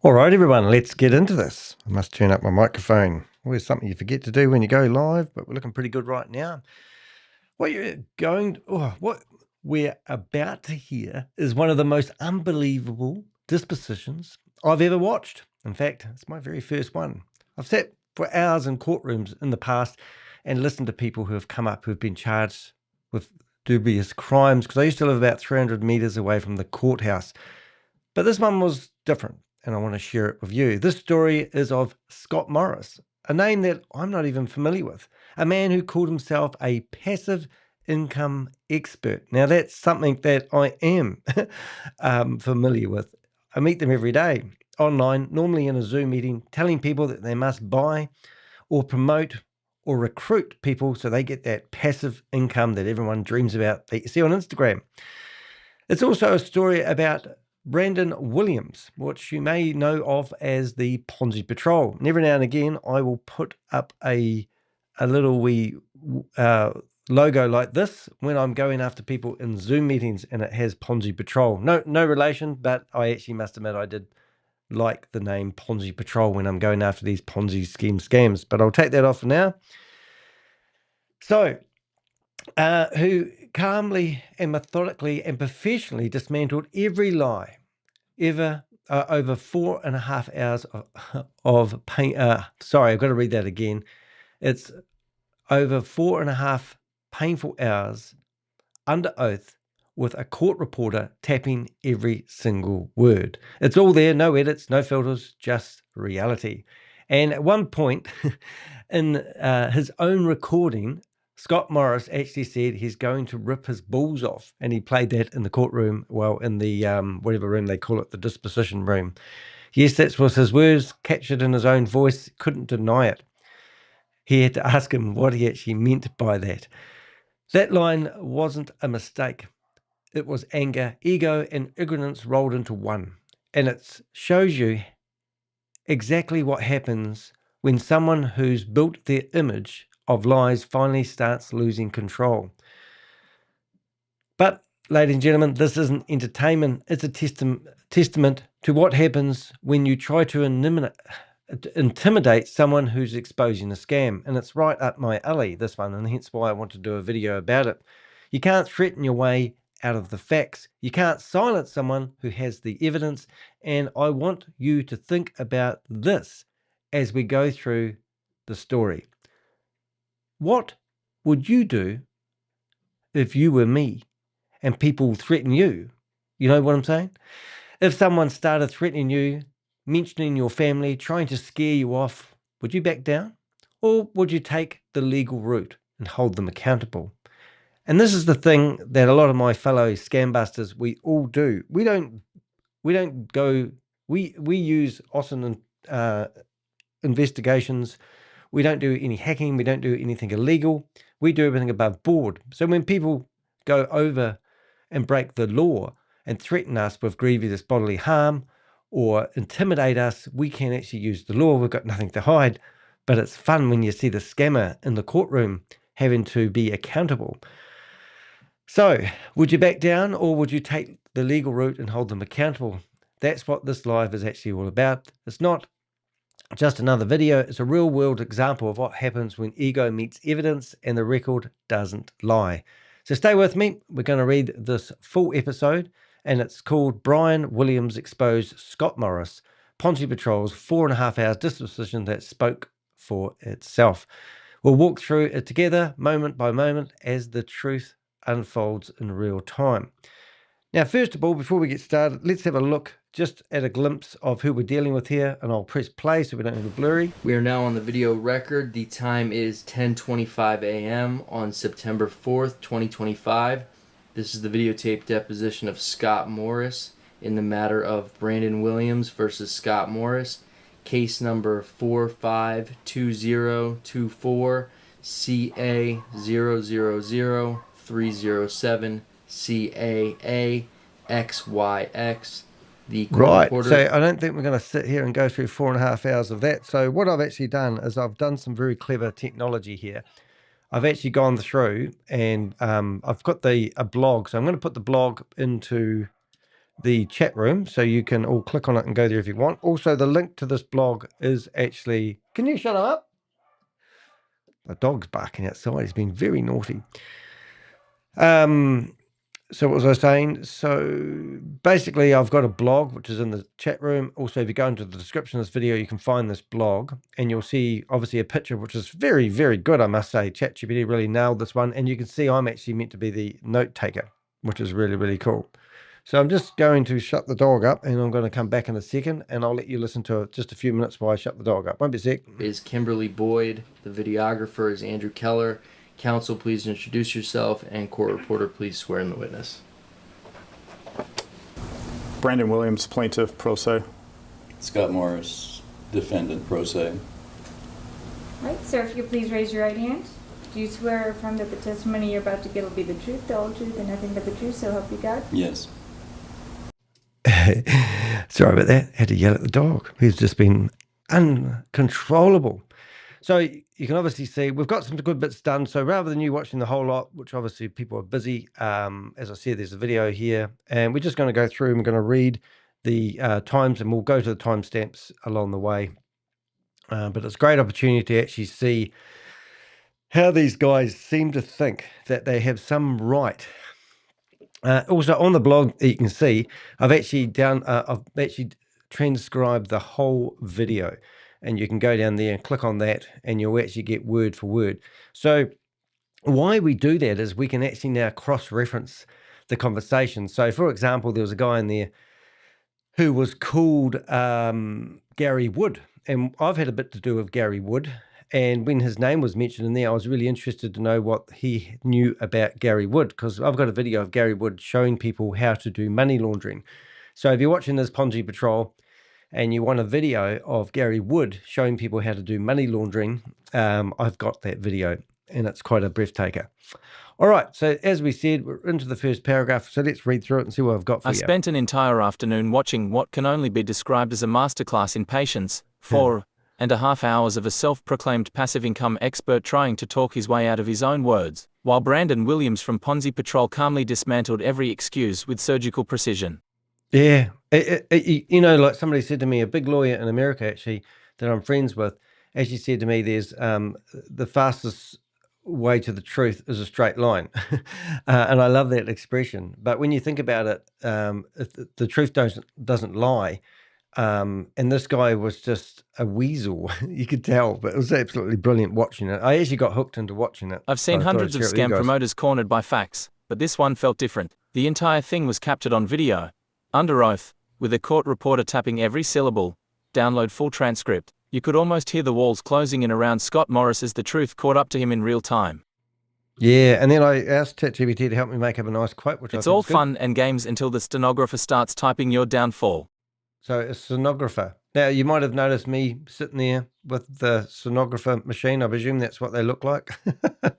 All right, everyone, let's get into this. I must turn up my microphone. Always something you forget to do when you go live, but we're looking pretty good right now. What we're about to hear is one of the most unbelievable dispositions I've ever watched. In fact, it's my very first one. I've sat for hours in courtrooms in the past and listened to people who have come up who've been charged with dubious crimes because I used to live about 300 meters away from the courthouse. But this one was different, and I want to share it with you. This story is of Scott Morris, a name that I'm not even familiar with, a man who called himself a passive income expert. Now, that's something that I am familiar with. I meet them every day online, normally in a Zoom meeting, telling people that they must buy or promote or recruit people so they get that passive income that everyone dreams about that you see on Instagram. It's also a story about Brandon Williams, which you may know of as the Ponzi Patrol. And every now and again, I will put up a little wee logo like this when I'm going after people in Zoom meetings, and it has Ponzi Patrol. No relation, but I actually must admit I did like the name Ponzi Patrol when I'm going after these Ponzi scams. But I'll take that off for now. So, who calmly and methodically and professionally dismantled every lie ever over 4.5 hours of pain. Sorry, I've got to read that again. It's over 4.5 painful hours under oath with a court reporter tapping every single word. It's all there, no edits, no filters, just reality. And at one point in his own recording, Scott Morris actually said he's going to rip his balls off. And he played that in the courtroom, well, in the whatever room they call it, the disposition room. Yes, that was his words, captured in his own voice, couldn't deny it. He had to ask him what he actually meant by that. That line wasn't a mistake. It was anger, ego, and ignorance rolled into one. And it shows you exactly what happens when someone who's built their image of lies finally starts losing control. But, ladies and gentlemen, this isn't entertainment. It's a testament to what happens when you try to intimidate someone who's exposing a scam. And it's right up my alley, this one, and hence why I want to do a video about it. You can't threaten your way out of the facts. You can't silence someone who has the evidence. And I want you to think about this as we go through the story. What would you do if you were me and people threaten you? You know what I'm saying? If someone started threatening you, mentioning your family, trying to scare you off, would you back down? Or would you take the legal route and hold them accountable? And this is the thing that a lot of my fellow scam busters, we all do. We use Austin investigations. We don't do any hacking. We don't do anything illegal. We do everything above board. So when people go over and break the law and threaten us with grievous bodily harm or intimidate us, we can actually use the law. We've got nothing to hide. But it's fun when you see the scammer in the courtroom having to be accountable. So, would you back down or would you take the legal route and hold them accountable? That's what this live is actually all about. It's not just another video. It's a real world example of what happens when ego meets evidence and the record doesn't lie. So stay with me. We're going to read this full episode, and it's called Brian Williams Exposed Scott Morris, Ponzi Patrol's 4.5 hours disposition that spoke for itself. We'll walk through it together moment by moment as the truth unfolds in real time. Now, first of all, before we get started, let's have a look just at a glimpse of who we're dealing with here, and I'll press play so we don't have a blurry. We are now on the video record. The time is 10:25 a.m. on September 4th, 2025. This is the videotape deposition of Scott Morris in the matter of Brandon Williams versus Scott Morris, case number 452024 CA000307 CAA XYX. The court Right, reporter. so I don't think we're going to sit here and go through 4.5 hours of that. So what I've actually done is I've done some very clever technology here. I've actually gone through and I've got a blog. So I'm going to put the blog into the chat room, so you can all click on it and go there if you want. Also, the link to this blog is actually... Can you shut up? The dog's barking outside. He's been very naughty. So what was I saying? So basically, I've got a blog, which is in the chat room. Also, if you go into the description of this video, you can find this blog, and you'll see, obviously, a picture, which is very, very good, I must say. ChatGPT really nailed this one. And you can see I'm actually meant to be the note taker, which is really, really cool. So I'm just going to shut the dog up, and I'm going to come back in a second, and I'll let you listen to it just a few minutes while I shut the dog up. Won't be a sec. Is Kimberly Boyd. The videographer is Andrew Keller. Counsel, please introduce yourself, and court reporter, please swear in the witness. Brandon Williams, plaintiff, pro se. Scott Morris, defendant, pro se. All right, sir, if you please raise your right hand. Do you swear or affirm that the testimony you're about to give will be the truth, the whole truth, and nothing but the truth, so help you God? Yes. Sorry about that. Had to yell at the dog. He's just been uncontrollable. So you can obviously see we've got some good bits done. So rather than you watching the whole lot, which obviously people are busy, as I said, there's a video here, and we're just going to go through and we're going to read the times, and we'll go to the timestamps along the way. But it's a great opportunity to actually see how these guys seem to think that they have some right. Also on the blog, you can see I've actually transcribed the whole video, and you can go down there and click on that, and you'll actually get word for word. So why we do that is we can actually now cross-reference the conversation. So for example, there was a guy in there who was called Gary Wood, and I've had a bit to do with Gary Wood. And when his name was mentioned in there, I was really interested to know what he knew about Gary Wood, because I've got a video of Gary Wood showing people how to do money laundering. So if you're watching this Ponzi Patrol and you want a video of Gary Wood showing people how to do money laundering, I've got that video, and it's quite a breathtaker. All right, so as we said, we're into the first paragraph, so let's read through it and see what I've got for you. I spent an entire afternoon watching what can only be described as a masterclass in patience, 4.5 hours of a self-proclaimed passive income expert trying to talk his way out of his own words, while Brandon Williams from Ponzi Patrol calmly dismantled every excuse with surgical precision. Yeah, you know, like somebody said to me, a big lawyer in America actually that I'm friends with, actually said to me, there's the fastest way to the truth is a straight line. And I love that expression. But when you think about it, the truth doesn't lie. And this guy was just a weasel. You could tell, but it was absolutely brilliant watching it. I actually got hooked into watching it. I've seen hundreds of scam promoters cornered by facts, but this one felt different. The entire thing was captured on video, under oath, with a court reporter tapping every syllable. Download full transcript. You could almost hear the walls closing in around Scott Morris as the truth caught up to him in real time. Yeah, and then I asked ChatGPT to help me make up a nice quote, which it's all fun and games until the stenographer starts typing your downfall. So a stenographer. Now, you might have noticed me sitting there with the stenographer machine. I presume that's what they look like.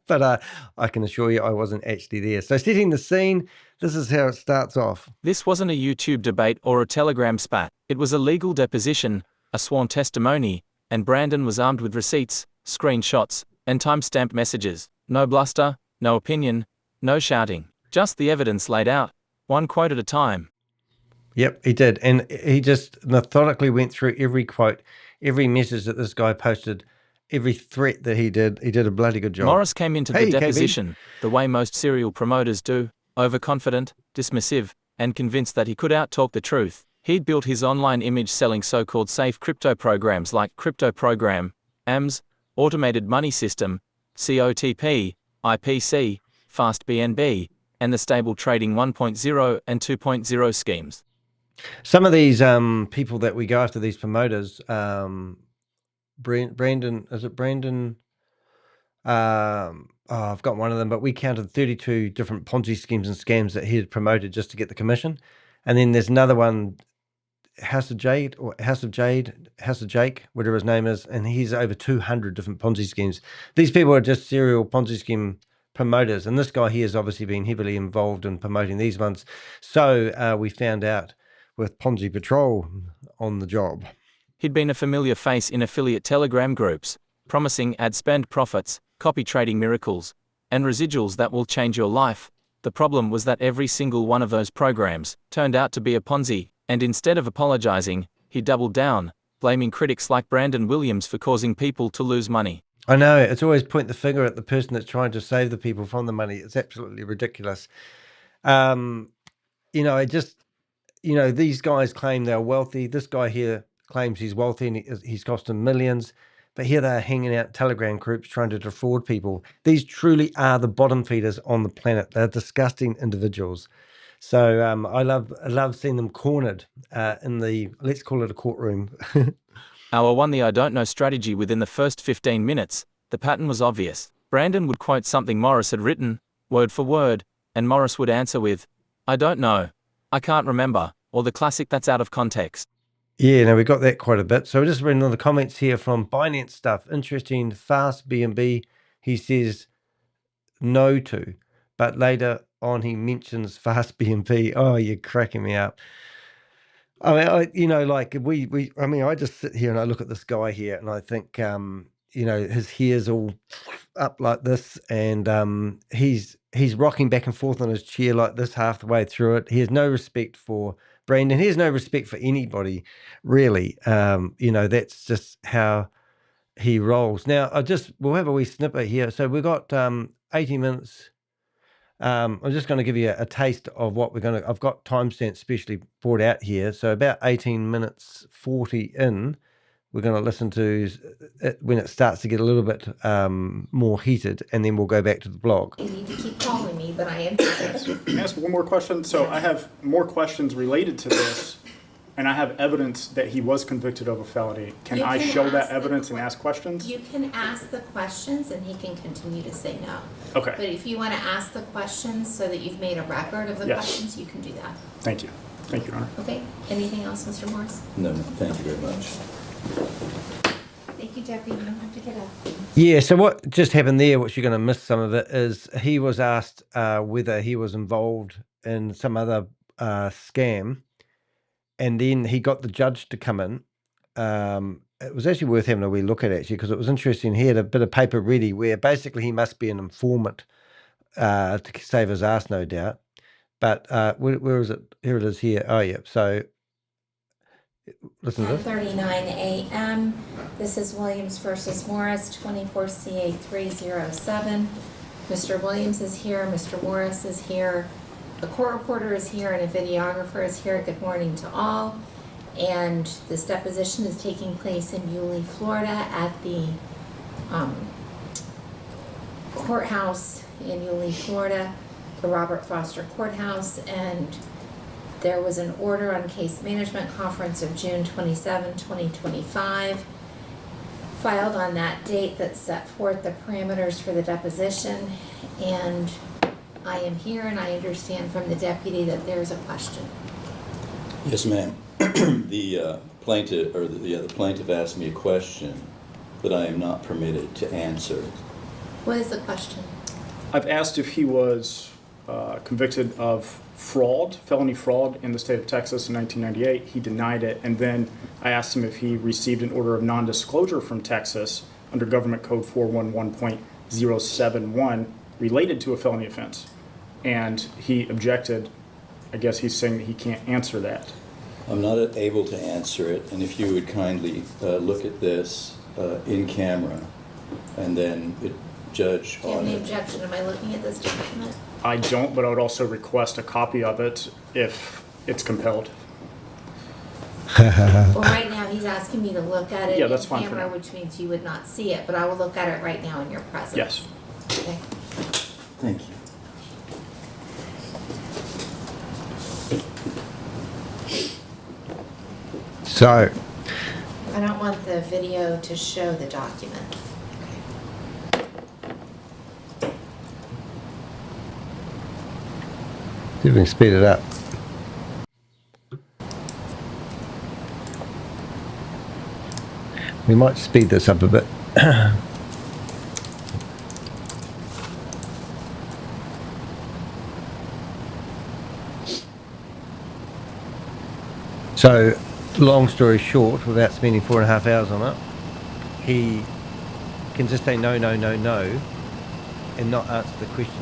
But I can assure you I wasn't actually there. So setting the scene, this is how it starts off. This wasn't a YouTube debate or a Telegram spat. It was a legal deposition, a sworn testimony, and Brandon was armed with receipts, screenshots, and time-stamped messages. No bluster, no opinion, no shouting. Just the evidence laid out, one quote at a time. Yep, he did. And he just methodically went through every quote, every message that this guy posted, every threat that he did. He did a bloody good job. Morris came into the deposition the way most serial promoters do, overconfident, dismissive, and convinced that he could out-talk the truth. He'd built his online image selling so-called safe crypto programs like Crypto Program, AMS, Automated Money System, COTP, IPC, Fast BNB, and the stable trading 1.0 and 2.0 schemes. Some of these people that we go after, these promoters, Brandon, is it Brandon? I've got one of them, but we counted 32 different Ponzi schemes and scams that he had promoted just to get the commission. And then there's another one, House of Jake, whatever his name is, and he's over 200 different Ponzi schemes. These people are just serial Ponzi scheme promoters, and this guy here has obviously been heavily involved in promoting these ones. So we found out with Ponzi Patrol on the job. He'd been a familiar face in affiliate Telegram groups, promising ad spend profits, copy trading miracles, and residuals that will change your life. The problem was that every single one of those programs turned out to be a Ponzi, and instead of apologizing, he doubled down, blaming critics like Brandon Williams for causing people to lose money. I know, it's always point the finger at the person that's trying to save the people from the money. It's absolutely ridiculous. You know, these guys claim they're wealthy. This guy here claims he's wealthy and he's cost him millions. But here they are hanging out Telegram groups trying to defraud people. These truly are the bottom feeders on the planet. They're disgusting individuals. So I love seeing them cornered in the, let's call it a courtroom. Our won the I don't know strategy within the first 15 minutes. The pattern was obvious. Brandon would quote something Morris had written, word for word, and Morris would answer with, I don't know, I can't remember, or the classic that's out of context. Yeah, no, we got that quite a bit. So we're just reading all the comments here from Binance stuff. Interesting, fast BNB, he says no to, but later on he mentions fast BNB. Oh, you're cracking me up. I mean, I just sit here and I look at this guy here and I think, his hair's all up like this, and he's rocking back and forth on his chair like this half the way through it. He has no respect for Brandon. He has no respect for anybody, really. That's just how he rolls. Now, we'll have a wee snippet here. So we've got 80 minutes. I'm just going to give you a taste of what I've got timestamps specially brought out here. So about 18 minutes 40 in, we're going to listen to it when it starts to get a little bit more heated, and then we'll go back to the blog. You need to keep calling me, but I am here. Can I ask one more question? So I have more questions related to this, and I have evidence that he was convicted of a felony. Can I show that evidence and ask questions? You can ask the questions and he can continue to say no. Okay. But if you want to ask the questions so that you've made a record of the Yes. questions, you can do that. Thank you. Thank you, Your Honor. Okay? Anything else, Mr. Morris? No, thank you very much. Thank you, Deputy. You don't have to get up. Yeah, so what just happened there, which you're going to miss some of it, is he was asked whether he was involved in some other scam, and then he got the judge to come in. It was actually worth having a wee look at, actually, because it was interesting. He had a bit of paper ready where basically he must be an informant to save his ass, no doubt. But where is it? Here it is here. Oh, yeah. So listen to this. 10:39 a.m. This is Williams versus Morris, 24 CA 307. Mr. Williams is here. Mr. Morris is here. A court reporter is here and a videographer is here. Good morning to all. And this deposition is taking place in Yulee, Florida at the courthouse in Yulee, Florida, the Robert Foster Courthouse. And there was an order on case management conference of June 27, 2025, filed on that date that set forth the parameters for the deposition. And I am here and I understand from the deputy that there's a question. Yes, ma'am. The plaintiff asked me a question that I am not permitted to answer. What is the question? I've asked if he was convicted of fraud, felony fraud in the state of Texas in 1998. He denied it. And then I asked him if he received an order of non-disclosure from Texas under Government Code 411.071 related to a felony offense. And he objected. I guess he's saying that he can't answer that. I'm not able to answer it, and if you would kindly look at this in camera and then judge Do you have on any it. objection? Am I looking at this document? I don't, but I would also request a copy of it if it's compelled. Well, right now, he's asking me to look at it Yeah, that's in fine for camera, now. which means you would not see it, but I will look at it right now in your presence. Yes. Okay. Thank you. So, I don't want the video to show the document. see if we can speed it up. We might speed this up a bit. So, long story short, without spending 4.5 hours on it, he can just say no, no, no, no, and not answer the questions.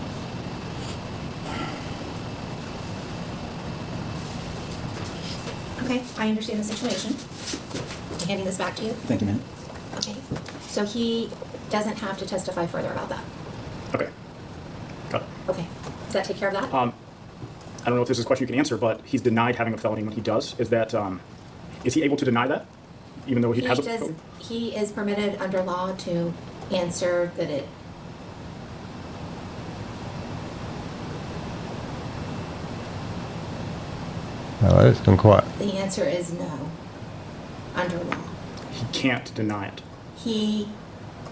Okay, I understand the situation. I'm handing this back to you. Thank you, ma'am. Okay, so he doesn't have to testify further about that. Okay. Got it. Okay, does that take care of that? I don't know if this is a question you can answer, but he's denied having a felony when he does. Is that, is he able to deny that? Even though he has a felony? He is permitted under law to answer that it, Oh, it's gone quiet. the answer is no, under law. He can't deny it. He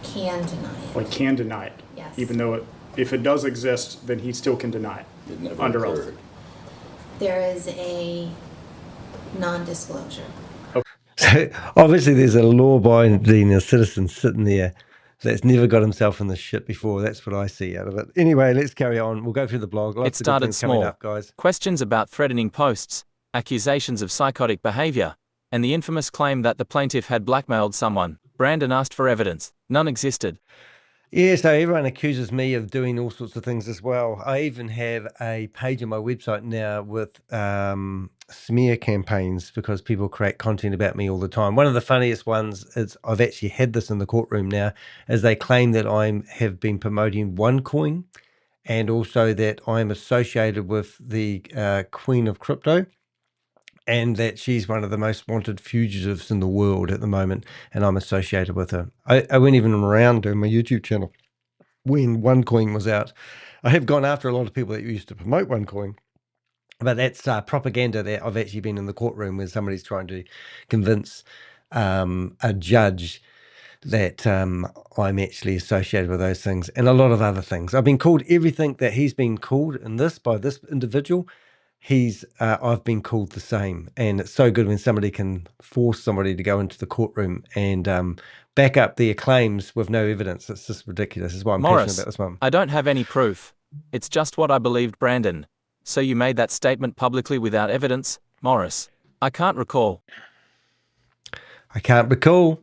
can deny it. Well, he can deny it. Yes. Even though if it does exist, then he still can deny it. It never Under oath. occurred. There is a non-disclosure. So obviously there's a law-abiding citizen sitting there that's never got himself in this shit before. That's what I see out of it. Anyway, let's carry on. We'll go through the blog. Lots It of good started things coming small. up, guys. Questions about threatening posts, accusations of psychotic behavior, and the infamous claim that the plaintiff had blackmailed someone. Brandon asked for evidence. None existed. Yeah, so everyone accuses me of doing all sorts of things as well. I even have a page on my website now with smear campaigns because people create content about me all the time. One of the funniest ones is I've actually had this in the courtroom now, is they claim that I have been promoting OneCoin and also that I'm associated with the Queen of Crypto, and that she's one of the most wanted fugitives in the world at the moment, and I'm associated with her. I went even around doing my YouTube channel when OneCoin was out. I have gone after a lot of people that used to promote OneCoin, but that's propaganda that I've actually been in the courtroom where somebody's trying to convince a judge that I'm actually associated with those things and a lot of other things. I've been called everything that he's been called in this by this individual. I've been called the same, and it's so good when somebody can force somebody to go into the courtroom and back up their claims with no evidence. It's just ridiculous. That's why I'm passionate Morris, about this one. I don't have any proof. It's just what I believed, Brandon. So you made that statement publicly without evidence, Morris? I can't recall. I can't recall.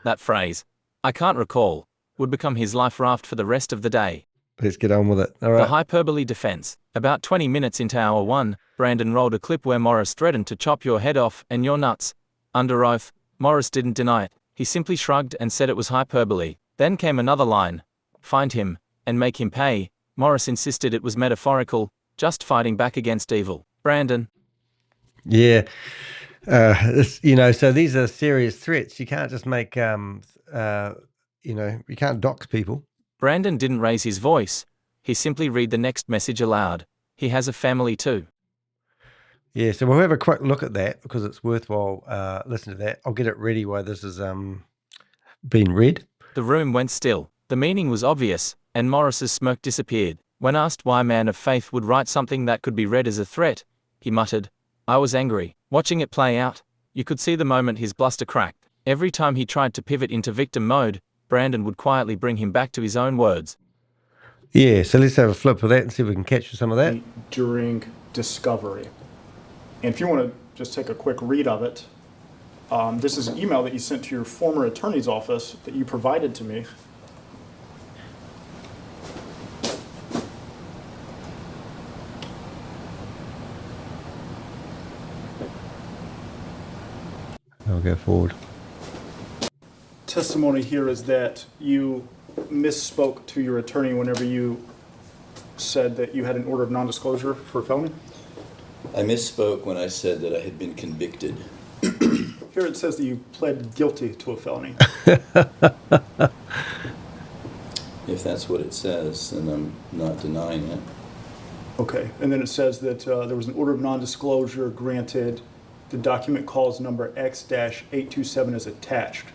That phrase, I can't recall, would become his life raft for the rest of the day. Let's get on with it. All The right. hyperbole defense. About 20 minutes into hour 1, Brandon rolled a clip where Morris threatened to chop your head off and you're nuts. Under oath, Morris didn't deny it. He simply shrugged and said it was hyperbole. Then came another line. Find him, and make him pay. Morris insisted it was metaphorical, just fighting back against evil. Brandon. Yeah. So these are serious threats. You can't just make, you can't dox people. Brandon didn't raise his voice. He simply read the next message aloud. He has a family too. Yeah, so we'll have a quick look at that because it's worthwhile listening to that. I'll get it ready while this is being read. The room went still. The meaning was obvious, and Morris's smirk disappeared. When asked why a man of faith would write something that could be read as a threat, he muttered, I was angry. Watching it play out, you could see the moment his bluster cracked. Every time he tried to pivot into victim mode, Brandon would quietly bring him back to his own words. Yeah, so let's have a flip of that and see if we can capture some of that. During discovery. And if you want to just take a quick read of it, this is an email that you sent to your former attorney's office that you provided to me. I'll go forward. Testimony here is that you misspoke to your attorney whenever you said that you had an order of non-disclosure for a felony. I misspoke when I said that I had been convicted. Here it says that you pled guilty to a felony. If that's what it says, then I'm not denying it. Okay, and then it says that there was an order of non-disclosure granted. The document calls number X-827 is attached.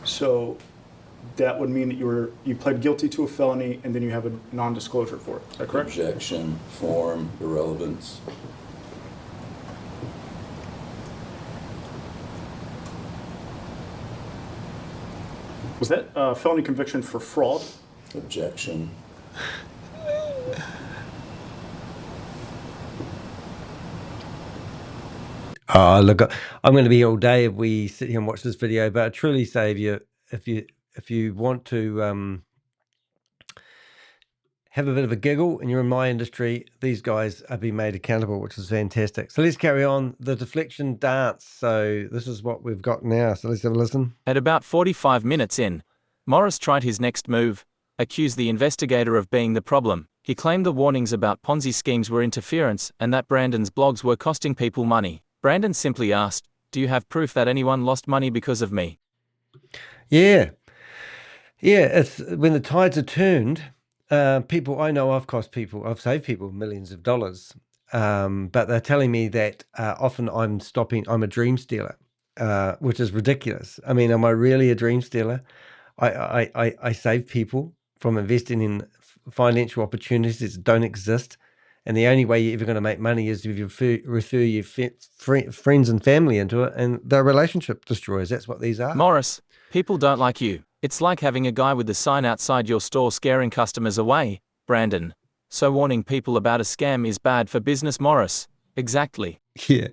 So that would mean that you pled guilty to a felony and then you have a non-disclosure for it. Is that correct? Objection, form, irrelevance. Was that a felony conviction for fraud? Objection. Oh, look, I'm going to be here all day if we sit here and watch this video, but I truly say if you want to have a bit of a giggle and you're in my industry, these guys are being made accountable, which is fantastic. So let's carry on. The deflection dance. So this is what we've got now. So let's have a listen. At about 45 minutes in, Morris tried his next move, accused the investigator of being the problem. He claimed the warnings about Ponzi schemes were interference and that Brandon's blogs were costing people money. Brandon simply asked, "Do you have proof that anyone lost money because of me?" Yeah. Yeah, it's when the tides are turned, people I know I've saved people millions of dollars, but they're telling me that often I'm a dream stealer, which is ridiculous. I mean, am I really a dream stealer? I save people from investing in financial opportunities that don't exist, and the only way you're ever going to make money is if you refer your friends and family into it, and they're relationship destroyers. That's what these are. Morris, people don't like you. It's like having a guy with the sign outside your store scaring customers away, Brandon. So warning people about a scam is bad for business, Morris. Exactly. Yeah.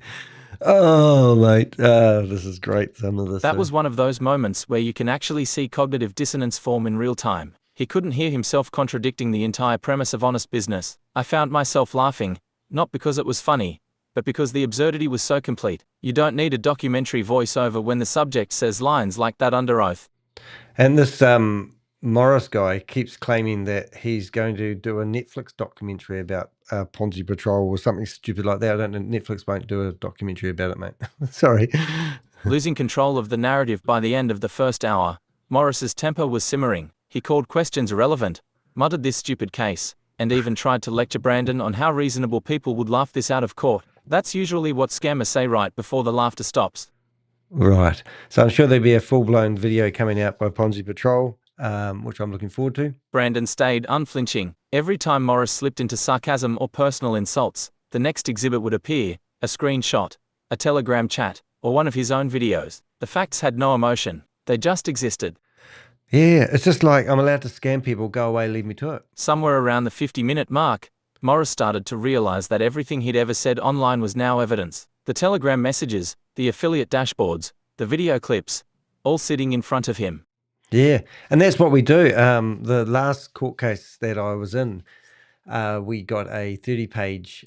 Oh, mate. This is great. Some of this. That was one of those moments where you can actually see cognitive dissonance form in real time. He couldn't hear himself contradicting the entire premise of honest business. I found myself laughing, not because it was funny, but because the absurdity was so complete. You don't need a documentary voiceover when the subject says lines like that under oath. And this Morris guy keeps claiming that he's going to do a Netflix documentary about Ponzi Patrol or something stupid like that. I don't know. Netflix won't do a documentary about it, mate. Sorry. Losing control of the narrative by the end of the first hour, Morris's temper was simmering. He called questions irrelevant, muttered this stupid case, and even tried to lecture Brandon on how reasonable people would laugh this out of court. That's usually what scammers say right before the laughter stops. Right. So I'm sure there'll be a full-blown video coming out by Ponzi Patrol, which I'm looking forward to. Brandon stayed unflinching. Every time Morris slipped into sarcasm or personal insults, the next exhibit would appear, a screenshot, a Telegram chat, or one of his own videos. The facts had no emotion. They just existed. Yeah, it's just like, I'm allowed to scam people, go away, leave me to it. Somewhere around the 50-minute mark, Morris started to realize that everything he'd ever said online was now evidence. The Telegram messages, the affiliate dashboards, the video clips, all sitting in front of him. Yeah, and that's what we do. The last court case that I was in, we got a 30-page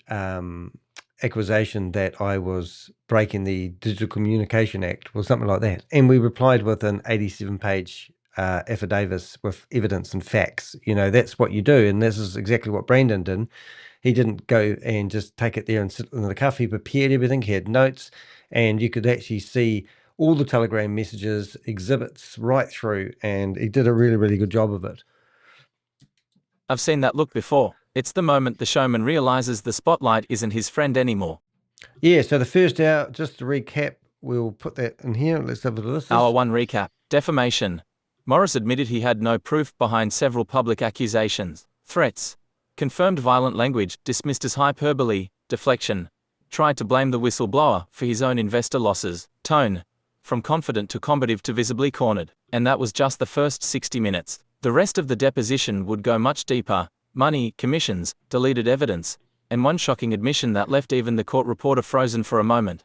accusation that I was breaking the Digital Communication Act or something like that. And we replied with an 87-page affidavit with evidence and facts. You know, that's what you do. And this is exactly what Brandon did. He didn't go and just take it there and sit in the cuff. He prepared everything. He had notes, and you could actually see all the Telegram messages, exhibits right through, and he did a really, really good job of it. I've seen that look before. It's the moment the showman realizes the spotlight isn't his friend anymore. Yeah, so the first hour, just to recap, we'll put that in here. Let's have a look. Hour 1 recap. Defamation. Morris admitted he had no proof behind several public accusations. Threats. Confirmed violent language, dismissed as hyperbole. Deflection. Tried to blame the whistleblower for his own investor losses. Tone. From confident to combative to visibly cornered. And that was just the first 60 minutes. The rest of the deposition would go much deeper. Money, commissions, deleted evidence, and one shocking admission that left even the court reporter frozen for a moment.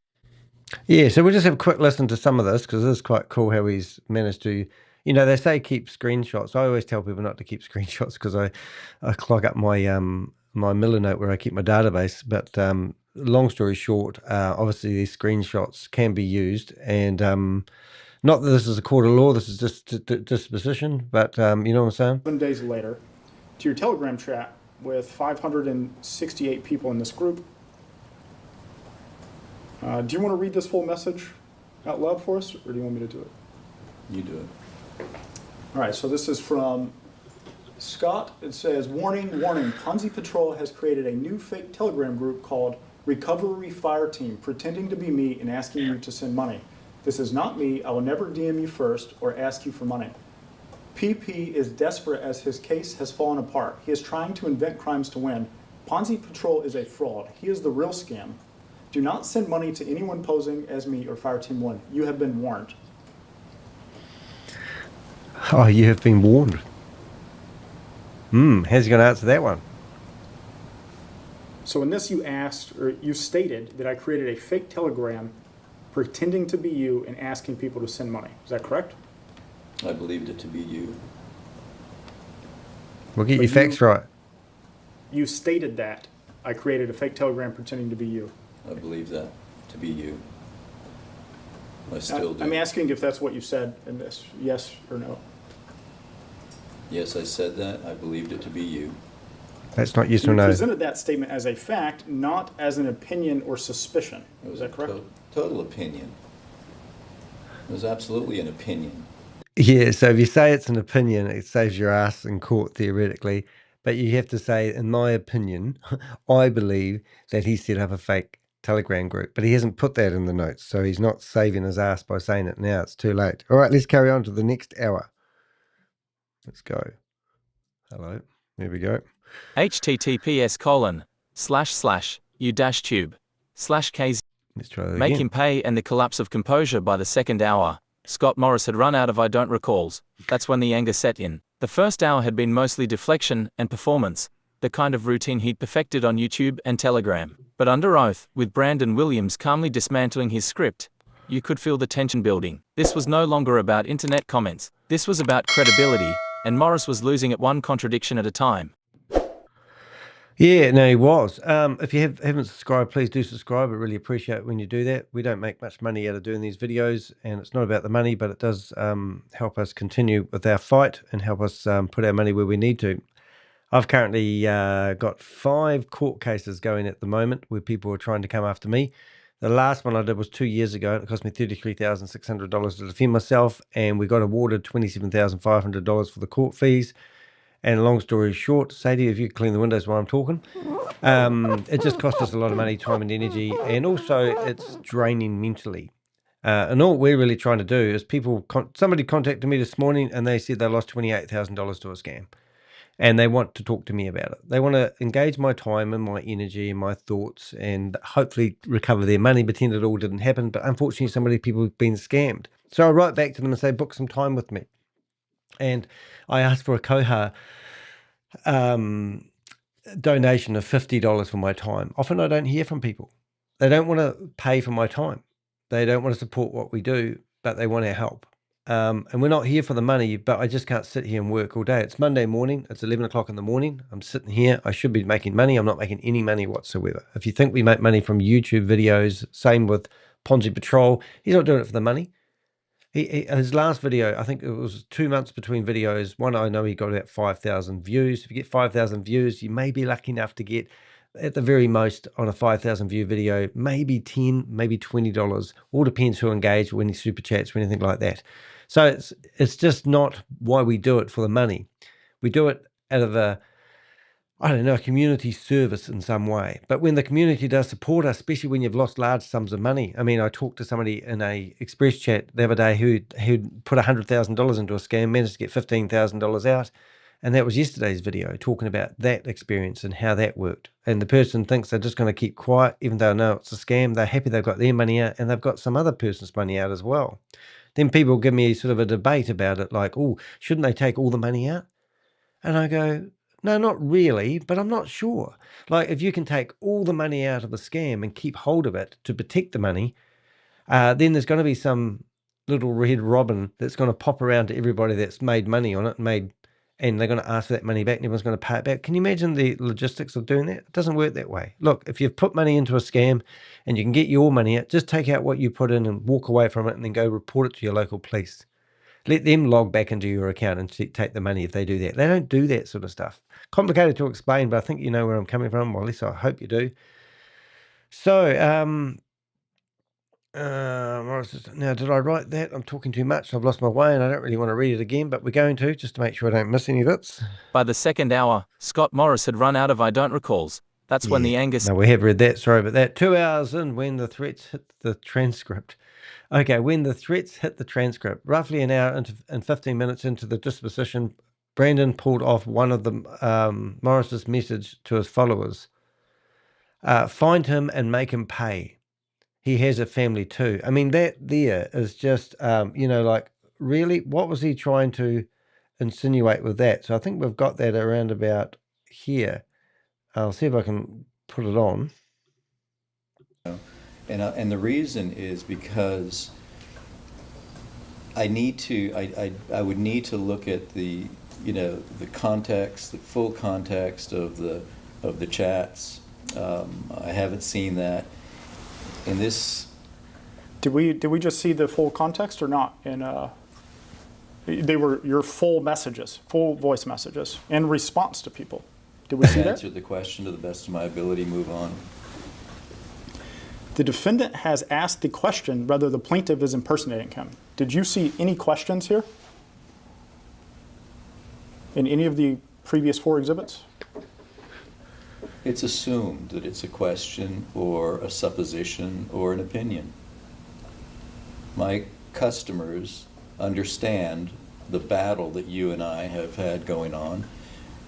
Yeah, so we'll just have a quick listen to some of this, because this is quite cool how he's managed to, you know, they say keep screenshots. I always tell people not to keep screenshots because I clog up my my Millernote where I keep my database. But long story short, obviously these screenshots can be used, and not that this is a court of law, this is just disposition, but you know what I'm saying? 7 days later, to your Telegram chat with 568 people in this group. Do you want to read this full message out loud for us, or do you want me to do it? You do it. All right, so this is from Scott. It says, warning, warning, Ponzi Patrol has created a new fake Telegram group called Recovery Fire Team, pretending to be me and asking you to send money. This is not me. I will never DM you first or ask you for money. PP is desperate as his case has fallen apart. He is trying to invent crimes to win. Ponzi Patrol is a fraud. He is the real scam. Do not send money to anyone posing as me or Fire Team 1. You have been warned. Oh, you have been warned. How's he going to answer that one? So in this you asked, or you stated that I created a fake Telegram pretending to be you and asking people to send money. Is that correct? I believed it to be you. We'll get your facts right. You stated that. I created a fake telegram pretending to be you. I believe that to be you. I still do. I'm asking if that's what you said in this, yes or no. Yes, I said that. I believed it to be you. That's not yes or You no. presented that statement as a fact, not as an opinion or suspicion. It was Is that correct? total opinion. It was absolutely an opinion. Yeah, so if you say it's an opinion, it saves your ass in court theoretically. But you have to say, in my opinion, I believe that he set up a fake Telegram group. But he hasn't put that in the notes, so he's not saving his ass by saying it now. It's too late. All right, let's carry on to the next hour. Let's go. Hello. There we go. https://u-tube/kz. Let's try that Make again. him pay and the collapse of composure by the second hour. Scott Morris had run out of I don't recalls. That's when the anger set in. The first hour had been mostly deflection and performance, the kind of routine he'd perfected on YouTube and Telegram. But under oath, with Brandon Williams calmly dismantling his script, you could feel the tension building. This was no longer about internet comments. This was about credibility, and Morris was losing at one contradiction at a time. Yeah, no, he was. If you haven't subscribed, please do subscribe. I really appreciate it when you do that. We don't make much money out of doing these videos, and it's not about the money, but it does help us continue with our fight and help us put our money where we need to. I've currently got 5 court cases going at the moment where people are trying to come after me. The last one I did was 2 years ago. It cost me $33,600 to defend myself, and we got awarded $27,500 for the court fees. And long story short, Sadie, if you clean the windows while I'm talking, it just cost us a lot of money, time and energy, and also it's draining mentally. And all we're really trying to do is somebody contacted me this morning and they said they lost $28,000 to a scam. And they want to talk to me about it. They want to engage my time and my energy and my thoughts and hopefully recover their money, pretend it all didn't happen. But unfortunately, people have been scammed. So I write back to them and say, book some time with me. And I asked for a Koha donation of $50 for my time. Often I don't hear from people. They don't want to pay for my time. They don't want to support what we do, but they want our help. And we're not here for the money, but I just can't sit here and work all day. It's Monday morning. It's 11 o'clock in the morning. I'm sitting here. I should be making money. I'm not making any money whatsoever. If you think we make money from YouTube videos, same with Ponzi Patrol, he's not doing it for the money. His last video, I think it was 2 months between videos. One, I know he got about 5,000 views. If you get 5,000 views, you may be lucky enough to get, at the very most, on a 5,000 view video, maybe $10, maybe $20. All depends who engaged, or any super chats, or anything like that. So it's just not why we do it for the money. We do it out of a community service in some way. But when the community does support us, especially when you've lost large sums of money. I mean, I talked to somebody in a express chat the other day who'd put $100,000 into a scam, managed to get $15,000 out. And that was yesterday's video, talking about that experience and how that worked. And the person thinks they're just going to keep quiet, even though no, it's a scam. They're happy they've got their money out and they've got some other person's money out as well. Then people give me sort of a debate about it, like, oh, shouldn't they take all the money out? And I go, no, not really, but I'm not sure. Like, if you can take all the money out of the scam and keep hold of it to protect the money, then there's going to be some little red robin that's going to pop around to everybody that's made money on it, and they're going to ask for that money back, and everyone's going to pay it back. Can you imagine the logistics of doing that? It doesn't work that way. Look, if you've put money into a scam and you can get your money out, just take out what you put in and walk away from it and then go report it to your local police. Let them log back into your account and take the money if they do that. They don't do that sort of stuff. Complicated to explain, but I think you know where I'm coming from, or at least I hope you do. So, now, did I write that? I'm talking too much. I've lost my way and I don't really want to read it again, but we're going to, just to make sure I don't miss any bits. By the second hour, Scott Morris had run out of I don't recalls. That's when the anger... No, we have read that. Sorry about that. 2 hours in when the threats hit the transcript. Okay, when the threats hit the transcript, roughly an hour and 15 minutes into the disposition, Brandon pulled off one of the Morris's message to his followers. Find him and make him pay. He has a family too. I mean, that there is just, like, really, what was he trying to insinuate with that? So I think we've got that around about here. I'll see if I can put it on. And the reason is because I would need to look at the context, the full context of the of the chats. I haven't seen that. In this, Did we just see the full context or not? They were your full messages, full voice messages in response to people. Did we see I that? answered the question to the best of my ability. Move on. The defendant has asked the question whether the plaintiff is impersonating him. Did you see any questions here in any of the previous 4 exhibits? It's assumed that it's a question or a supposition or an opinion. My customers understand the battle that you and I have had going on,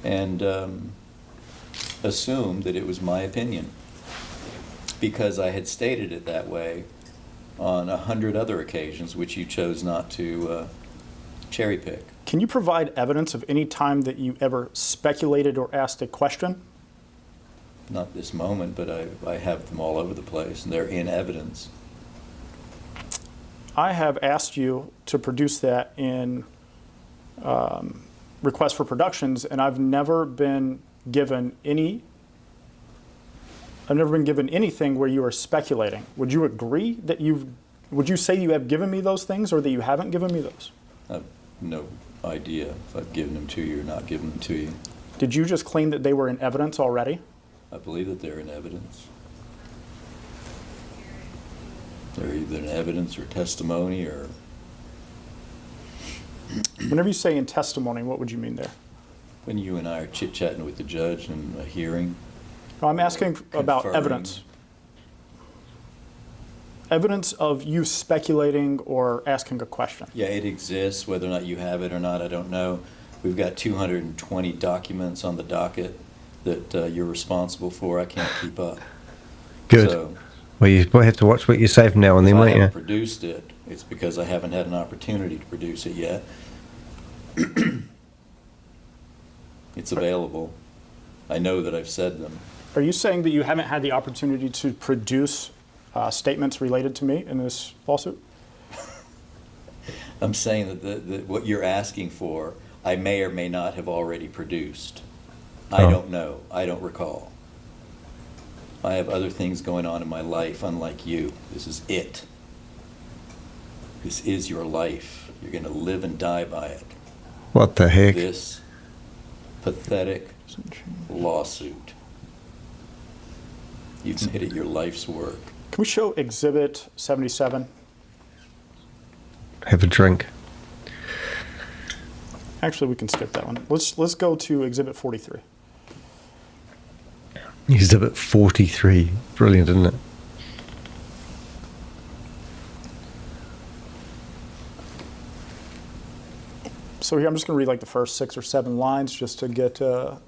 and assumed that it was my opinion because I had stated it that way on 100 other occasions, which you chose not to cherry pick. Can you provide evidence of any time that you ever speculated or asked a question? Not this moment, but I have them all over the place, and they're in evidence. I have asked you to produce that in request for productions, and I've never been given anything where you are speculating. Would you agree that would you say you have given me those things or that you haven't given me those? I have no idea if I've given them to you or not given them to you. Did you just claim that they were in evidence already? I believe that they're in evidence. They're either in evidence or testimony or... Whenever you say in testimony, what would you mean there? When you and I are chit-chatting with the judge in a hearing. No, I'm asking about Confirming. evidence. Evidence of you speculating or asking a question. Yeah, it exists. Whether or not you have it or not, I don't know. We've got 220 documents on the docket that you're responsible for. I can't keep up. Good. So, Well, you might have to watch what you say from now on then, if I won't you? haven't produced it, it's because I haven't had an opportunity to produce it yet. It's available. I know that I've said them. Are you saying that you haven't had the opportunity to produce statements related to me in this lawsuit? I'm saying that what you're asking for, I may or may not have already produced. I don't know. I don't recall. I have other things going on in my life, unlike you. This is it. This is your life. You're going to live and die by it. What the heck? This pathetic lawsuit. You've made it your life's work. Can we show Exhibit 77? Have a drink. Actually, we can skip that one. Let's go to Exhibit 43. Exhibit 43. Brilliant, isn't it? So here I'm just going to read like the first 6 or 7 lines just to get to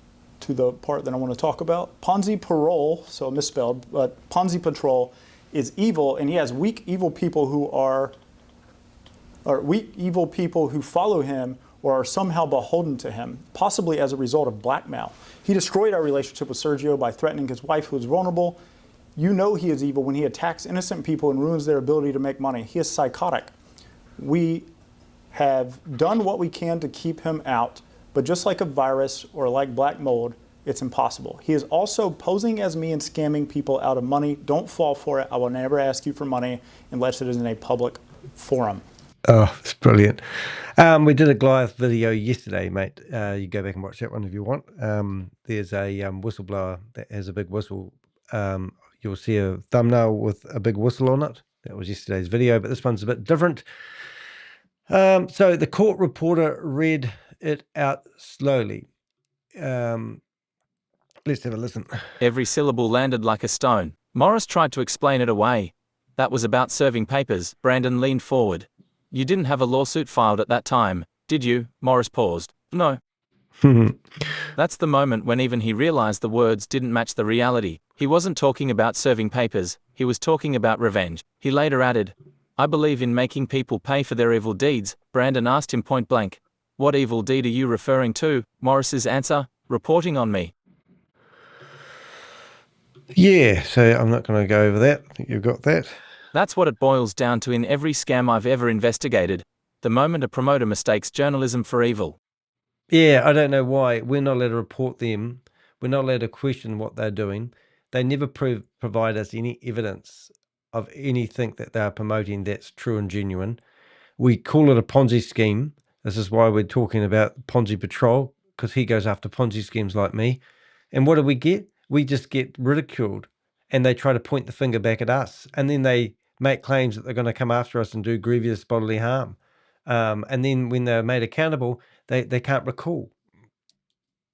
the part that I want to talk about. Ponzi parole, so misspelled, but Ponzi patrol is evil, and he has weak evil people who follow him or are somehow beholden to him, possibly as a result of blackmail. He destroyed our relationship with Sergio by threatening his wife, who is vulnerable. You know he is evil when he attacks innocent people and ruins their ability to make money. He is psychotic. We have done what we can to keep him out, but just like a virus or like black mold, it's impossible. He is also posing as me and scamming people out of money. Don't fall for it. I will never ask you for money unless it is in a public forum. Oh, it's brilliant. We did a Goliath video yesterday, mate. You go back and watch that one if you want. There's a whistleblower that has a big whistle. You'll see a thumbnail with a big whistle on it. That was yesterday's video, but this one's a bit different. So the court reporter read it out slowly. Let's have a listen. Every syllable landed like a stone. Morris tried to explain it away. That was about serving papers. Brandon leaned forward. You didn't have a lawsuit filed at that time, did you? Morris paused. No. That's the moment when even he realized the words didn't match the reality. He wasn't talking about serving papers, he was talking about revenge. He later added, I believe in making people pay for their evil deeds. Brandon asked him point blank. What evil deed are you referring to? Morris's answer, reporting on me. Yeah, so I'm not going to go over that. I think you've got that. That's what it boils down to in every scam I've ever investigated. The moment a promoter mistakes journalism for evil. Yeah, I don't know why. We're not allowed to report them We're not allowed to question what they're doing. They never provide us any evidence of anything that they are promoting that's true and genuine. We call it a Ponzi scheme. This is why we're talking about Ponzi Patrol, because he goes after Ponzi schemes like me. And what do we get? We just get ridiculed, and they try to point the finger back at us. And then they make claims that they're going to come after us and do grievous bodily harm. And then when they're made accountable, they can't recall.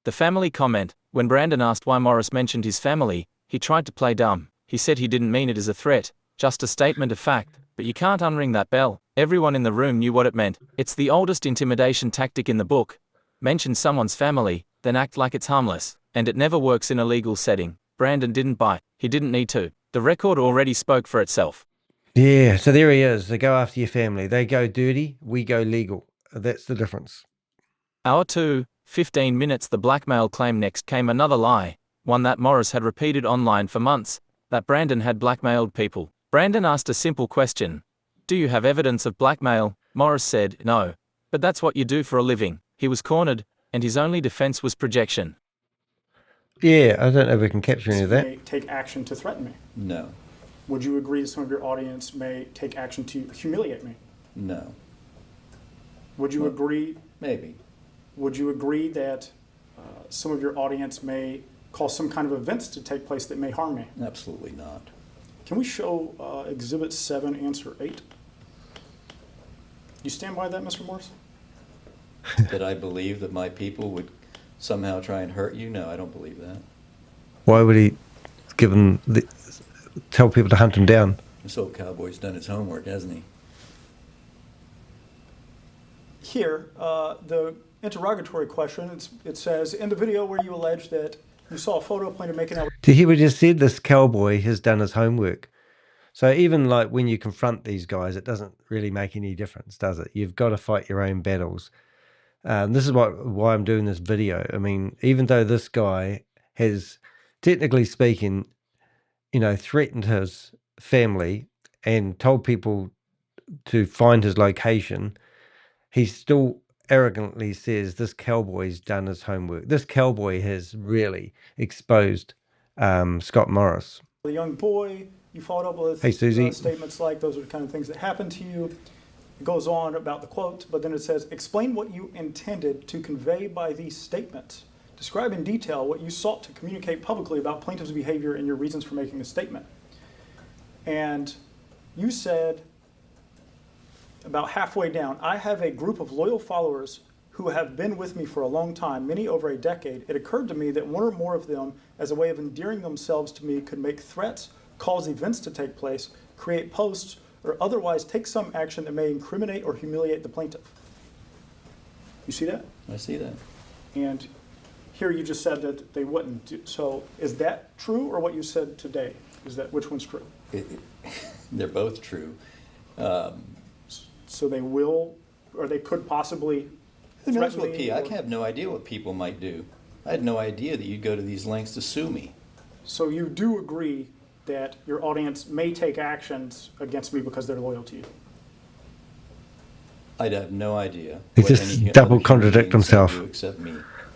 The family comment. When Brandon asked why Morris mentioned his family, he tried to play dumb. He said he didn't mean it as a threat, just a statement of fact. But you can't unring that bell. Everyone in the room knew what it meant. It's the oldest intimidation tactic in the book. Mention someone's family, then act like it's harmless. And it never works in a legal setting. Brandon didn't bite. He didn't need to. The record already spoke for itself. Yeah, so there he is. They go after your family. They go dirty, we go legal. That's the difference. Hour 2, 15 minutes. The blackmail claim. Next came another lie, one that Morris had repeated online for months, that Brandon had blackmailed people. Brandon asked a simple question. Do you have evidence of blackmail? Morris said, no. But that's what you do for a living. He was cornered, and his only defense was projection. Yeah, I don't know if we can capture any of that. May take action to threaten me. No, Would you agree that some of your audience may take action to humiliate me? no, Would you Well- agree? maybe. Would you agree that some of your audience may cause some kind of events to take place that may harm me? Absolutely not. Can we show Exhibit 7, Answer 8? You stand by that, Mr. Morris? Did I believe that my people would somehow try and hurt you? No, I don't believe that. Why would he tell people to hunt him down? This old cowboy's done his homework, hasn't he? Here, the interrogatory question, it says, in the video where you allege that you saw a photo of plaintiff making out. To hear what you just said, this cowboy has done his homework. So even like when you confront these guys, it doesn't really make any difference, does it? You've got to fight your own battles. This is why I'm doing this video. I mean, even though this guy has, technically speaking, threatened his family and told people to find his location, he still arrogantly says this cowboy's done his homework. This cowboy has really exposed Scott Morris. The young boy, you followed up with Hey, Susie. statements like those are the kind of things that happened to you. It goes on about the quote, but then it says, explain what you intended to convey by these statements. Describe in detail what you sought to communicate publicly about plaintiff's behavior and your reasons for making the statement. And you said, about halfway down, I have a group of loyal followers who have been with me for a long time, many over a decade. It occurred to me that one or more of them, as a way of endearing themselves to me, could make threats, cause events to take place, create posts, or otherwise take some action that may incriminate or humiliate the plaintiff. You see that? I see that. And here you just said that they wouldn't. So is that true, or what you said today? Which one's true? They're both true. So they will, or they could possibly Who knows threaten what me, I or- have no idea what people might do. I had no idea that you'd go to these lengths to sue me. So you do agree that your audience may take actions against me because they're loyal to you? I'd have no idea. He what just any other double human contradict beings can himself. do except me,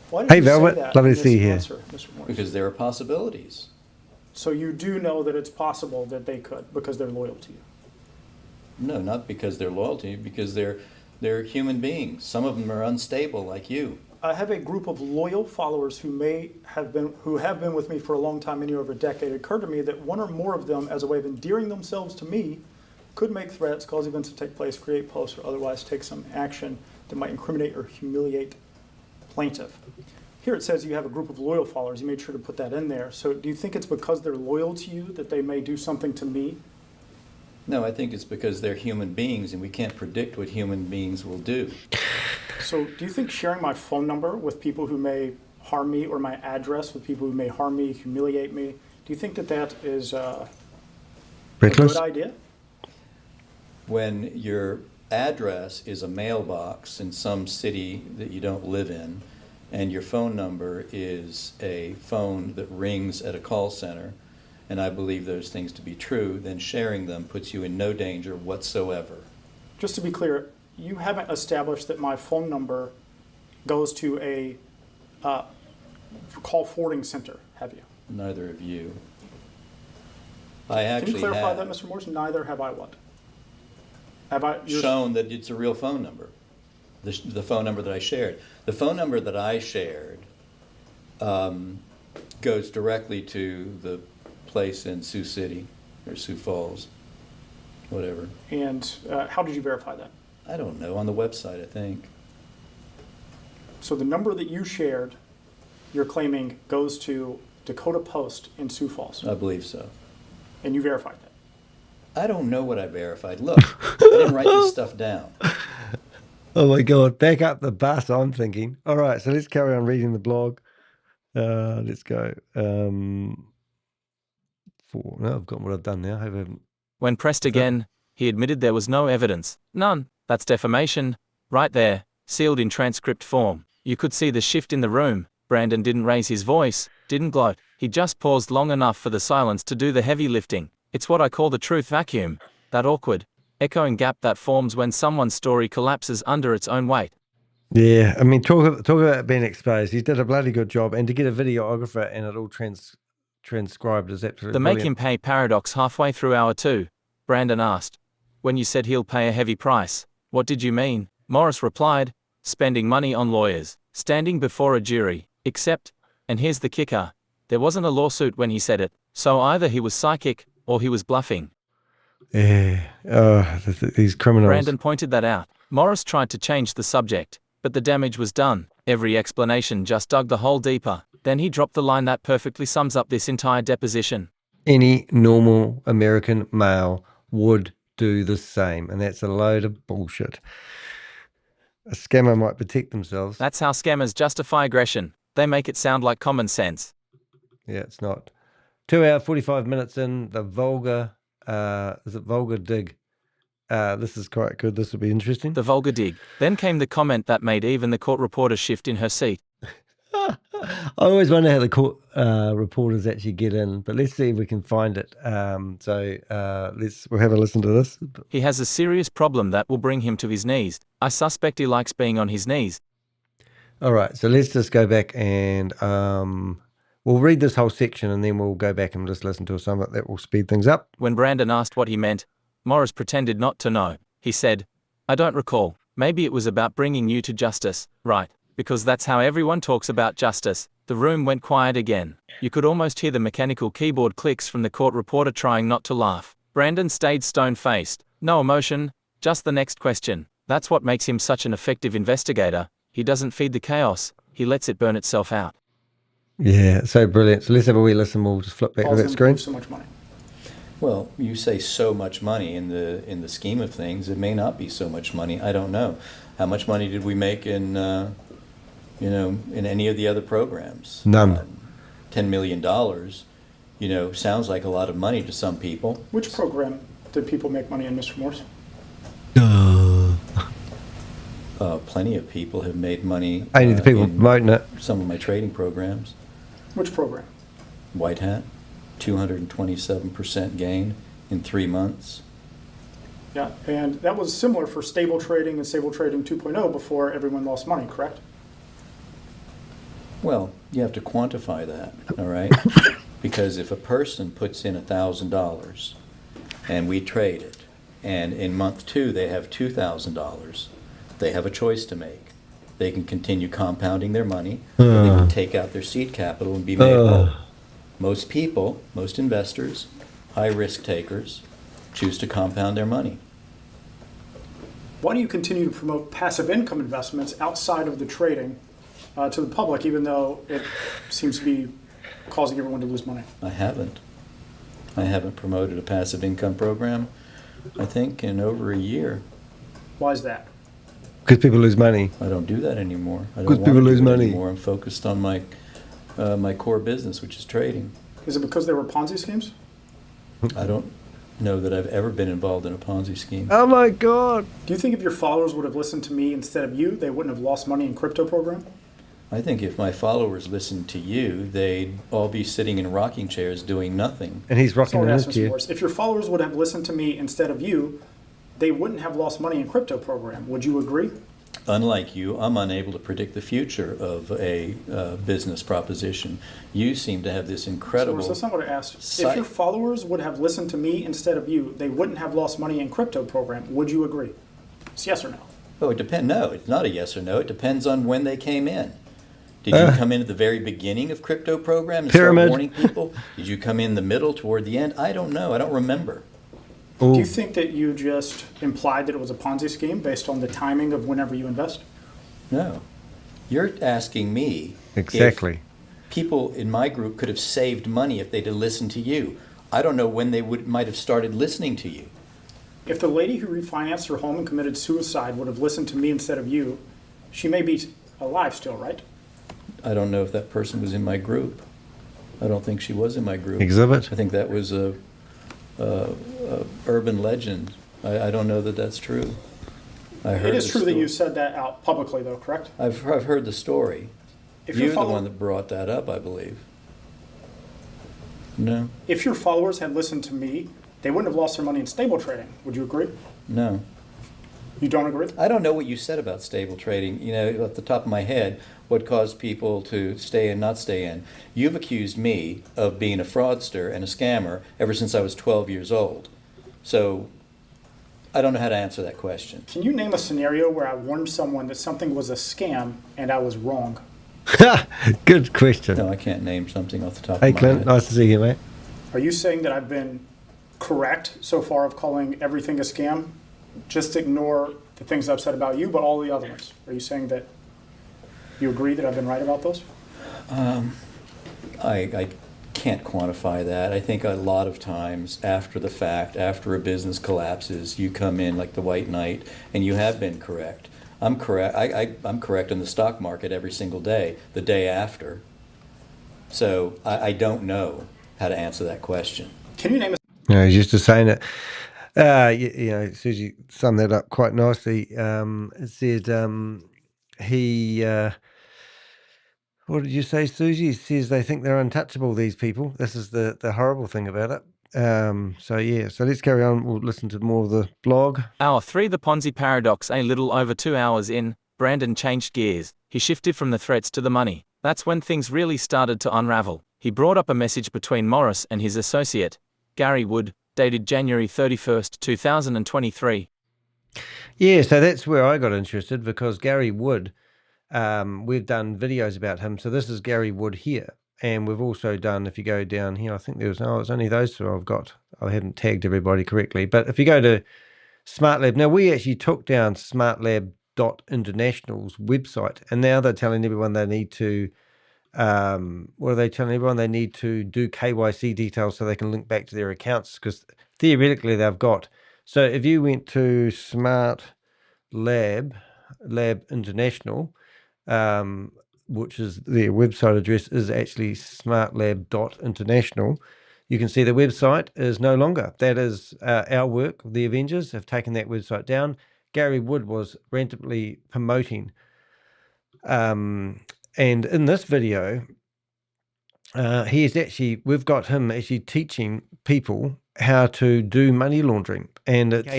Why did Hey, you say Velvet, that lovely in to see you this here. answer, Mr. Morris? because there are possibilities. So you do know that it's possible that they could because they're loyal to you? No, not because they're loyal to you, because they're human beings. Some of them are unstable, like you. I have a group of loyal followers who have been with me for a long time, many over a decade. It occurred to me that one or more of them, as a way of endearing themselves to me, could make threats, cause events to take place, create posts, or otherwise take some action that might incriminate or humiliate plaintiff. Here it says you have a group of loyal followers. You made sure to put that in there. So do you think it's because they're loyal to you that they may do something to me? No, I think it's because they're human beings, and we can't predict what human beings will do. So do you think sharing my phone number with people who may harm me, or my address with people who may harm me, humiliate me, do you think that that is a Reckless? good idea? When your address is a mailbox in some city that you don't live in, and your phone number is a phone that rings at a call center, and I believe those things to be true, then sharing them puts you in no danger whatsoever. Just to be clear, you haven't established that my phone number goes to a call forwarding center, have you? Neither of you. I Can actually you clarify have that, Mr. Morris? Neither have I what? Have I? shown that it's a real phone number, the phone number that I shared. The phone number that I shared goes directly to the place in Sioux City or Sioux Falls, whatever. And how did you verify that? I don't know, on the website, I think. So the number that you shared, you're claiming goes to Dakota Post in Sioux Falls, I believe so. and you verified that. I don't know what I verified. Look, I didn't write this stuff down. Oh my God, back up the bus, I'm thinking. All right, so let's carry on reading the blog. Let's go. No, I've got what I've done now. I haven't. When pressed again, he admitted there was no evidence. None. That's defamation. Right there, sealed in transcript form. You could see the shift in the room. Brandon didn't raise his voice, didn't gloat. He just paused long enough for the silence to do the heavy lifting. It's what I call the truth vacuum. That awkward, echoing gap that forms when someone's story collapses under its own weight. Yeah, I mean, talk about being exposed. He did a bloody good job, and to get a videographer and it all transcribed is absolutely The make brilliant. him pay paradox halfway through hour 2. Brandon asked, "When you said he'll pay a heavy price, what did you mean?" Morris replied, "Spending money on lawyers, standing before a jury, except," and here's the kicker, "there wasn't a lawsuit when he said it, so either he was psychic, or he was bluffing." Yeah, these criminals. Brandon pointed that out. Morris tried to change the subject, but the damage was done. Every explanation just dug the hole deeper. Then he dropped the line that perfectly sums up this entire deposition. Any normal American male would do the same, and that's a load of bullshit. A scammer might protect themselves. That's how scammers justify aggression. They make it sound like common sense. Yeah, it's not. 2 hour, 45 minutes in, the vulgar, is it vulgar dig? This is quite good. This will be interesting. The vulgar dig. Then came the comment that made even the court reporter shift in her seat. I always wonder how the court reporters actually get in, but let's see if we can find it. We'll have a listen to this. He has a serious problem that will bring him to his knees. I suspect he likes being on his knees. All right, so let's just go back and we'll read this whole section and then we'll go back and just listen to some of it. That will speed things up. When Brandon asked what he meant, Morris pretended not to know. He said, "I don't recall. Maybe it was about bringing you to justice, right? Because that's how everyone talks about justice." The room went quiet again. You could almost hear the mechanical keyboard clicks from the court reporter trying not to laugh. Brandon stayed stone-faced. No emotion, just the next question. That's what makes him such an effective investigator. He doesn't feed the chaos, he lets it burn itself out. Yeah, so brilliant. So let's have a wee listen. We'll just flip back to Paul's that gonna screen. lose so much money. Well, you say so much money in the scheme of things. It may not be so much money. I don't know. How much money did we make in in any of the other programs? None. $10 million, sounds like a lot of money to some people. Which program did people make money in, Mr. Morse? Plenty of people have made money. Only the people in promoting it. some of my trading programs. Which program? White Hat, 227% gain in 3 months. Yeah, and that was similar for stable trading and stable trading 2.0 before everyone lost money, correct? Well, you have to quantify that, all right? Because if a person puts in $1,000 and we trade it, and in month 2 they have $2,000, they have a choice to make. They can continue compounding their money, or they can take out their seed capital and be made whole. Most people, most investors, high risk takers, choose to compound their money. Why do you continue to promote passive income investments outside of the trading to the public, even though it seems to be causing everyone to lose money? I haven't promoted a passive income program, I think, in over a year. Why is that? Because people lose money. I don't do that anymore. I don't Because want people to lose do it money. anymore. I'm focused on my core business, which is trading. Is it because there were Ponzi schemes? I don't know that I've ever been involved in a Ponzi scheme. Oh my God. Do you think if your followers would have listened to me instead of you, they wouldn't have lost money in crypto program? I think if my followers listened to you, they'd all be sitting in rocking chairs doing nothing. And he's That's rocking all in I his asked, Mr. chair. Morris. If your followers would have listened to me instead of you, they wouldn't have lost money in crypto program. Would you agree? Unlike you, I'm unable to predict the future of a business proposition. You seem to have this incredible... So that's not what I asked. If sight. your followers would have listened to me instead of you, they wouldn't have lost money in crypto program. Would you agree? It's yes or no. Oh, it depends. No, it's not a yes or no. It depends on when they came in. Did you come in at the very beginning of crypto program and Pyramid. start warning people? Did you come in the middle, toward the end? I don't know. I don't remember. Do you think that you just implied that it was a Ponzi scheme based on the timing of whenever you invest? No. You're asking me Exactly. if people in my group could have saved money if they'd have listened to you. I don't know when they might have started listening to you. If the lady who refinanced her home and committed suicide would have listened to me instead of you, she may be alive still, right? I don't know if that person was in my group. I don't think she was in my group. Exhibit. I think that was a urban legend. I don't know that that's true. I heard It is the true that story. you said that out publicly, though, correct? I've heard the story. If You're your the follow- one that brought that up, I believe. No, If your followers had listened to me, they wouldn't have lost their money in stable trading. Would you agree? no. You don't agree? I don't know what you said about stable trading. You know, at the top of my head, what caused people to stay in, not stay in. You've accused me of being a fraudster and a scammer ever since I was 12 years old. So I don't know how to answer that question. Can you name a scenario where I warned someone that something was a scam and I was wrong? Good question. No, I can't name something off the top Hey, of my Clint. head. Nice to see you, mate. Are you saying that I've been correct so far of calling everything a scam? Just ignore the things I've said about you, but all the other ones. Are you saying that you agree that I've been right about those? I can't quantify that. I think a lot of times after the fact, after a business collapses, you come in like the white knight and you have been correct. I'm correct. I'm correct in the stock market every single day, the day after. So I don't know how to answer that question. Can you name a No, he's just saying it. You know, Susie summed that up quite nicely. It said he. What did you say, Susie? He says they think they're untouchable. These people. This is the horrible thing about it. So yeah. So let's carry on. We'll listen to more of the blog. Hour 3 The Ponzi Paradox. A little over 2 hours in, Brandon changed gears. He shifted from the threats to the money. That's when things really started to unravel. He brought up a message between Morris and his associate, Gary Wood, dated January 31st, 2023. Yeah. So that's where I got interested because Gary Wood. We've done videos about him. So this is Gary Wood here. And we've also done, if you go down here, I think it's only those two I've got. I haven't tagged everybody correctly. But if you go to SmartLab, now we actually took down smartlab.international's website. And now they're telling everyone they need to, what are they telling everyone? They need to do KYC details so they can link back to their accounts because theoretically they've got. So if you went to SmartLab International, which is their website address is actually smartlab.international. You can see the website is no longer. That is our work. The Avengers have taken that website down. Gary Wood was randomly promoting. And in this video, we've got him actually teaching people how to do money laundering. And it's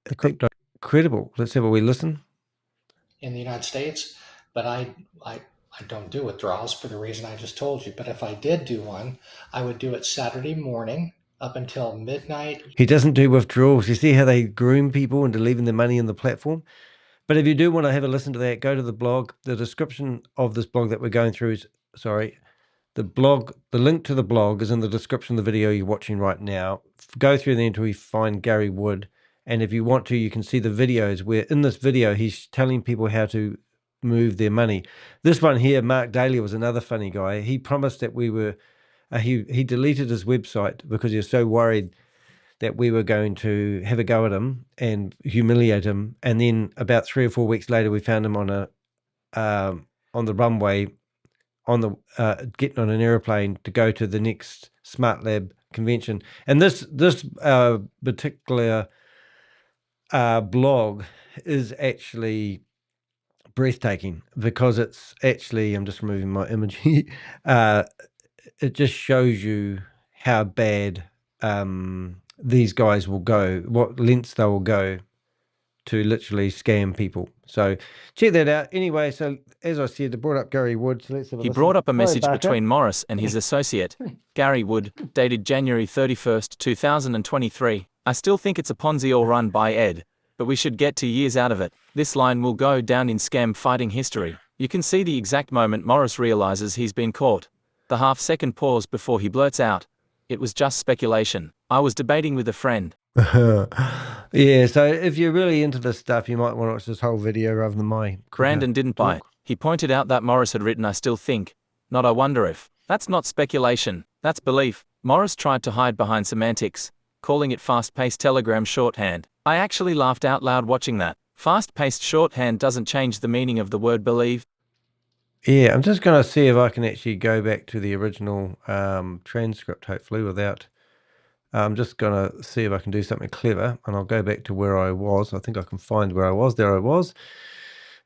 the crypto. Incredible. Let's have a wee listen. In the United States, but I don't do withdrawals for the reason I just told you. But if I did do one, I would do it Saturday morning up until midnight. He doesn't do withdrawals. You see how they groom people into leaving their money in the platform? But if you do want to have a listen to that, go to the blog. The description of this blog that we're going through is, the link to the blog is in the description of the video you're watching right now. Go through there until you find Gary Wood. And if you want to, you can see the videos where in this video, he's telling people how to move their money. This one here, Mark Daly, was another funny guy. He promised that we were, he deleted his website because he was so worried that we were going to have a go at him and humiliate him. And then about 3 or 4 weeks later, we found him on the runway, getting on an airplane to go to the next Smart Lab convention. And this particular blog is actually breathtaking because it's actually, I'm just removing my image here. It just shows you how bad these guys will go, what lengths they will go to literally scam people. So check that out. Anyway, so as I said, I brought up Gary Wood. So let's have a He listen. brought up a Hi, message Barker. between Morris and his associate, Gary Wood, dated January 31st, 2023. I still think it's a Ponzi all run by Ed, but we should get 2 years out of it. This line will go down in scam fighting history. You can see the exact moment Morris realizes he's been caught. The half-second pause before he blurts out, "It was just speculation. I was debating with a friend." Yeah, so if you're really into this stuff, you might want to watch this whole video rather than my Brandon didn't buy it. He pointed out that Morris had written "I still think," not "I wonder if." That's not speculation, that's belief. Morris tried to hide behind semantics, calling it fast-paced telegram shorthand. I actually laughed out loud watching that. Fast-paced shorthand doesn't change the meaning of the word believe. Yeah, I'm just going to see if I can actually go back to the original transcript, hopefully, without... I'm just going to see if I can do something clever, and I'll go back to where I was. I think I can find where I was. There I was.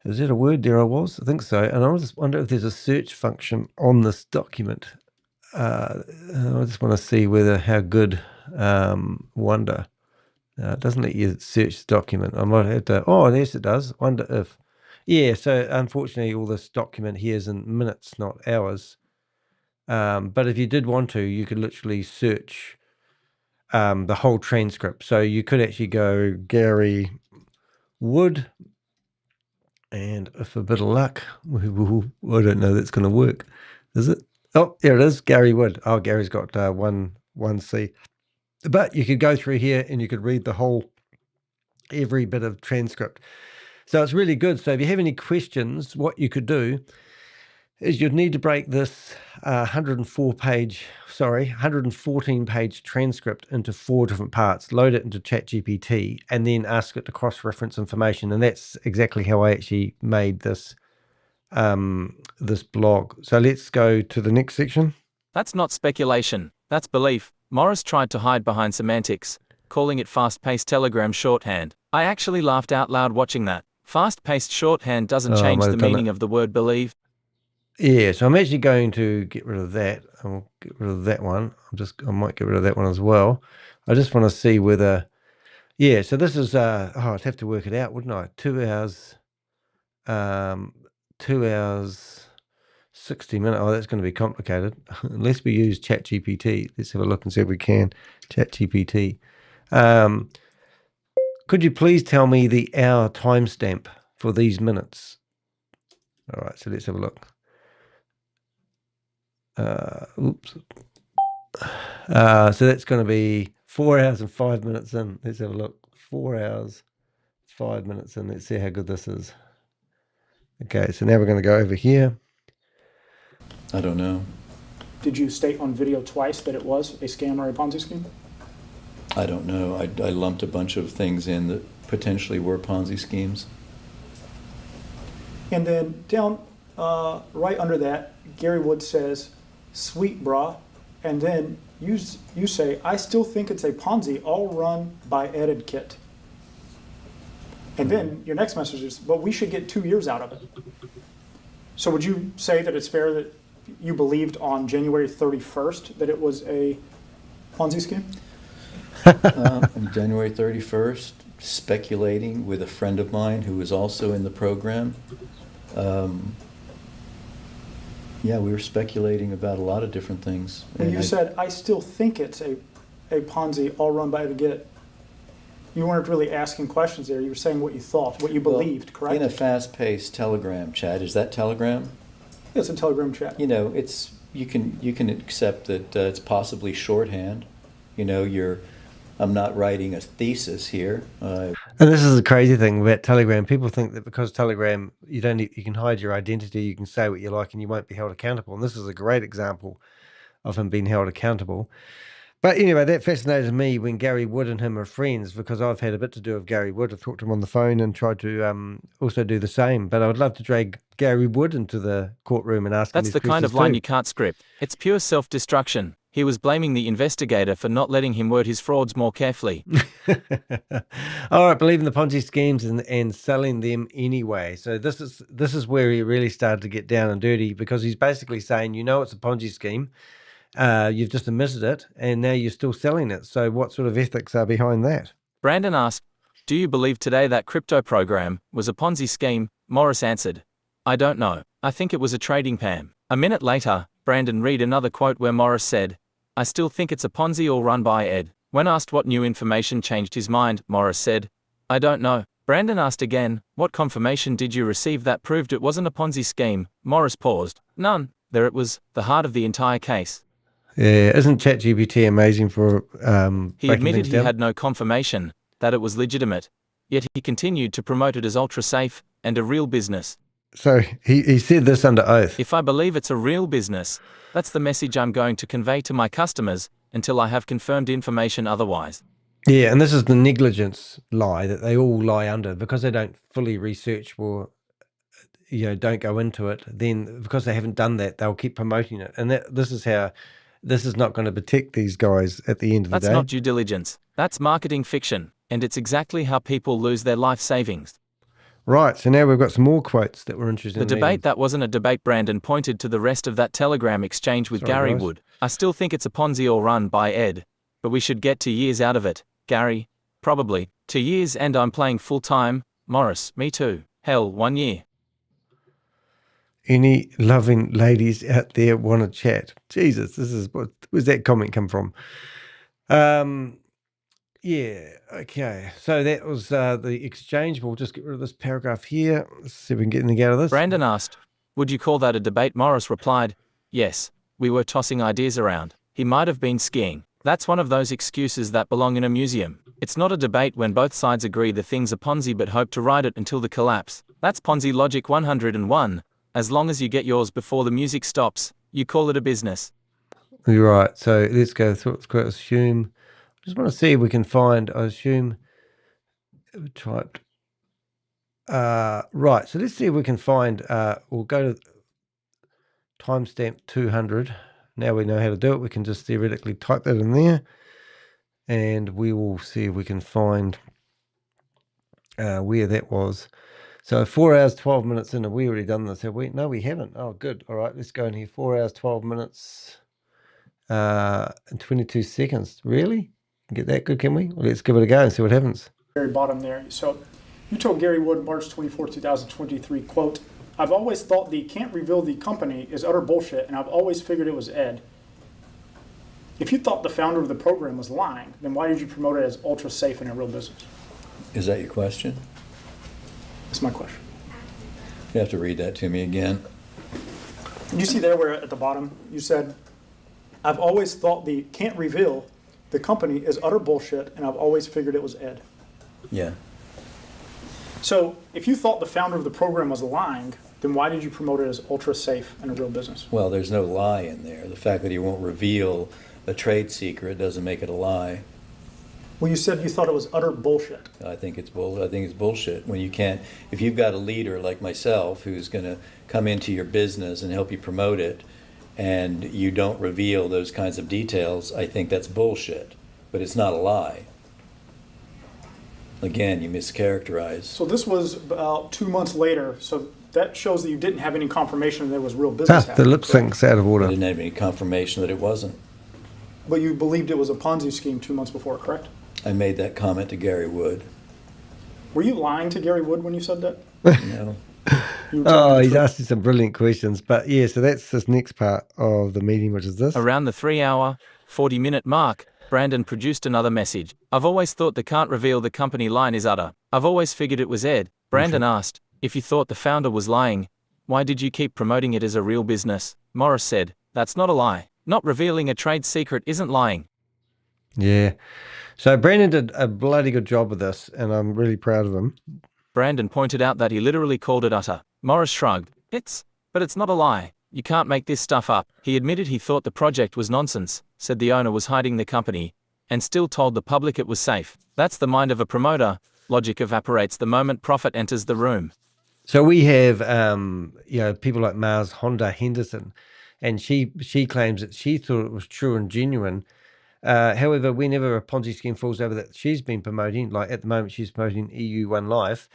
Is that a word? There I was. I think so. And I just wonder if there's a search function on this document. I just want to see whether how good wonder. It doesn't let you search the document. I might have to... Oh, yes, it does. Wonder if... Yeah, so unfortunately, all this document here is in minutes, not hours. But if you did want to, you could literally search the whole transcript. So you could actually go Gary Wood, and if a bit of luck, I don't know that's going to work, is it? Oh, there it is, Gary Wood. Oh, Gary's got one C. But you could go through here and you could read the whole, every bit of transcript. So it's really good. So if you have any questions, what you could do is you'd need to break this 114-page transcript into 4 different parts, load it into ChatGPT, and then ask it to cross-reference information. And that's exactly how I actually made this this blog. So let's go to the next section. That's not speculation, that's belief. Morris tried to hide behind semantics, calling it fast-paced telegram shorthand. I actually laughed out loud watching that. Fast-paced shorthand doesn't change the meaning of the word believe. Yeah, so I'm actually going to get rid of that. I'll get rid of that one. I might get rid of that one as well. I just want to see whether... Yeah, so this is... I'd have to work it out, wouldn't I? 2 hours... 2 hours... 60 minutes. Oh, that's going to be complicated. Unless we use ChatGPT. Let's have a look and see if we can. ChatGPT. Could you please tell me the hour timestamp for these minutes? All right, so let's have a look. Oops. So that's going to be 4 hours and 5 minutes in. Let's have a look. 4 hours, 5 minutes in. Let's see how good this is. Okay, so now we're going to go over here. I don't know. Did you state on video twice that it was a scam or a Ponzi scheme? I don't know. I lumped a bunch of things in that potentially were Ponzi schemes. And then down right under that, Gary Wood says, "Sweet brah," and then you say, "I still think it's a Ponzi all run by Ed and Kit." And then your next message is, "But we should get 2 years out of it." So would you say that it's fair that you believed on January 31st that it was a Ponzi scheme? On January 31st, speculating with a friend of mine who was also in the program. Yeah, we were speculating about a lot of different things. And you said, "I still think it's a Ponzi all run by Ed and Kit." You weren't really asking questions there. You were saying what you thought, what you believed, correct? In a fast-paced Telegram chat, is that Telegram? It's a Telegram chat. You know, it's you can accept that it's possibly shorthand. You know, I'm not writing a thesis here. And this is the crazy thing about Telegram. People think that because Telegram, you can hide your identity, you can say what you like, and you won't be held accountable. And this is a great example of him being held accountable. But anyway, that fascinated me when Gary Wood and him are friends, because I've had a bit to do with Gary Wood. I've talked to him on the phone and tried to also do the same. But I would love to drag Gary Wood into the courtroom and ask him That's the kind of line you can't script. It's pure self-destruction. He was blaming the investigator for not letting him word his frauds more carefully. All right, believing the Ponzi schemes and selling them anyway. So this is where he really started to get down and dirty, because he's basically saying, it's a Ponzi scheme. You've just admitted it, and now you're still selling it. So what sort of ethics are behind that? Brandon asked, Do you believe today that crypto program was a Ponzi scheme? Morris answered, I don't know. I think it was a trading PAM. A minute later, Brandon read another quote where Morris said, I still think it's a Ponzi all run by Ed. When asked what new information changed his mind, Morris said, I don't know. Brandon asked again, what confirmation did you receive that proved it wasn't a Ponzi scheme? Morris paused. None. There it was, the heart of the entire case. Yeah, isn't ChatGPT amazing for He breaking admitted things he down? had no confirmation that it was legitimate, yet he continued to promote it as ultra-safe and a real business. So he said this under oath. If I believe it's a real business, that's the message I'm going to convey to my customers until I have confirmed information otherwise. Yeah, and this is the negligence lie that they all lie under because they don't fully research or don't go into it. Then because they haven't done that, they'll keep promoting it, and this is not going to protect these guys at the end of the That's day. not due diligence. That's marketing fiction, and it's exactly how people lose their life savings. Right. So now we've got some more quotes that we're interested The in. debate that wasn't a debate. Brandon pointed to the rest of that Telegram exchange with Sorry, Gary guys. Wood. I still think it's a Ponzi all run by Ed, but we should get 2 years out of it. Gary, probably 2 years, and I'm playing full time. Morris, me too. Hell, 1 year. Any loving ladies out there want to chat? Jesus, where's that comment come from? Yeah, okay. So that was the exchange. We'll just get rid of this paragraph here. Let's see if we can get anything out of this. Brandon asked, would you call that a debate? Morris replied, yes, we were tossing ideas around. He might have been skiing. That's one of those excuses that belong in a museum. It's not a debate when both sides agree the thing's a Ponzi but hope to ride it until the collapse. That's Ponzi logic 101. As long as you get yours before the music stops, you call it a business. You're right. So let's go through. Let's go assume. I just want to see if we can find. I assume typed. Right. So let's see if we can find. We'll go to timestamp 200. Now we know how to do it. We can just theoretically type that in there, and we will see if we can find where that was. So 4 hours, 12 minutes in, have we already done this? Have we? No, we haven't. Oh, good. All right, let's go in here. 4 hours, 12 minutes, and 22 seconds. Really? Get that good, can we? Well, let's give it a go and see what happens. Very bottom there. So you told Gary Wood, March 24, 2023, quote, I've always thought the can't reveal the company is utter bullshit, and I've always figured it was Ed. If you thought the founder of the program was lying, then why did you promote it as ultra safe and a real business? Is that your question? That's my question. You have to read that to me again. You see there where at the bottom you said, I've always thought the can't reveal the company is utter bullshit, and I've always figured it was Ed. Yeah. So if you thought the founder of the program was lying, then why did you promote it as ultra safe and a real business? Well, there's no lie in there. The fact that he won't reveal a trade secret doesn't make it a lie. Well, you said you thought it was utter bullshit. I think it's bullshit when you can't. If you've got a leader like myself who's going to come into your business and help you promote it, and you don't reveal those kinds of details, I think that's bullshit. But it's not a lie. Again, you mischaracterize. So this was about 2 months later. So that shows that you didn't have any confirmation that there was real business The happening. lip sync's out of I order. didn't have any confirmation that it wasn't. But you believed it was a Ponzi scheme 2 months before, correct? I made that comment to Gary Wood. Were you lying to Gary Wood when you said that? No. You were telling Oh, the he's truth. asked you some brilliant questions. But yeah, so that's this next part of the meeting, which is this. Around the 3-hour, 40-minute mark, Brandon produced another message. I've always thought the can't reveal the company line is utter. I've always figured it was Ed. Brandon asked, if you thought the founder was lying, why did you keep promoting it as a real business? Morris said, that's not a lie. Not revealing a trade secret isn't lying. Yeah. So Brandon did a bloody good job with this, and I'm really proud of him. Brandon pointed out that he literally called it utter. Morris shrugged. But it's not a lie. You can't make this stuff up. He admitted he thought the project was nonsense, said the owner was hiding the company, and still told the public it was safe. That's the mind of a promoter. Logic evaporates the moment profit enters the room. So we have, people like Mars Honda Henderson, and she claims that she thought it was true and genuine. However, whenever a Ponzi scheme falls over that she's been promoting, like at the moment she's promoting EU One Life,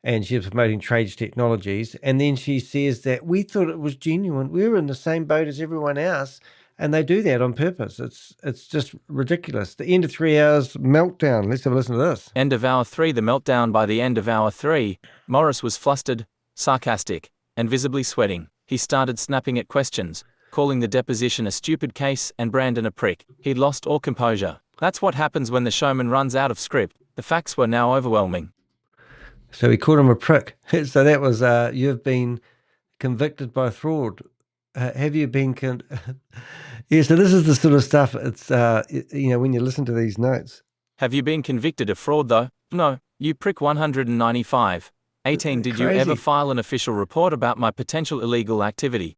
and she's promoting Trades Technologies, and then she says that we thought it was genuine. We were in the same boat as everyone else, And they do that on purpose. It's just ridiculous. The end of 3 hours meltdown. Let's have a listen to this. End of hour 3. The meltdown. By the end of hour 3, Morris was flustered, sarcastic, and visibly sweating. He started snapping at questions, calling the deposition a stupid case and Brandon a prick. He'd lost all composure. That's what happens when the showman runs out of script. The facts were now overwhelming. So he called him a prick. So that was, you've been convicted by fraud. Have you been... Yeah, so this is the sort of stuff, it's, when you listen to these notes. Have you been convicted of fraud, though? No, you prick. 195. 18. Did you ever file an official report about my potential illegal activity?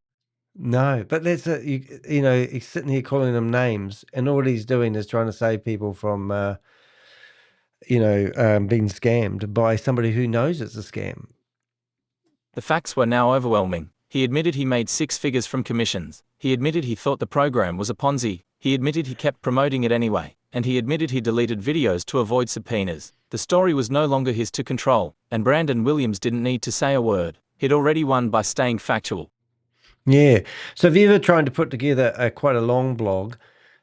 No, but that's he's sitting here calling them names, and all he's doing is trying to save people from, being scammed by somebody who knows it's a scam. The facts were now overwhelming. He admitted he made 6 figures from commissions. He admitted he thought the program was a Ponzi. He admitted he kept promoting it anyway. And he admitted he deleted videos to avoid subpoenas. The story was no longer his to control, and Brandon Williams didn't need to say a word. He'd already won by staying factual. Yeah. So if you're ever trying to put together quite a long blog,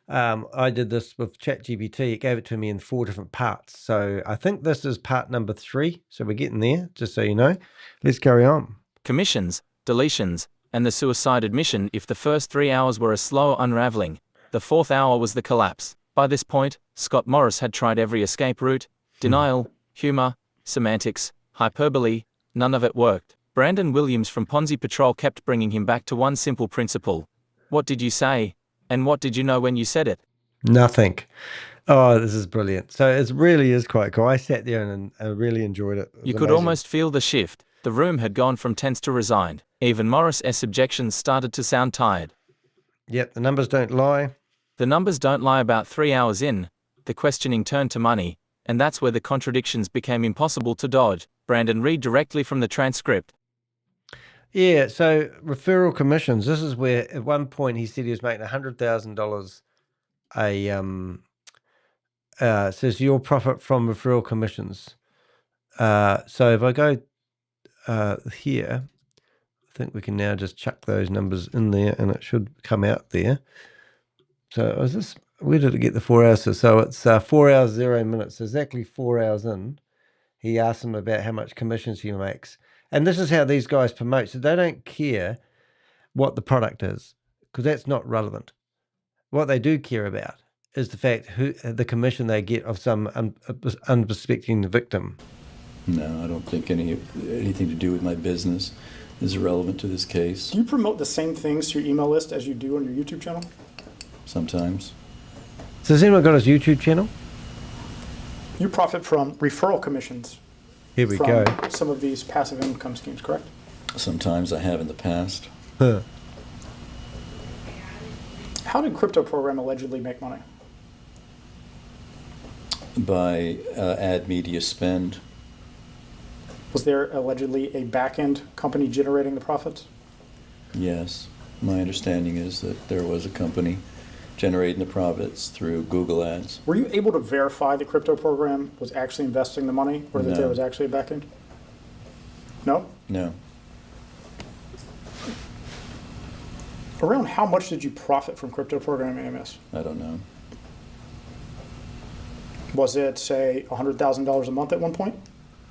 I did this with ChatGPT. It gave it to me in 4 different parts. So I think this is part number 3. So we're getting there, just so you know. Let's carry on. Commissions, deletions, and the suicide admission. If the first 3 hours were a slow unraveling, the 4th hour was the collapse. By this point, Scott Morris had tried every escape route, denial, humor, semantics, hyperbole. None of it worked. Brandon Williams from Ponzi Patrol kept bringing him back to one simple principle. What did you say? And what did you know when you said it? Nothing. Oh, this is brilliant. So it really is quite cool. I sat there and I really enjoyed it. You could almost feel the shift. The room had gone from tense to resigned. Even Morris's objections started to sound tired. Yep, the numbers don't lie. The numbers don't lie. About 3 hours in, the questioning turned to money, and that's where the contradictions became impossible to dodge. Brandon, read directly from the transcript. Yeah, so referral commissions. This is where at one point he said he was making $100,000 says your profit from referral commissions. So if I go here, I think we can now just chuck those numbers in there and it should come out there. So where did it get the 4 hours? So it's 4 hours, 0 minutes. So exactly 4 hours in, he asked him about how much commissions he makes. And this is how these guys promote. So they don't care what the product is, because that's not relevant. What they do care about is the fact the commission they get of some unsuspecting victim. No, I don't think anything to do with my business is relevant to this case. Do you promote the same things to your email list as you do on your YouTube channel? Sometimes. So has anyone got his YouTube channel? You profit from referral commissions. Here we go. Some of these passive income schemes, correct? Sometimes I have in the past. Huh. How did Crypto Program allegedly make money? By ad media spend. Was there allegedly a back-end company generating the profits? Yes. My understanding is that there was a company generating the profits through Google Ads. Were you able to verify the Crypto Program was actually investing the money, or that No. there was actually a back-end? No? No. Around how much did you profit from Crypto Program AMS? I don't know. Was it, say, $100,000 a month at one point?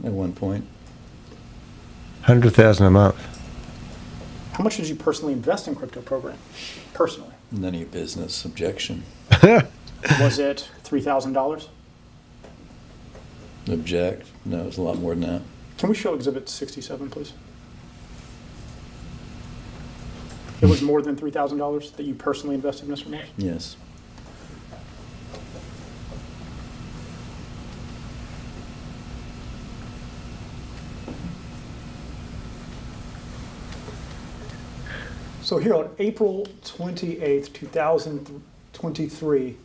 At one point. 100,000 a month. How much did you personally invest in Crypto Program? Personally. None of your business. Objection. Was it $3,000? Object. No, it's a lot more than that. Can we show Exhibit 67, please? It was more than $3,000 that you personally invested, Mr. Morris? Yes. So here on April 28th, 2023,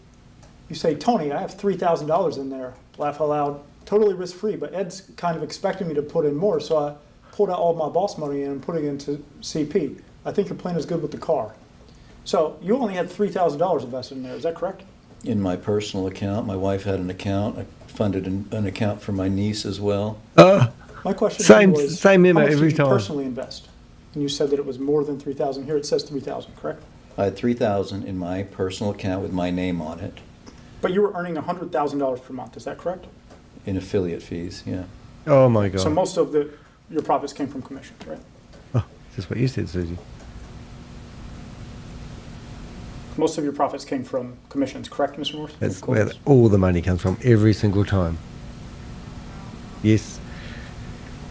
you say, Tony, I have $3,000 in there. Laugh out loud, totally risk-free, but Ed's kind of expecting me to put in more, so I pulled out all my boss money and put it into CP. I think your plan is good with the car. So you only had $3,000 invested in there, is that correct? In my personal account. My wife had an account. I funded an account for my niece as well. My question was, same memo how much every did you time. personally invest? And you said that it was more than $3,000. Here it says $3,000, correct? I had $3,000 in my personal account with my name on it But you were earning $100,000 per month, is that correct? in affiliate fees, yeah. Oh my God. So most of your profits came from commissions, right? Oh, that's what you said, Susie. Most of your profits came from commissions, correct, Mr. Morris? That's course. where all the money comes from every single time. Yes.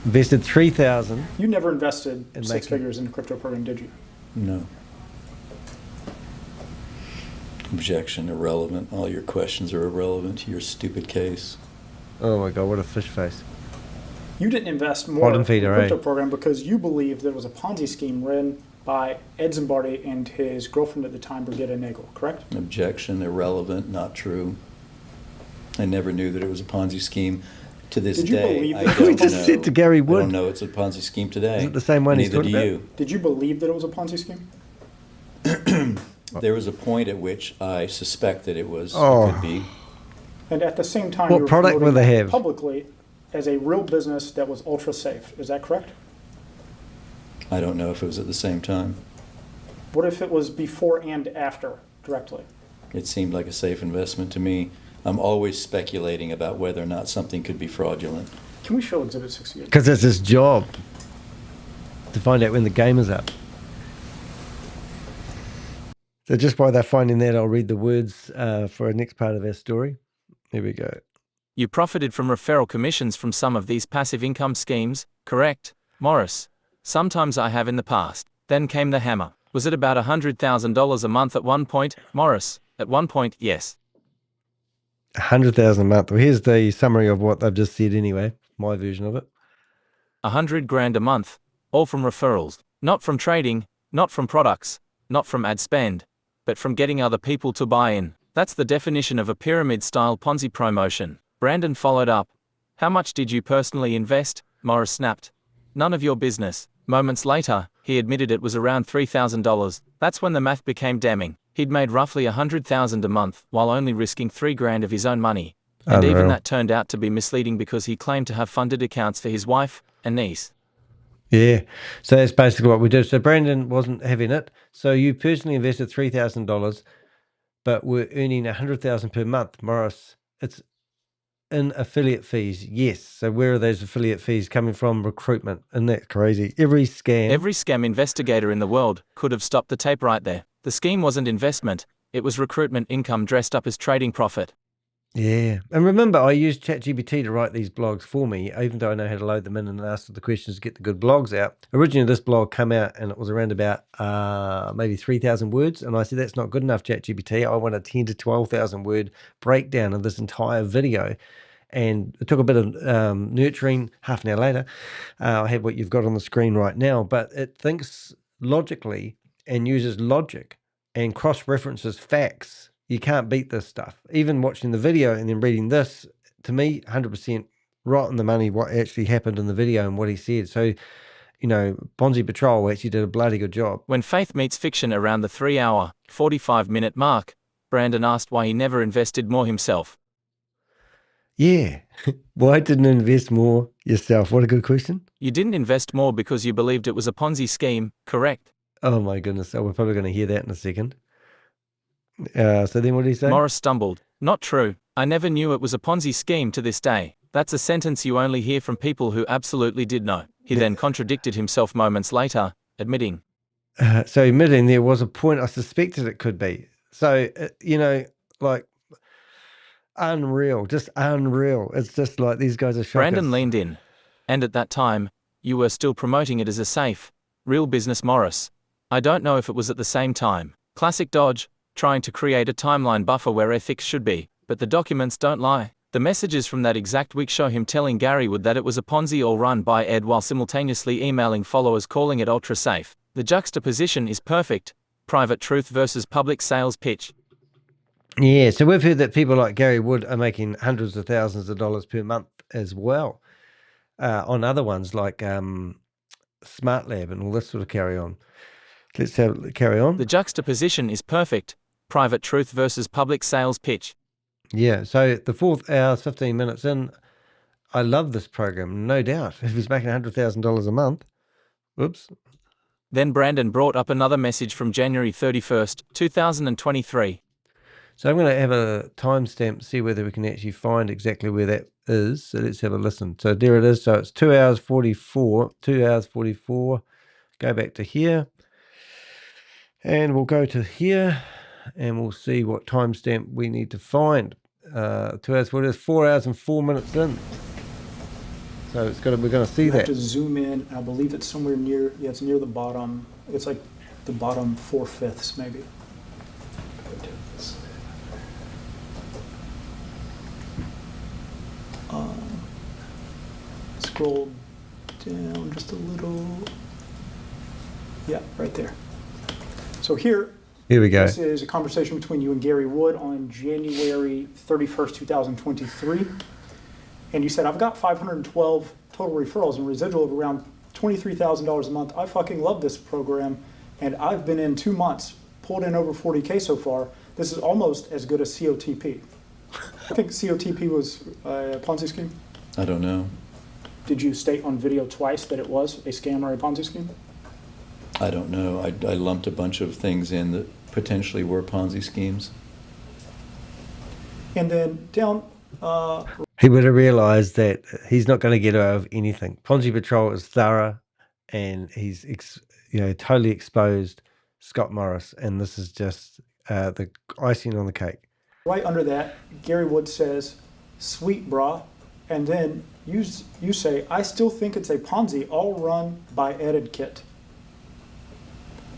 Invested 3,000. You never invested And six making- figures in a crypto program, did you? No. Objection, irrelevant. All your questions are irrelevant to your stupid case. Oh my God, what a fish face. You didn't invest more Bottom in feeder, the crypto eh? program because you believed there was a Ponzi scheme run by Ed Zimbardi and his girlfriend at the time, Brigitte Nagel, correct? Objection, irrelevant, not true. I never knew that it was a Ponzi scheme. To this Did you day, believe I that- don't We just know. said to Gary I Wood. don't know it's a Ponzi scheme today. Is it the same one he's Neither do talking you. Did you believe that it was a Ponzi scheme? There was a point at which I suspected it was, Oh. it could be. And at the same time, What you were product promoting will they it have? publicly as a real business that was ultra safe. Is that correct? I don't know if it was at the same time. What if it was before and after directly? It seemed like a safe investment to me. I'm always speculating about whether or not something could be fraudulent. Can we show Exhibit 68? Because it's his job to find out when the game is up. So just while they're finding that, I'll read the words for our next part of our story. Here we go. You profited from referral commissions from some of these passive income schemes, correct, Morris? Sometimes I have in the past. Then came the hammer. Was it about $100,000 a month at one point, Morris? At one point, yes. 100,000 a month. Well, here's the summary of what they've just said anyway, my version of it. 100 grand a month, all from referrals, not from trading, not from products, not from ad spend, but from getting other people to buy in. That's the definition of a pyramid-style Ponzi promotion. Brandon followed up. How much did you personally invest? Morris snapped. None of your business. Moments later, he admitted it was around $3,000. That's when the math became damning. He'd made roughly $100,000 a month while only risking $3,000 of his own money. And even Unreal. that turned out to be misleading because he claimed to have funded accounts for his wife and niece. Yeah. So that's basically what we did. So Brandon wasn't having it. So you personally invested $3,000, but were earning $100,000 per month. Morris, it's in affiliate fees. Yes. So where are those affiliate fees coming from? Recruitment. Isn't that crazy? Every scam. Every scam investigator in the world could have stopped the tape right there. The scheme wasn't investment, it was recruitment income dressed up as trading profit. Yeah. And remember, I used ChatGPT to write these blogs for me, even though I know how to load them in and ask the questions to get the good blogs out. Originally, this blog came out and it was around about maybe 3,000 words. And I said, that's not good enough, ChatGPT. I want a 10 to 12,000 word breakdown of this entire video. And it took a bit of nurturing. Half an hour later, I have what you've got on the screen right now. But it thinks logically and uses logic and cross-references facts. You can't beat this stuff. Even watching the video and then reading this, to me, 100% right on the money what actually happened in the video and what he said. So, you know, Ponzi Patrol actually did a bloody good job. When faith meets fiction around the 3-hour, 45-minute mark, Brandon asked why he never invested more himself. Yeah. Why didn't you invest more yourself? What a good question. You didn't invest more because you believed it was a Ponzi scheme, correct? Oh my goodness. So we're probably going to hear that in a second. So then what did he say? Morris stumbled. Not true. I never knew it was a Ponzi scheme to this day. That's a sentence you only hear from people who absolutely did know. He then contradicted himself moments later, admitting. So admitting there was a point I suspected it could be. So, you know, like unreal, just unreal. It's just like these guys are shockers. Brandon leaned in. And at that time, you were still promoting it as a safe, real business, Morris. I don't know if it was at the same time. Classic dodge, trying to create a timeline buffer where ethics should be, but the documents don't lie. The messages from that exact week show him telling Gary Wood that it was a Ponzi all run by Ed while simultaneously emailing followers calling it ultra safe. The juxtaposition is perfect. Private truth versus public sales pitch. Yeah, so we've heard that people like Gary Wood are making hundreds of thousands of dollars per month as well on other ones like Smart Lab and all this sort of carry on. Let's carry on. The juxtaposition is perfect. Private truth versus public sales pitch. Yeah, so the 4th hour, 15 minutes in, I love this program, no doubt. If he's making $100,000 a month, whoops. Then Brandon brought up another message from January 31st, 2023. So I'm going to have a timestamp, see whether we can actually find exactly where that is. So let's have a listen. So there it is. So it's 2 hours 44, 2 hours 44. Go back to here. And we'll go to here and we'll see what timestamp we need to find. 2 hours 40, it's 4 hours and 4 minutes in. So it's we're going to see You have that. to zoom in. I believe it's somewhere near, yeah, it's near the bottom. It's like the bottom 4/5 maybe. Scroll down just a little. Yeah, right there. So here we go. this is a conversation between you and Gary Wood on January 31st, 2023. And you said, I've got 512 total referrals and residual of around $23,000 a month. I fucking love this program. And I've been in 2 months, pulled in over 40K so far. This is almost as good as COTP. I think COTP was a Ponzi scheme. I don't know. Did you state on video twice that it was a scam or a Ponzi scheme? I don't know. I lumped a bunch of things in that potentially were Ponzi schemes. And then down, He would have realized that he's not going to get out of anything. Ponzi Patrol is thorough, and he's totally exposed Scott Morris, and this is just the icing on the cake. right under that, Gary Wood says, "Sweet brah," and then you say, "I still think it's a Ponzi, all run by Etiquette."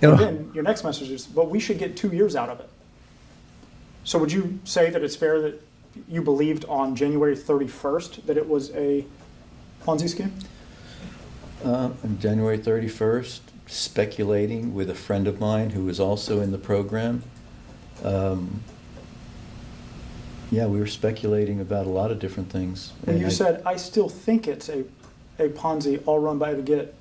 And then your next message is, "But we should get 2 years out of it." So would you say that it's fair that you believed on January 31st that it was a Ponzi scheme? On January 31st, speculating with a friend of mine who was also in the program. Yeah, we were speculating about a lot of different things. When you said, "I still think it's a Ponzi, all run by Etiquette,"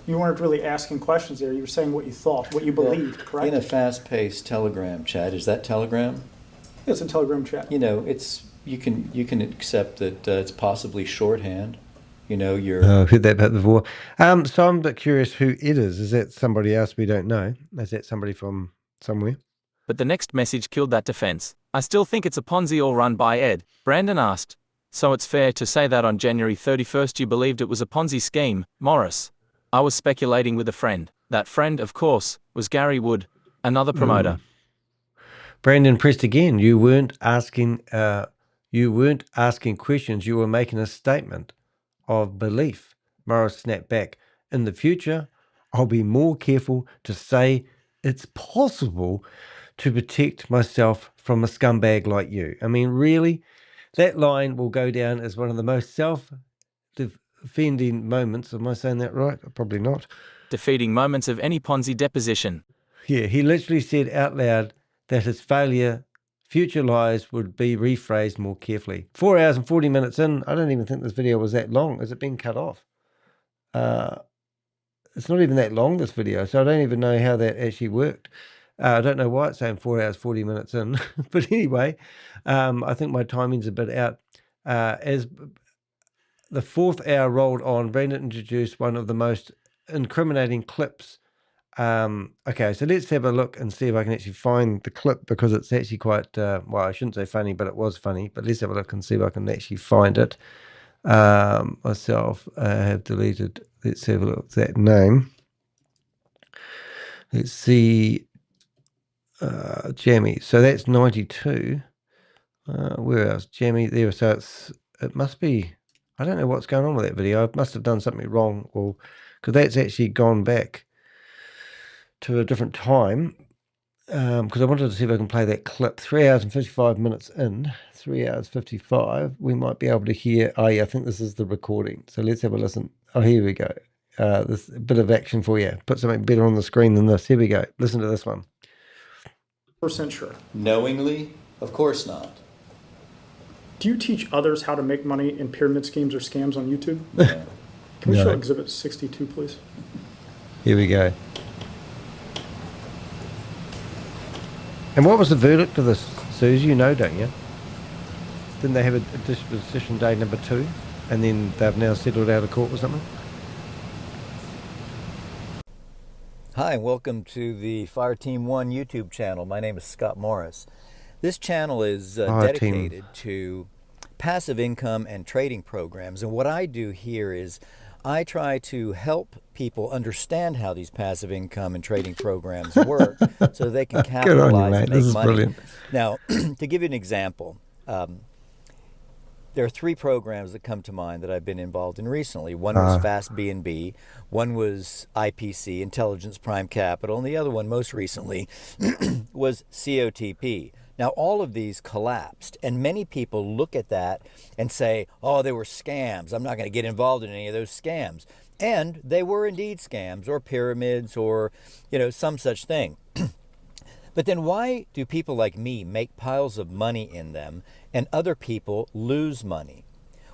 you weren't really asking questions there. You were saying what you thought, what you believed, correct? In a fast-paced Telegram chat, is that Telegram? It's a Telegram chat. You know, it's you can accept that it's possibly shorthand. You know, you're. I've heard that about before. So I'm a bit curious who it is. Is that somebody else we don't know? Is that somebody from somewhere? But the next message killed that defense. I still think it's a Ponzi all run by Ed. Brandon asked, "So it's fair to say that on January 31st you believed it was a Ponzi scheme, Morris?" I was speculating with a friend. That friend, of course, was Gary Wood, another promoter. Brandon pressed again. You weren't asking questions. You were making a statement of belief. Morris snapped back. In the future, I'll be more careful to say it's possible to protect myself from a scumbag like you. I mean, really, that line will go down as one of the most self-defending moments. Am I saying that right? Probably not. Defeating moments of any Ponzi deposition. Yeah, he literally said out loud that his future lies would be rephrased more carefully. 4 hours and 40 minutes in. I don't even think this video was that long. Is it being cut off? It's not even that long, this video, so I don't even know how that actually worked. I don't know why it's saying 4 hours, 40 minutes in. But anyway, I think my timing's a bit out. As the 4th hour rolled on, Brandon introduced one of the most incriminating clips. Okay, so let's have a look and see if I can actually find the clip, because it's actually quite, well, I shouldn't say funny, but it was funny. But let's have a look and see if I can actually find it. Myself, I have deleted, let's have a look at that name. Let's see, Jammy. So that's 92. Where else? Jammy there. So it must be, I don't know what's going on with that video. I must have done something wrong. Well, because that's actually gone back to a different time. Because I wanted to see if I can play that clip. 3 hours and 55 minutes in. 3 hours 55. We might be able to hear. Oh yeah, I think this is the recording. So let's have a listen. Oh, here we go. This a bit of action for you. Put something better on the screen than this. Here we go. Listen to this one. % sure. Knowingly? Of course not. Do you teach others how to make money in pyramid schemes or scams on YouTube? No. Can we No. show Exhibit 62, please? Here we go. And what was the verdict of this, Suze? You know, don't you? Didn't they have a disposition day number 2, and then they've now settled out of court or something? Hi, and welcome to the Fire Team 1 YouTube channel. My name is Scott Morris. This channel is dedicated to passive income and trading programs. And what I do here is I try to help people understand how these passive income and trading programs work so they can capitalize and make money. Brilliant. Now, to give you an example, there are three programs that come to mind that I've been involved in recently. One was Fast B&B, one was IPC, Intelligence Prime Capital, and the other one most recently was COTP. Now, all of these collapsed, and many people look at that and say, oh, they were scams. I'm not going to get involved in any of those scams. And they were indeed scams or pyramids or, some such thing. But then why do people like me make piles of money in them and other people lose money?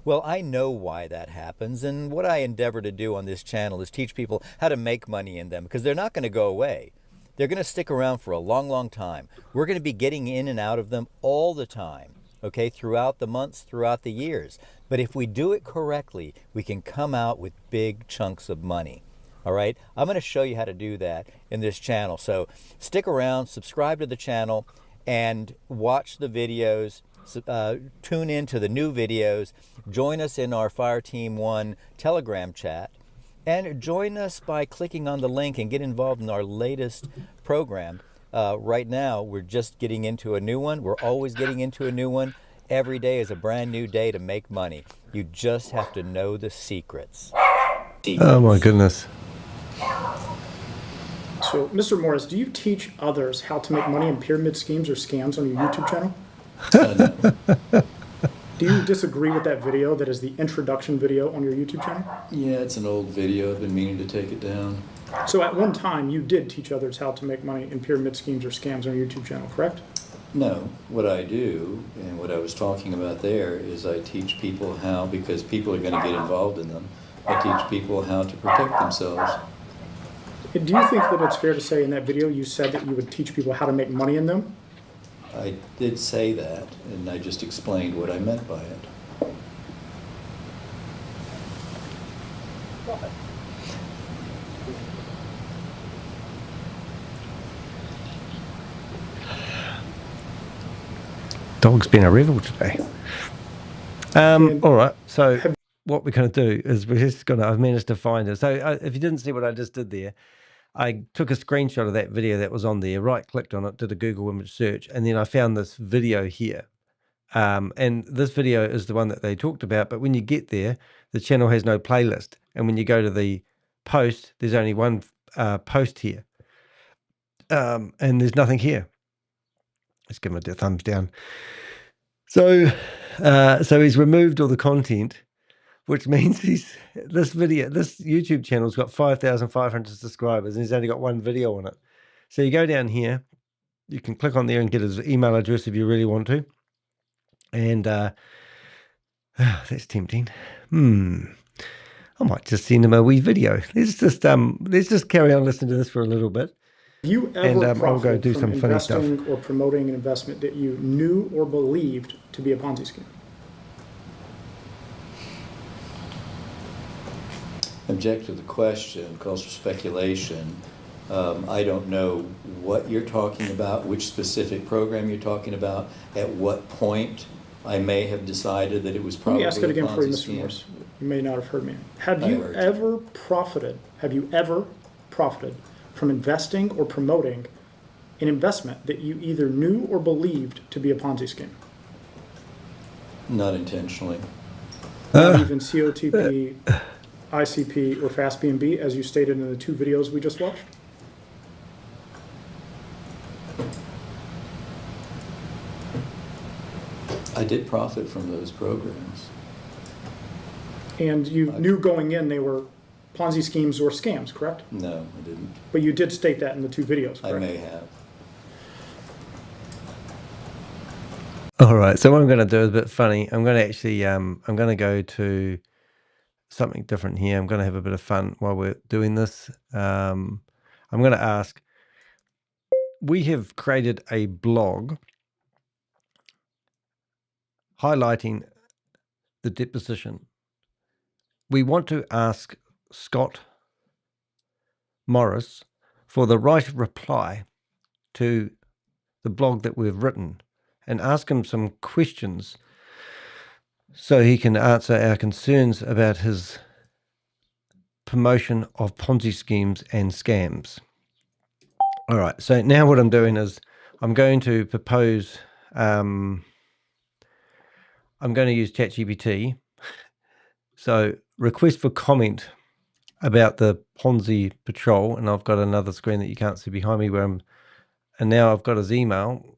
Well, I know why that happens, and what I endeavor to do on this channel is teach people how to make money in them, because they're not going to go away. They're going to stick around for a long, long time. We're going to be getting in and out of them all the time, okay, throughout the months, throughout the years. But if we do it correctly, we can come out with big chunks of money. All right, I'm going to show you how to do that in this channel. So stick around, subscribe to the channel, and watch the videos. Tune in to the new videos. Join us in our Fire Team 1 Telegram chat. And join us by clicking on the link and get involved in our latest program. Right now, we're just getting into a new one. We're always getting into a new one. Every day is a brand new day to make money. You just have to know the secrets. Oh my goodness. So, Mr. Morris, do you teach others how to make money in pyramid schemes or scams on your YouTube channel? Do you disagree with that video that is the introduction video on your YouTube channel? Yeah, it's an old video. I've been meaning to take it down. So at one time, you did teach others how to make money in pyramid schemes or scams on your YouTube channel, correct? No, what I do, and what I was talking about there, is I teach people how, because people are going to get involved in them, I teach people how to protect themselves. Do you think that it's fair to say in that video you said that you would teach people how to make money in them? I did say that, and I just explained what I meant by it. Dog's been a revel today. All right, so what we're going to do is I've managed to find it. So if you didn't see what I just did there, I took a screenshot of that video that was on there, right-clicked on it, did a Google image search, and then I found this video here. And this video is the one that they talked about, but when you get there, the channel has no playlist. And when you go to the post, there's only one post here. And there's nothing here. Let's give him a thumbs down. So he's removed all the content, which means this YouTube channel's got 5,500 subscribers and he's only got one video on it. So you go down here, you can click on there and get his email address if you really want to. And that's tempting. I might just send him a wee video. Let's just carry on listening to this for a little bit. Have you ever I'll go do some funny stuff. investing or promoting an investment that you knew or believed to be a Ponzi scheme? Object to the question, calls for speculation. I don't know what you're talking about, which specific program you're talking about, at what point I may have decided that it was probably a Ponzi scheme. Let me ask it again for you, Mr. Morris. You may not have heard me. Have you ever profited from investing or promoting an investment that you either knew or believed to be a Ponzi scheme? Not intentionally. Not even COTP, ICP, or Fast B&B, as you stated in the two videos we just watched? I did profit from those programs. And you knew going in they were Ponzi schemes or scams, correct? No, I didn't. But you did state that in the two videos, correct? I may have. All right, so what I'm going to do is a bit funny. I'm going to actually, I'm going to go to something different here. I'm going to have a bit of fun while we're doing this. I'm going to ask, we have created a blog highlighting the deposition. We want to ask Scott Morris for the right reply to the blog that we've written and ask him some questions so he can answer our concerns about his promotion of Ponzi schemes and scams. All right, so now what I'm doing is I'm going to propose, I'm going to use ChatGPT. So request for comment about the Ponzi patrol, and I've got another screen that you can't see behind me and now I've got his email,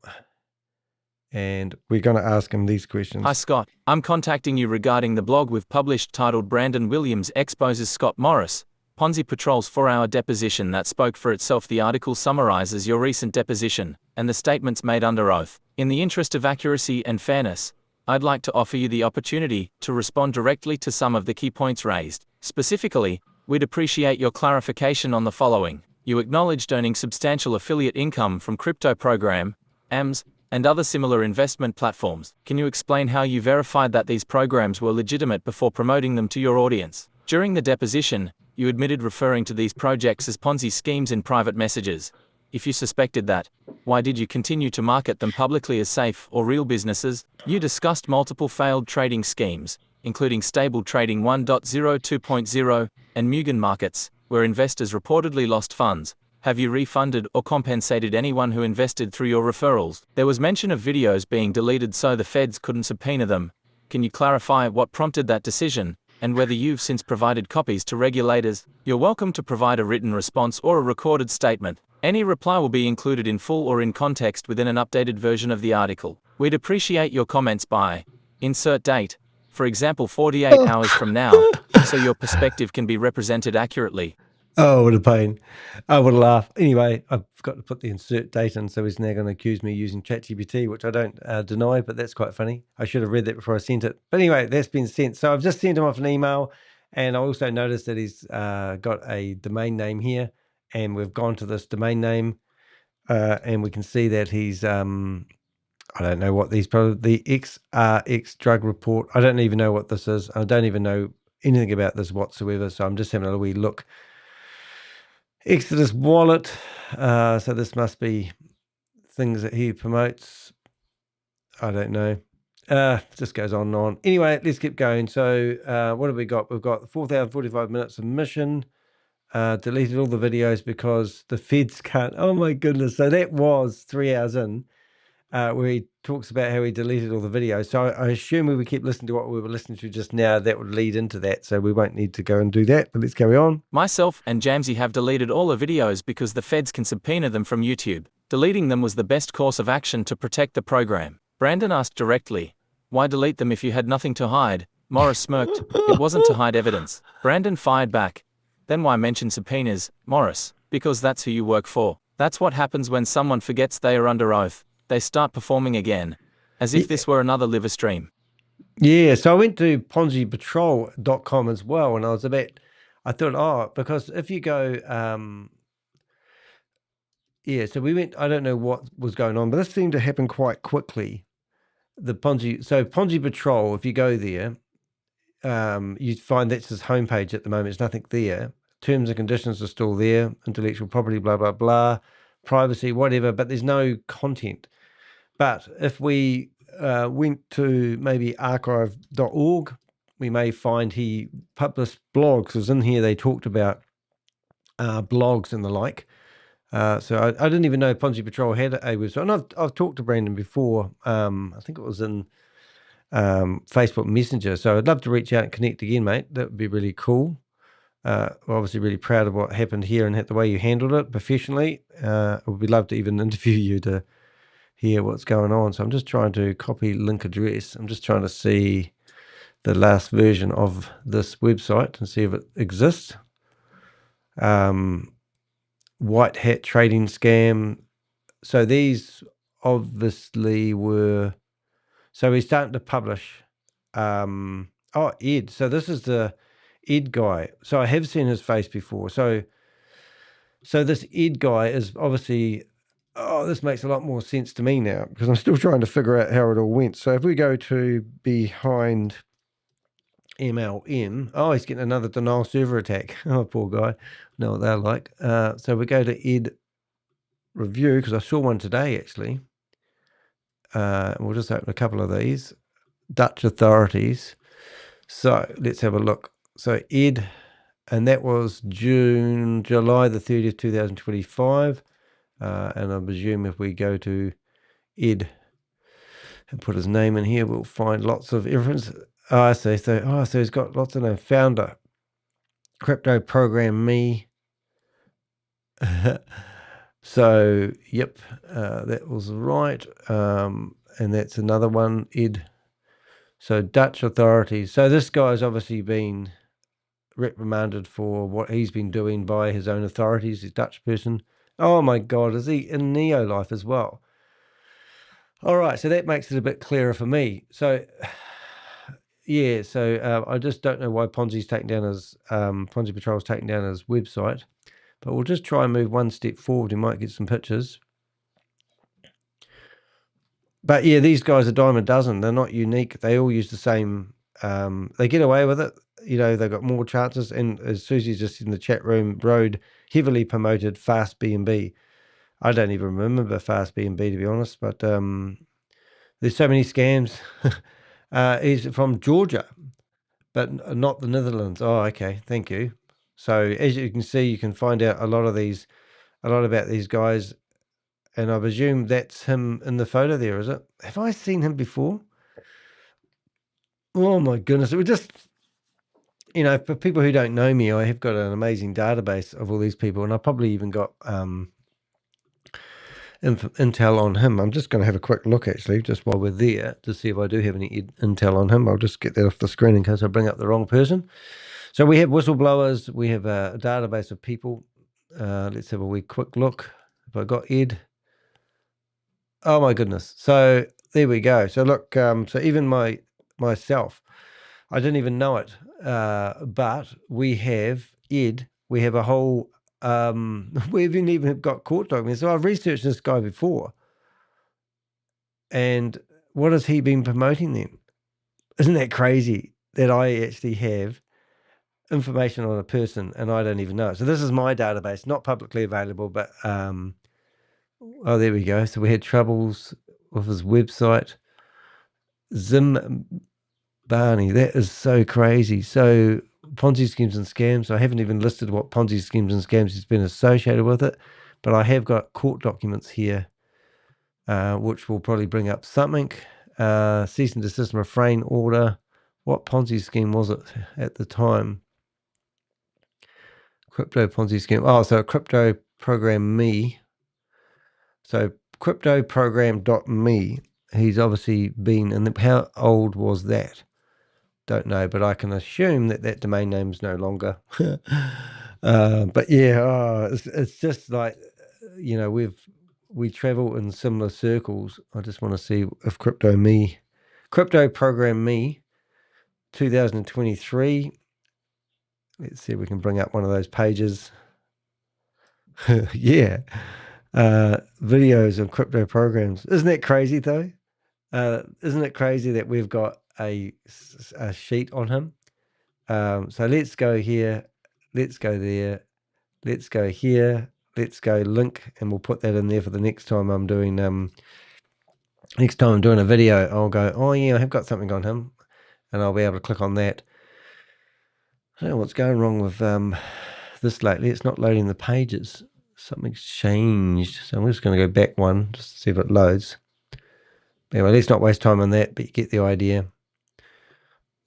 and we're going to ask him these questions. Hi Scott, I'm contacting you regarding the blog we've published titled Brandon Williams exposes Scott Morris, Ponzi Patrol's 4-hour deposition that spoke for itself. The article summarizes your recent deposition and the statements made under oath. In the interest of accuracy and fairness, I'd like to offer you the opportunity to respond directly to some of the key points raised. Specifically, we'd appreciate your clarification on the following. You acknowledged earning substantial affiliate income from crypto program, AMS, and other similar investment platforms. Can you explain how you verified that these programs were legitimate before promoting them to your audience? During the deposition, you admitted referring to these projects as Ponzi schemes in private messages. If you suspected that, why did you continue to market them publicly as safe or real businesses? You discussed multiple failed trading schemes, including Stable Trading 1.0, 2.0, and Mugen Markets, where investors reportedly lost funds. Have you refunded or compensated anyone who invested through your referrals? There was mention of videos being deleted so the feds couldn't subpoena them. Can you clarify what prompted that decision, and whether you've since provided copies to regulators? You're welcome to provide a written response or a recorded statement. Any reply will be included in full or in context within an updated version of the article. We'd appreciate your comments by insert date, for example 48 hours from now, so your perspective can be represented accurately. Oh, what a pain. Oh, what a laugh. Anyway, I've got to put the insert date in, so he's now going to accuse me using ChatGPT, which I don't deny, but that's quite funny. I should have read that before I sent it. But anyway, that's been sent. So I've just sent him off an email, and I also noticed that he's got a domain name here, and we've gone to this domain name, and we can see that he's, I don't know what these, probably the XRX drug report. I don't even know what this is. I don't even know anything about this whatsoever, so I'm just having a wee look. Exodus wallet, so this must be things that he promotes. I don't know. Just goes on and on. Anyway, let's keep going. So what have we got? We've got 4,045 minutes of mission. Deleted all the videos because the feds can't. Oh my goodness. So that was 3 hours in, where he talks about how he deleted all the videos. So I assume if we keep listening to what we were listening to just now, that would lead into that. So we won't need to go and do that, but let's carry on. Myself and Jamesy have deleted all the videos because the feds can subpoena them from YouTube. Deleting them was the best course of action to protect the program. Brandon asked directly, why delete them if you had nothing to hide? Morris smirked, it wasn't to hide evidence. Brandon fired back, then why mention subpoenas, Morris? Because that's who you work for. That's what happens when someone forgets they are under oath. They start performing again, as if this were another live stream. Yeah, so I went to ponzipatrol.com as well, and I thought, because if you go, so we went, I don't know what was going on, but this seemed to happen quite quickly. Ponzi Patrol, if you go there, you find that's his homepage at the moment. There's nothing there. Terms and conditions are still there, intellectual property, blah, blah, blah, privacy, whatever, but there's no content. But if we went to maybe archive.org, we may find he published blogs, because in here they talked about blogs and the like. So I didn't even know Ponzi Patrol had a website. And I've talked to Brandon before. I think it was in Facebook Messenger. So I'd love to reach out and connect again, mate. That would be really cool. We're obviously really proud of what happened here and the way you handled it professionally. We'd love to even interview you to hear what's going on. So I'm just trying to copy link address. I'm just trying to see the last version of this website and see if it exists. White hat trading scam. So these obviously were, so he's starting to publish. Ed. So this is the Ed guy. So I have seen his face before. So this Ed guy is obviously, this makes a lot more sense to me now, because I'm still trying to figure out how it all went. So if we go to behind MLM. Oh, he's getting another denial server attack. Oh, poor guy. Know what they're like. So we go to Ed review, because I saw one today actually. We'll just open a couple of these. Dutch authorities. So let's have a look. So Ed, and that was July the 30th, 2025. And I presume if we go to Ed and put his name in here, we'll find lots of evidence. Oh, I see. So he's got lots of names. Founder, crypto program me. So, yep, that was right. And that's another one, Ed. So, Dutch authorities. So, this guy's obviously been reprimanded for what he's been doing by his own authorities, a Dutch person. Oh, my God, is he in Neo-Life as well? All right, so that makes it a bit clearer for me. So, yeah, so I just don't know why Ponzi Patrol's taking down his website. But we'll just try and move one step forward. We might get some pictures. But yeah, these guys are dime a dozen. They're not unique. They all use the same. They get away with it. You know, they've got more chances. And as Susie's just in the chat room, Road heavily promoted Fast B&B. I don't even remember Fast B&B, to be honest. But there's so many scams. He's from Georgia, but not the Netherlands. Oh, okay. Thank you. So as you can see, you can find out a lot about these guys, and I presume that's him in the photo there, is it? Have I seen him before? Oh my goodness. It was just, you know, for people who don't know me, I have got an amazing database of all these people, and I probably even got intel on him. I'm just going to have a quick look, actually, just while we're there, to see if I do have any intel on him. I'll just get that off the screen in case I bring up the wrong person. So we have whistleblowers. We have a database of people. Let's have a wee quick look. Have I got Ed? Oh my goodness. So there we go. So look, so even myself, I didn't even know it. But we have Ed, we have a whole, we haven't even got court documents. So I've researched this guy before. And what has he been promoting then? Isn't that crazy that I actually have information on a person and I don't even know it? So this is my database, not publicly available, but oh, there we go. So we had troubles with his website. Barney, that is so crazy. So Ponzi schemes and scams. I haven't even listed what Ponzi schemes and scams has been associated with it, but I have got court documents here, which will probably bring up something. Cease and desist refrain order. What Ponzi scheme was it at the time? Crypto Ponzi scheme. Oh, so crypto program me. So cryptoprogram.me. He's obviously been, and how old was that? Don't know, but I can assume that domain name is no longer. But yeah, it's just like, you know, we travel in similar circles. I just want to see if crypto program me 2023. Let's see if we can bring up one of those pages. Yeah. Videos of crypto programs. Isn't that crazy though? Isn't it crazy that we've got a sheet on him? So let's go here, let's go there, let's go here, let's go link, and we'll put that in there for the next time I'm doing a video. I'll go, oh yeah, I have got something on him, and I'll be able to click on that. I don't know what's going wrong with this lately. It's not loading the pages. Something's changed. So I'm just going to go back one just to see if it loads. Anyway, let's not waste time on that, but you get the idea.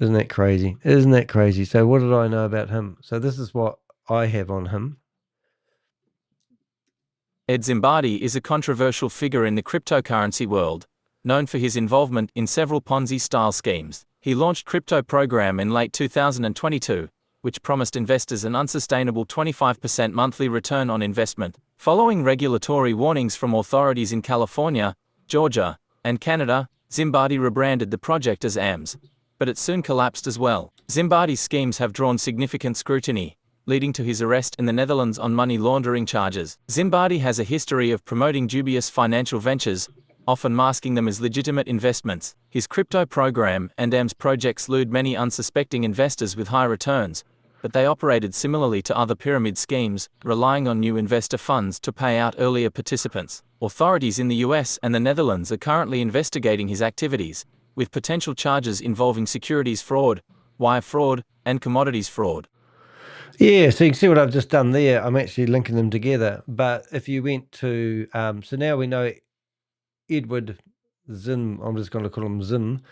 Isn't that crazy? Isn't that crazy? So what did I know about him? So this is what I have on him. Ed Zimbardi is a controversial figure in the cryptocurrency world, known for his involvement in several Ponzi-style schemes. He launched Crypto Program in late 2022, which promised investors an unsustainable 25% monthly return on investment. Following regulatory warnings from authorities in California, Georgia, and Canada, Zimbardi rebranded the project as AMS, but it soon collapsed as well. Zimbardi's schemes have drawn significant scrutiny, leading to his arrest in the Netherlands on money laundering charges. Zimbardi has a history of promoting dubious financial ventures, often masking them as legitimate investments. His crypto program and AMS projects lured many unsuspecting investors with high returns, but they operated similarly to other pyramid schemes, relying on new investor funds to pay out earlier participants. Authorities in the US and the Netherlands are currently investigating his activities, with potential charges involving securities fraud, wire fraud, and commodities fraud. Yeah, so you can see what I've just done there. I'm actually linking them together. But if you went to, so now we know Edward Zim, I'm just going to call him Zim.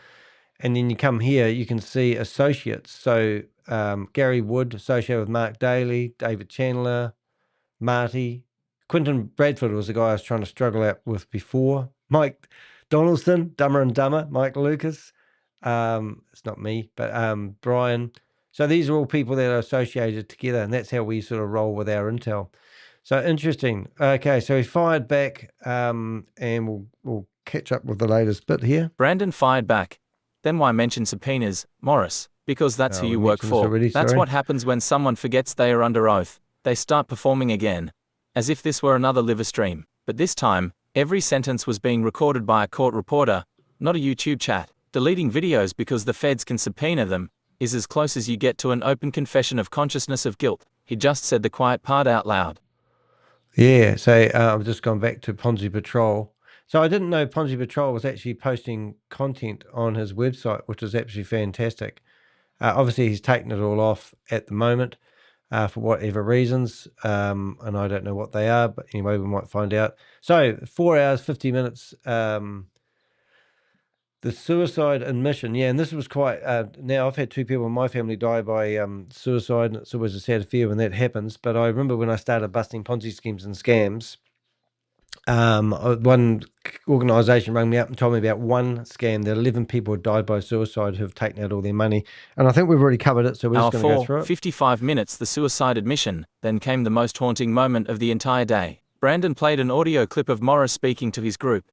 And then you come here, you can see associates. So Gary Wood, associated with Mark Daly, David Chandler, Marty. Quentin Bradford was the guy I was trying to struggle out with before. Mike Donaldson, Dumber and Dumber, Mike Lucas. It's not me, but Brian. So these are all people that are associated together, and that's how we sort of roll with our intel. So interesting. Okay, so he fired back, and we'll catch up with the latest bit here. Brandon fired back. Then why mention subpoenas, Morris? Because that's who you work for. Already, that's what happens when someone forgets they are under oath. They start performing again, as if this were another live stream. But this time, every sentence was being recorded by a court reporter, not a YouTube chat. Deleting videos because the feds can subpoena them is as close as you get to an open confession of consciousness of guilt. He just said the quiet part out loud. Yeah, so I've just gone back to Ponzi Patrol. So I didn't know Ponzi Patrol was actually posting content on his website, which is absolutely fantastic. Obviously, he's taken it all off at the moment for whatever reasons, and I don't know what they are, but anyway, we might find out. So 4 hours, 50 minutes, the suicide admission. Yeah, and this was quite, now I've had 2 people in my family die by suicide, and it's always a sad affair when that happens, but I remember when I started busting Ponzi schemes and scams, one organisation rang me up and told me about one scam that 11 people had died by suicide who have taken out all their money. And I think we've already covered it, so we're just going to go through it. 55 minutes, the suicide admission. Then came the most haunting moment of the entire day. Brandon played an audio clip of Morris speaking to his group.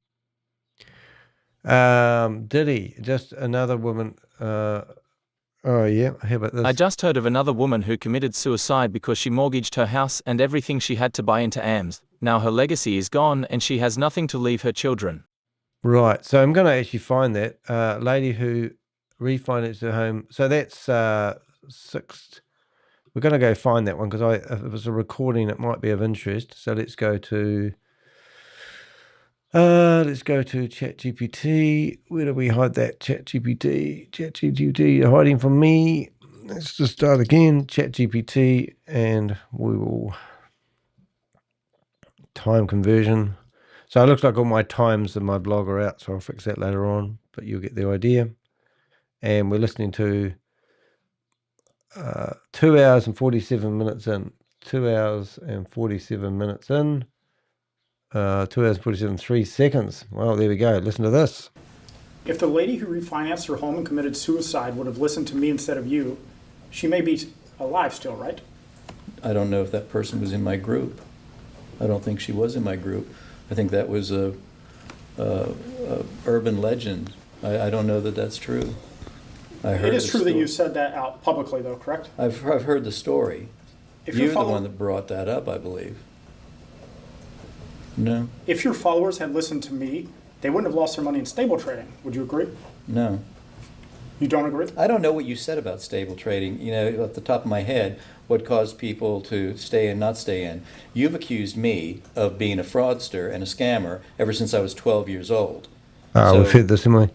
Did he? Just another woman. Oh, yeah. How about this? I just heard of another woman who committed suicide because she mortgaged her house and everything she had to buy into AMS. Now her legacy is gone and she has nothing to leave her children. Right. So I'm going to actually find that lady who refinanced her home. So that's 6. We're going to go find that one because if it was a recording, it might be of interest. So let's go to ChatGPT. Where do we hide that? ChatGPT, you're hiding from me. Let's just start again. ChatGPT, and we will time conversion. So it looks like all my times in my blog are out, so I'll fix that later on, but you'll get the idea. And we're listening to 2 hours and 47 minutes in. 2 hours and 47 minutes in. 2 hours, 47, 3 seconds. Well, there we go. Listen to this. If the lady who refinanced her home and committed suicide would have listened to me instead of you, she may be alive still, right? I don't know if that person was in my group. I don't think she was in my group. I think that was a urban legend. I don't know that that's true. It is true that you said that out publicly, though, correct? I've heard the story. You're the one that brought that up, I believe. No. If your followers had listened to me, they wouldn't have lost their money in stable trading. Would you agree? No. You don't agree? I don't know what you said about stable trading. You know, at the top of my head, what caused people to stay in, not stay in. You've accused me of being a fraudster and a scammer ever since I was 12 years old. We've heard this, haven't we?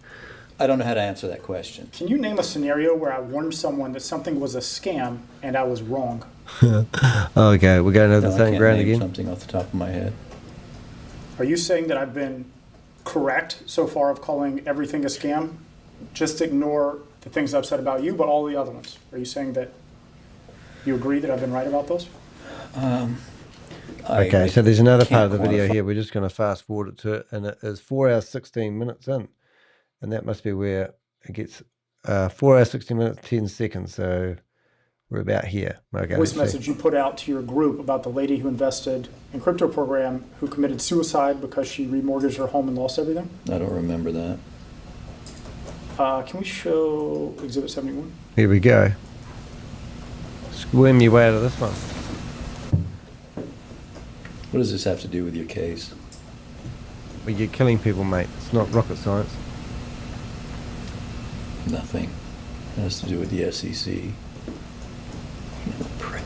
I don't know how to answer that question. Can you name a scenario where I warned someone that something was a scam and I was wrong? Okay, we're going over the same ground again. Something off the top of my head. Are you saying that I've been correct so far of calling everything a scam? Just ignore the things I've said about you, but all the other ones. Are you saying that you agree that I've been right about those? Okay, so there's another part of the video here. We're just going to fast forward it to it, and it is 4 hours, 16 minutes in. And that must be where it gets 4 hours, 16 minutes, 10 seconds. So we're about here. Okay, voice message you put out to your group about the lady who invested in crypto program who committed suicide because she remortgaged her home and lost everything? I don't remember that. Can we show Exhibit 71? Here we go. Squirm your way out of this one. What does this have to do with your case? Well, you're killing people, mate. It's not rocket science. Nothing. It has to do with the SEC. Prick.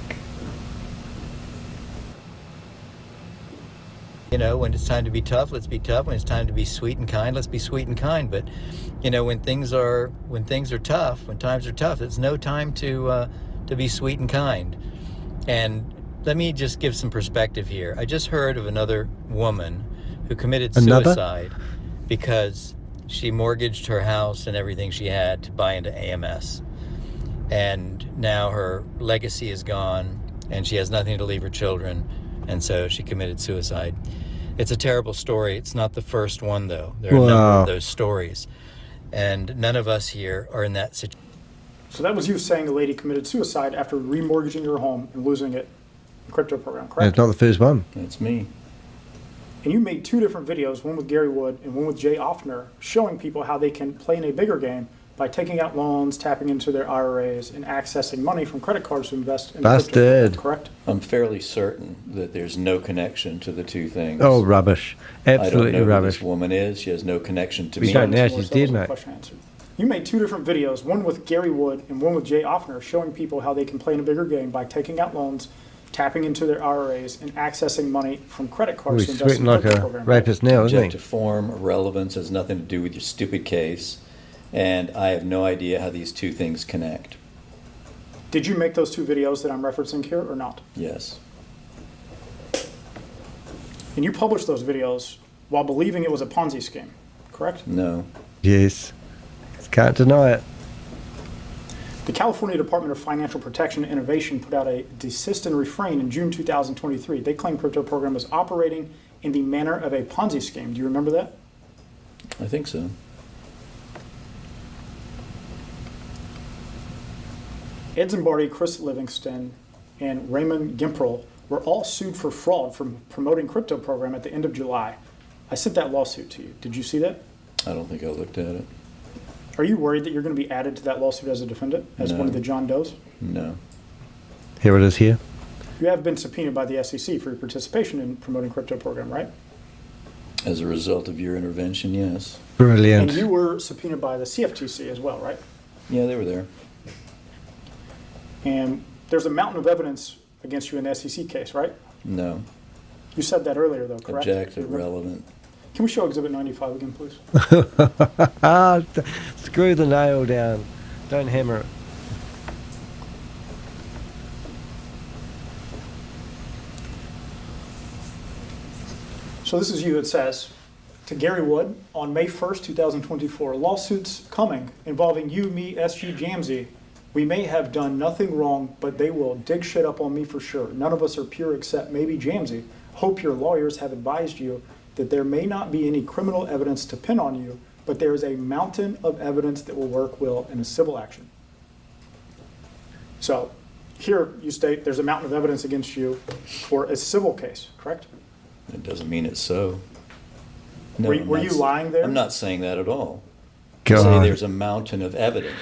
You know, when it's time to be tough, let's be tough. When it's time to be sweet and kind, let's be sweet and kind. But, you know, when things are tough, when times are tough, it's no time to be sweet and kind. And let me just give some perspective here. I just heard of another woman who committed suicide because she mortgaged her house and everything she had to buy into AMS. And now her legacy is gone and she has nothing to leave her children. And so she committed suicide. It's a terrible story. It's not the first one, though. There are a number of those stories. And none of us here are in that situation. So that was you saying a lady committed suicide after remortgaging her home and losing it in the crypto program, correct? It's not the first one. That's me. And you made 2 different videos, one with Gary Wood and one with Jay Offner, showing people how they can play in a bigger game by taking out loans, tapping into their IRAs, and accessing money from credit cards to invest in Busted. crypto, correct? I'm fairly certain that there's no connection to the two things. Oh, rubbish. Absolutely I don't know who rubbish. this woman is. She has no connection to We me. don't know. So she's that was dead, my mate. question answered. You made 2 different videos, one with Gary Wood and one with Jay Offner, showing people how they can play in a bigger game by taking out loans, tapping into their IRAs, and accessing money from credit Oh, cards to he's invest in sweating like crypto a program. Right? rapist now, isn't he? Objective form, relevance has nothing to do with your stupid case. And I have no idea how these two things connect. Did you make those 2 videos that I'm referencing here or not? Yes. And you published those videos while believing it was a Ponzi scheme, correct? No. Yes. Can't deny it. The California Department of Financial Protection and Innovation put out a desist and refrain in June 2023. They claim crypto program was operating in the manner of a Ponzi scheme. Do you remember that? I think so. Ed Zimbardi, Chris Livingston, and Raymond Gimprel were all sued for fraud from promoting crypto program at the end of July. I sent that lawsuit to you. Did you see that? I don't think I looked at it. Are you worried that you're going to be added to that lawsuit as a defendant, as No. one of the John Does? No. Here it is here. You have been subpoenaed by the SEC for your participation in promoting crypto program, right? As a result of your intervention, yes. Brilliant. And you were subpoenaed by the CFTC as well, right? Yeah, they were there. And there's a mountain of evidence against you in the SEC case, right? No. You said that earlier, though, correct? Objective, relevant. Can we show Exhibit 95 again, please? Screw the nail down. Don't hammer it. So this is you. It says, to Gary Wood, on May 1st, 2024, lawsuits coming involving you, me, SG, Jamsey. We may have done nothing wrong, but they will dig shit up on me for sure. None of us are pure except maybe Jamsey. Hope your lawyers have advised you that there may not be any criminal evidence to pin on you, but there is a mountain of evidence that will work well in a civil action. So here you state there's a mountain of evidence against you for a civil case, correct? It doesn't mean it's so. No, Were you lying there? I'm not saying that at all. I God. say there's a mountain of evidence.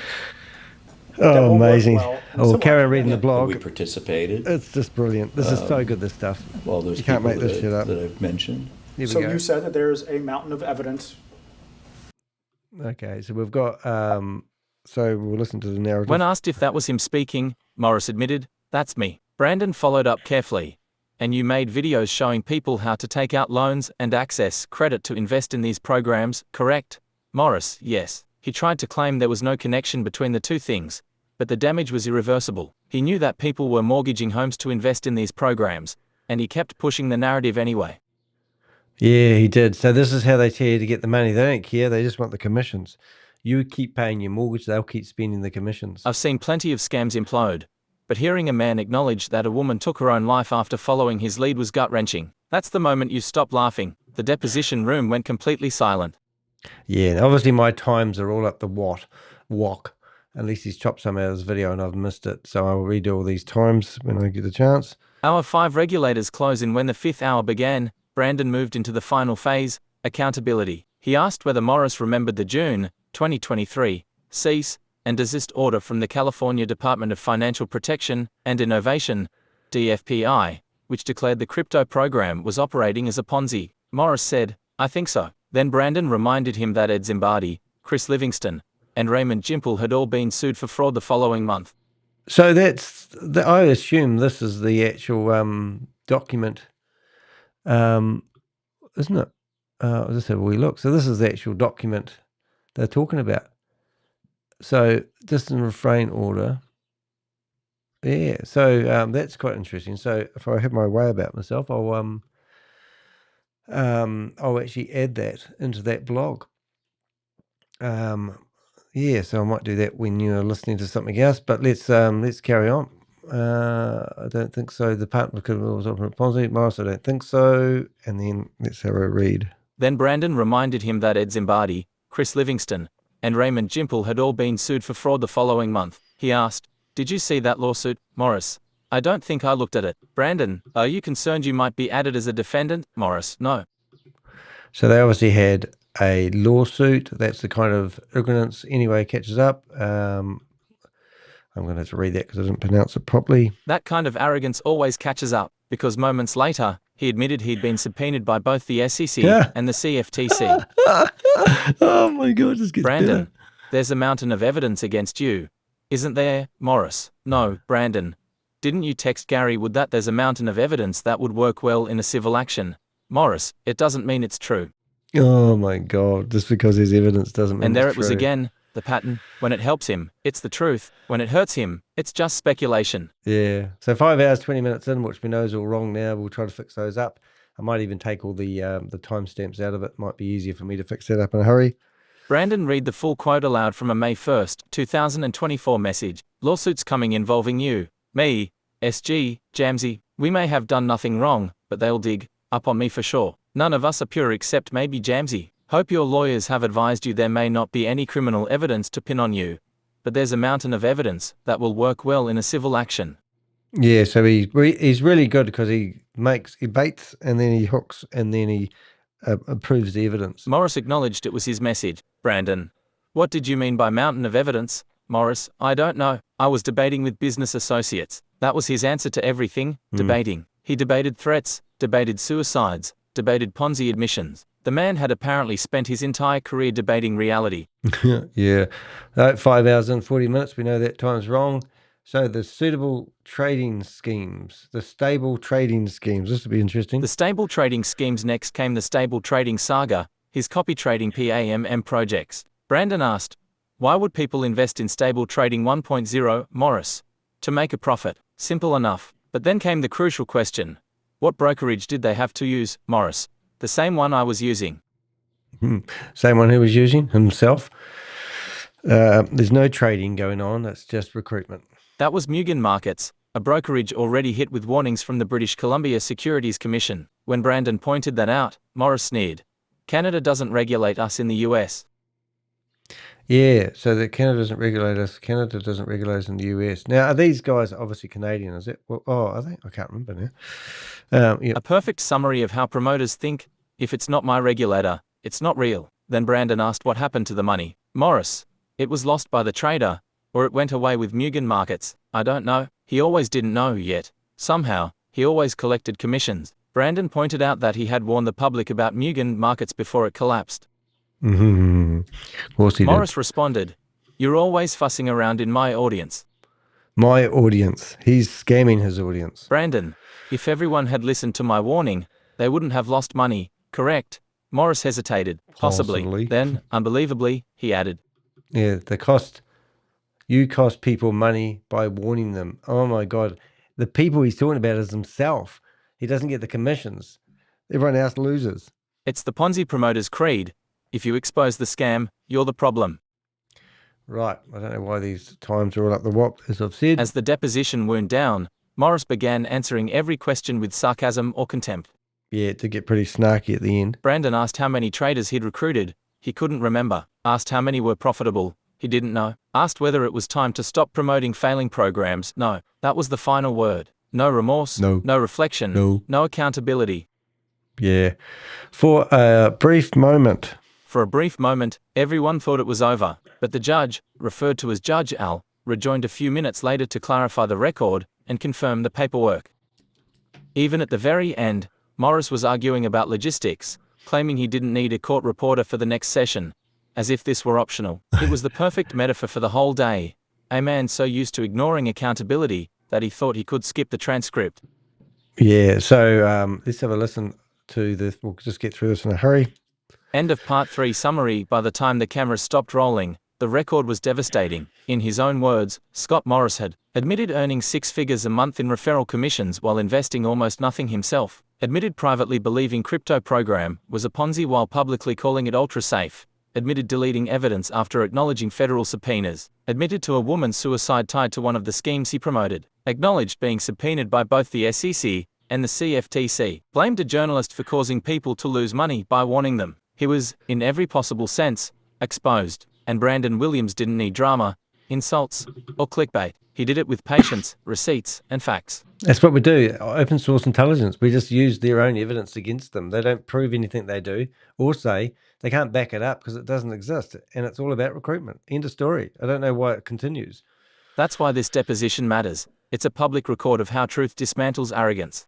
That Oh, will work amazing. well in Oh, civil carry on action. reading the We blog. participated. It's just brilliant. This is so good, this stuff. All those You can't people make this shit up. that I've mentioned. Here we So go. you said that there's a mountain of evidence. Okay, so we've got, so we'll listen to the narrative. When asked if that was him speaking, Morris admitted, "That's me." Brandon followed up carefully. "And you made videos showing people how to take out loans and access credit to invest in these programs, correct?" Morris, yes. He tried to claim there was no connection between the two things, but the damage was irreversible. He knew that people were mortgaging homes to invest in these programs, and he kept pushing the narrative anyway. Yeah, he did. So this is how they tell you to get the money. They don't care. They just want the commissions. You keep paying your mortgage, they'll keep spending the commissions. I've seen plenty of scams implode, but hearing a man acknowledge that a woman took her own life after following his lead was gut-wrenching. That's the moment you stop laughing. The deposition room went completely silent. Yeah, and obviously my times are all up the wok. At least he's chopped some out of his video and I've missed it. So I'll redo all these times when I get the chance. Hour 5 regulators close in when the 5th hour began. Brandon moved into the final phase, accountability. He asked whether Morris remembered the June 2023 cease and desist order from the California Department of Financial Protection and Innovation, DFPI, which declared the crypto program was operating as a Ponzi. Morris said, I think so. Then Brandon reminded him that Ed Zimbardi, Chris Livingston, and Raymond Jimple had all been sued for fraud the following month. So I assume this is the actual document, isn't it? I'll just have a wee look. So this is the actual document they're talking about. So distant refrain order. Yeah, so that's quite interesting. So if I have my way about myself, I'll actually add that into that blog. Yeah, so I might do that when you're listening to something else. But let's carry on. I don't think so. The partner could was open at Ponzi. Morris, I don't think so. And then let's have a read. Then Brandon reminded him that Ed Zimbardi, Chris Livingston, and Raymond Jimple had all been sued for fraud the following month. He asked, "Did you see that lawsuit, Morris?" "I don't think I looked at it." "Brandon, are you concerned you might be added as a defendant?" Morris, "No." So they obviously had a lawsuit. That's the kind of ignorance anyway catches up. I'm going to have to read that because I didn't pronounce it properly. That kind of arrogance always catches up, because moments later, he admitted he'd been subpoenaed by both the SEC and the CFTC. Oh my God, this gets Brandon, better. there's a mountain of evidence against you, isn't there? Morris, "No." Brandon, "Didn't you text Gary Wood that there's a mountain of evidence that would work well in a civil action?" Morris, "It doesn't mean it's true." Oh my God, just because there's evidence doesn't mean And there it's it was true. again, the pattern. When it helps him, it's the truth. When it hurts him, it's just speculation. Yeah. So 5 hours, 20 minutes in, which we know is all wrong now. We'll try to fix those up. I might even take all the timestamps out of it. Might be easier for me to fix that up in a hurry. Brandon, read the full quote aloud from a May 1st, 2024 message. "Lawsuits coming involving you, me, SG, Jamsey. We may have done nothing wrong, but they'll dig up on me for sure. None of us are pure except maybe Jamsey. Hope your lawyers have advised you there may not be any criminal evidence to pin on you, but there's a mountain of evidence that will work well in a civil action." Yeah. So he's really good because he baits and then he hooks and then he proves the evidence. Morris acknowledged it was his message. Brandon, "What did you mean by mountain of evidence?" Morris, "I don't know. I was debating with business associates." That was his answer to everything, debating. He debated threats, debated suicides, debated Ponzi admissions. The man had apparently spent his entire career debating reality. Yeah. 5 hours and 40 minutes. We know that time's wrong. So the stable trading schemes. This will be interesting. The stable trading schemes. Next came the stable trading saga, his copy trading PAMM projects. Brandon asked, "Why would people invest in stable trading 1.0, Morris?" "To make a profit. Simple enough." But then came the crucial question. "What brokerage did they have to use, Morris?" "The same one I was using." Same one he was using himself. There's no trading going on. It's just recruitment. That was Mugen Markets, a brokerage already hit with warnings from the British Columbia Securities Commission. When Brandon pointed that out, Morris sneered. "Canada doesn't regulate us in the US." Yeah, so that Canada doesn't regulate us. Canada doesn't regulate us in the US. Now, are these guys obviously Canadian? Is it? Well, are they? I can't remember now. Yeah. A perfect summary of how promoters think. If it's not my regulator, it's not real. Then Brandon asked what happened to the money. Morris, "It was lost by the trader, or it went away with Mugen Markets. I don't know." He always didn't know yet. Somehow, he always collected commissions. Brandon pointed out that he had warned the public about Mugen Markets before it collapsed. Of course he Morris did. responded, "You're always fussing around in my audience." My audience. He's scamming his audience. Brandon, "If everyone had listened to my warning, they wouldn't have lost money, correct?" Morris hesitated. Possibly. Possibly. Then, unbelievably, he added, Yeah, you cost people money by warning them. Oh my God. The people he's talking about is himself. He doesn't get the commissions. Everyone else loses. "It's the Ponzi promoter's creed. If you expose the scam, you're the problem." Right. I don't know why these times are all up the wop, as I've said. As the deposition wound down, Morris began answering every question with sarcasm or contempt. Yeah, it did get pretty snarky at the end. Brandon asked how many traders he'd recruited. He couldn't remember. Asked how many were profitable. He didn't know. Asked whether it was time to stop promoting failing programs. No. That was the final word. No remorse. No. No reflection. No. No accountability. Yeah. For a brief moment. For a brief moment, everyone thought it was over, but the judge, referred to as Judge Al, rejoined a few minutes later to clarify the record and confirm the paperwork. Even at the very end, Morris was arguing about logistics. claiming he didn't need a court reporter for the next session, as if this were optional. It was the perfect metaphor for the whole day. A man so used to ignoring accountability that he thought he could skip the transcript. Yeah, so let's have a listen to this. We'll just get through this in a hurry. End of part 3 summary. By the time the camera stopped rolling, the record was devastating. In his own words, Scott Morris had admitted earning 6 figures a month in referral commissions while investing almost nothing himself, admitted privately believing crypto program was a Ponzi while publicly calling it ultra-safe, admitted deleting evidence after acknowledging federal subpoenas, admitted to a woman's suicide tied to one of the schemes he promoted, acknowledged being subpoenaed by both the SEC and the CFTC, blamed a journalist for causing people to lose money by warning them. He was, in every possible sense, exposed, and Brandon Williams didn't need drama, insults, or clickbait. He did it with patience, receipts, and facts. That's what we do. Open source intelligence. We just use their own evidence against them. They don't prove anything they do or say. They can't back it up because it doesn't exist. And it's all about recruitment. End of story. I don't know why it continues. That's why this deposition matters. It's a public record of how truth dismantles arrogance.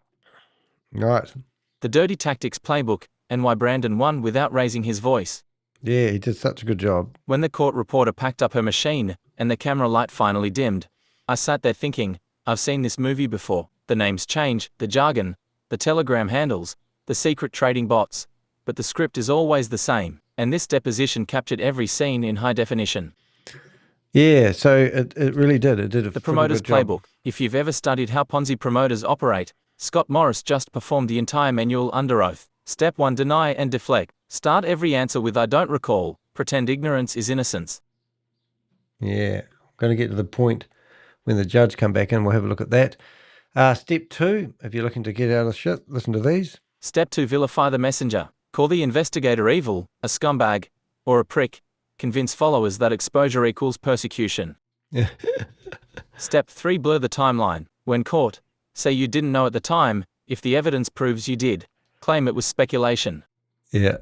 Right. The dirty tactics playbook, and why Brandon won without raising his voice. Yeah, he did such a good job. When the court reporter packed up her machine, and the camera light finally dimmed, I sat there thinking, I've seen this movie before. The names change, the jargon, the telegram handles, the secret trading bots, but the script is always the same, and this deposition captured every scene in high definition. Yeah, so it really did. It did a The promoter's good job. playbook. If you've ever studied how Ponzi promoters operate, Scott Morris just performed the entire manual under oath. Step 1: deny and deflect. Start every answer with I don't recall. Pretend ignorance is innocence. Yeah, I'm going to get to the point when the judge come back in. We'll have a look at that. Step 2, if you're looking to get out of shit, listen to these. Step 2: vilify the messenger. Call the investigator evil, a scumbag, or a prick. Convince followers that exposure equals persecution. Step 3: blur the timeline. When caught, say you didn't know at the time. If the evidence proves you did, claim it was speculation. Yeah.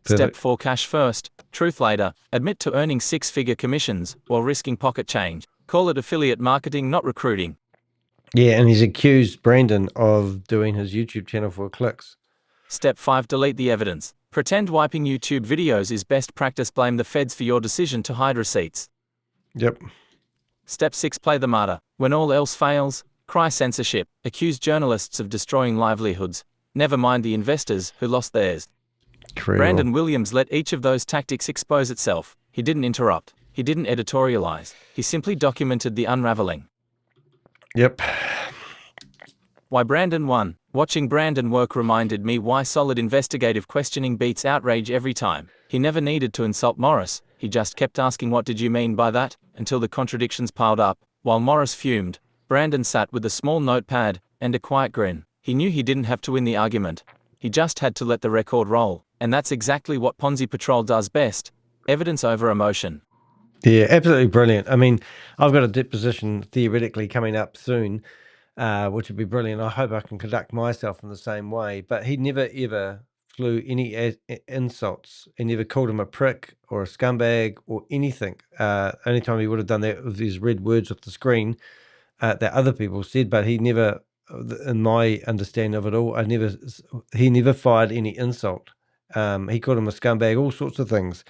Step 4: cash first, truth later. Admit to earning 6-figure commissions while risking pocket change. Call it affiliate marketing, not recruiting. Yeah, and he's accused Brandon of doing his YouTube channel for clicks. Step 5: delete the evidence. Pretend wiping YouTube videos is best practice. Blame the feds for your decision to hide receipts. Yep. Step 6: play the martyr. When all else fails, cry censorship. Accuse journalists of destroying livelihoods. Never mind the investors who lost theirs. Incredible. Brandon Williams let each of those tactics expose itself. He didn't interrupt. He didn't editorialize. He simply documented the unraveling. Yep. Why Brandon won. Watching Brandon work reminded me why solid investigative questioning beats outrage every time. He never needed to insult Morris. He just kept asking, what did you mean by that, until the contradictions piled up. While Morris fumed, Brandon sat with a small notepad and a quiet grin. He knew he didn't have to win the argument. He just had to let the record roll. And that's exactly what Ponzi Patrol does best. Evidence over emotion. Yeah, absolutely brilliant. I mean, I've got a deposition theoretically coming up soon, which would be brilliant. I hope I can conduct myself in the same way. But he never, ever flew any insults. He never called him a prick or a scumbag or anything. Only time he would have done that with these red words off the screen that other people said, but he never, in my understanding of it all, he never fired any insult. He called him a scumbag, all sorts of things.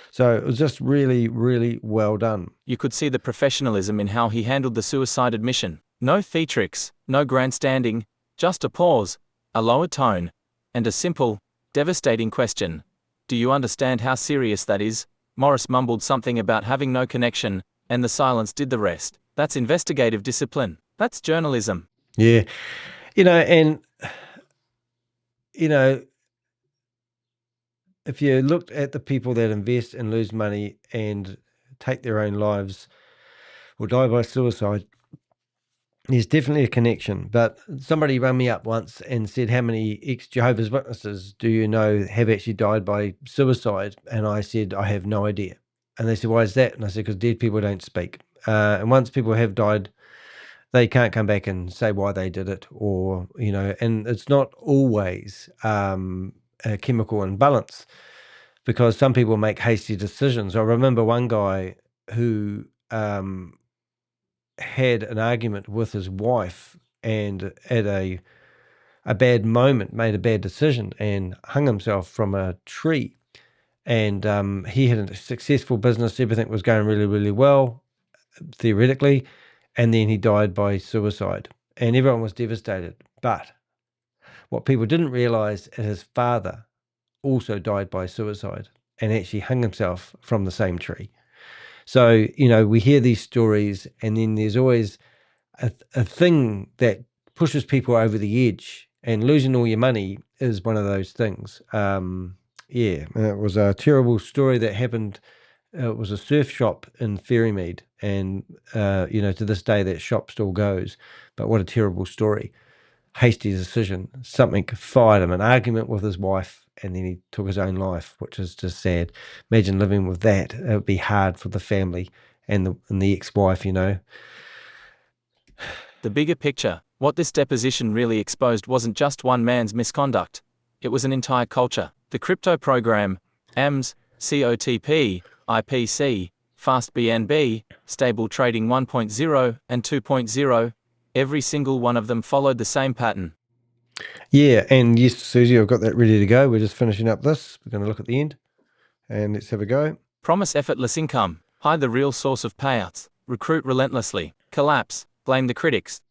So it was just really, really well done. You could see the professionalism in how he handled the suicide admission. No theatrics, no grandstanding, just a pause, a lower tone, and a simple, devastating question. Do you understand how serious that is? Morris mumbled something about having no connection, and the silence did the rest. That's investigative discipline. That's journalism. Yeah. And if you looked at the people that invest and lose money and take their own lives or die by suicide, there's definitely a connection. But somebody rang me up once and said, how many ex-Jehovah's Witnesses do you know have actually died by suicide? And I said, I have no idea. And they said, why is that? And I said, because dead people don't speak. And once people have died, they can't come back and say why they did it, or, and it's not always a chemical imbalance, because some people make hasty decisions. I remember one guy who had an argument with his wife, and at a a bad moment, made a bad decision, and hung himself from a tree. And he had a successful business. Everything was going really, really well, theoretically. And then he died by suicide. And everyone was devastated. But what people didn't realize is his father also died by suicide and actually hung himself from the same tree. So, we hear these stories, and then there's always a thing that pushes people over the edge, and losing all your money is one of those things. It was a terrible story that happened. It was a surf shop in Ferrymead, and to this day that shop still goes. But what a terrible story. Hasty decision. Something fired him, an argument with his wife, and then he took his own life, which is just sad. Imagine living with that. It would be hard for the family and the ex-wife, The bigger picture, what this deposition really exposed wasn't just one man's misconduct. It was an entire culture. The crypto program, AMS, COTP, IPC, Fast BNB, Stable Trading 1.0 and 2.0, every single one of them followed the same pattern. Yeah, and yes, Susie, I've got that ready to go. We're just finishing up this. We're going to look at the end, and let's have a go. Promise effortless income, hide the real source of payouts, recruit relentlessly, collapse, blame the critics.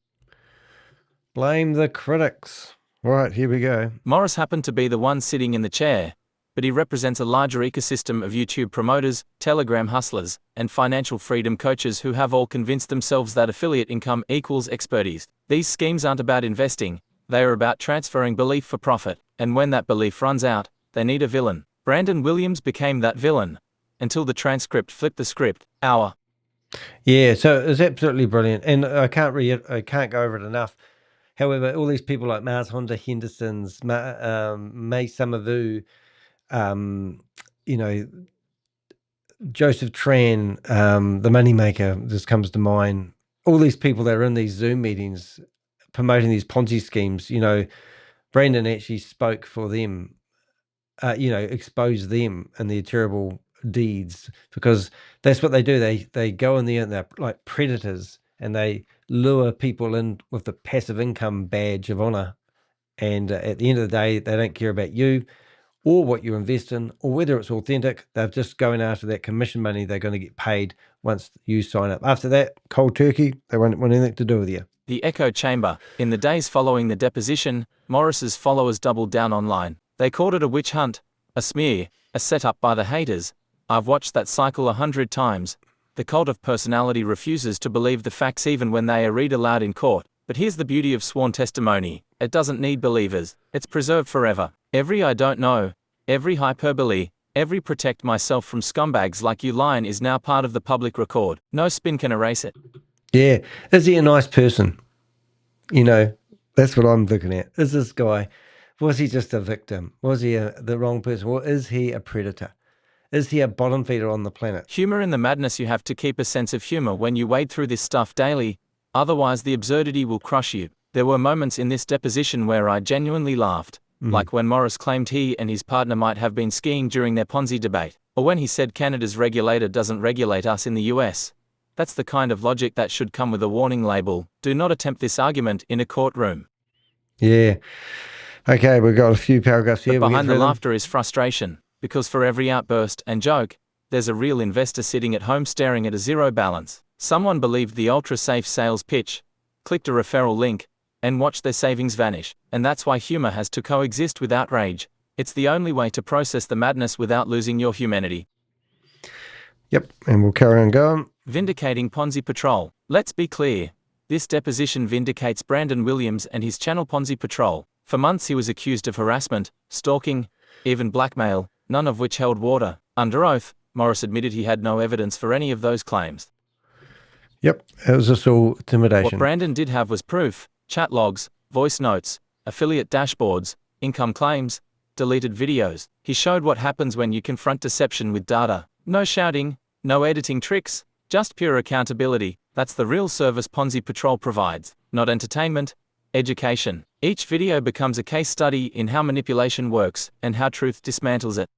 Blame the critics. All right, here we go. Morris happened to be the one sitting in the chair, but he represents a larger ecosystem of YouTube promoters, Telegram hustlers, and financial freedom coaches who have all convinced themselves that affiliate income equals expertise. These schemes aren't about investing, they are about transferring belief for profit, and when that belief runs out, they need a villain. Brandon Williams became that villain, until the transcript flipped the script. Yeah, so it's absolutely brilliant, and I can't go over it enough. However, all these people like Mars Honda Henderson's, May Summervu, Joseph Tran, the moneymaker, this comes to mind. All these people that are in these Zoom meetings promoting these Ponzi schemes, Brandon actually spoke for them, exposed them and their terrible deeds, because that's what they do. They go in there and they're like predators, and they lure people in with the passive income badge of honor. And at the end of the day, they don't care about you or what you invest in or whether it's authentic. They're just going after that commission money they're going to get paid once you sign up. After that, cold turkey, they won't want anything to do with you. The echo chamber. In the days following the deposition, Morris's followers doubled down online. They called it a witch hunt, a smear, a setup by the haters. I've watched that cycle 100 times. The cult of personality refuses to believe the facts even when they are read aloud in court. But here's the beauty of sworn testimony. It doesn't need believers. It's preserved forever. Every I don't know, every hyperbole, every protect myself from scumbags like you line is now part of the public record. No spin can erase it. Yeah. Is he a nice person? That's what I'm looking at. Is this guy, was he just a victim? Was he the wrong person? Or is he a predator? Is he a bottom feeder on the planet? Humor in the madness. You have to keep a sense of humor when you wade through this stuff daily. Otherwise the absurdity will crush you. There were moments in this deposition where I genuinely laughed. Like when Morris claimed he and his partner might have been skiing during their Ponzi debate. Or when he said Canada's regulator doesn't regulate us in the US. That's the kind of logic that should come with a warning label. Do not attempt this argument in a courtroom. Yeah. Okay, we've got a few paragraphs here. But behind the laughter is frustration, because for every outburst and joke, there's a real investor sitting at home staring at a zero balance. Someone believed the ultra-safe sales pitch, clicked a referral link, and watched their savings vanish. And that's why humor has to coexist with outrage. It's the only way to process the madness without losing your humanity. Yep, and we'll carry on going. Vindicating Ponzi Patrol. Let's be clear. This deposition vindicates Brandon Williams and his channel Ponzi Patrol. For months he was accused of harassment, stalking, even blackmail, none of which held water. Under oath, Morris admitted he had no evidence for any of those claims. Yep, it was just all intimidation. What Brandon did have was proof, chat logs, voice notes, affiliate dashboards, income claims, deleted videos. He showed what happens when you confront deception with data. No shouting, no editing tricks, just pure accountability. That's the real service Ponzi Patrol provides, not entertainment, education. Each video becomes a case study in how manipulation works and how truth dismantles it.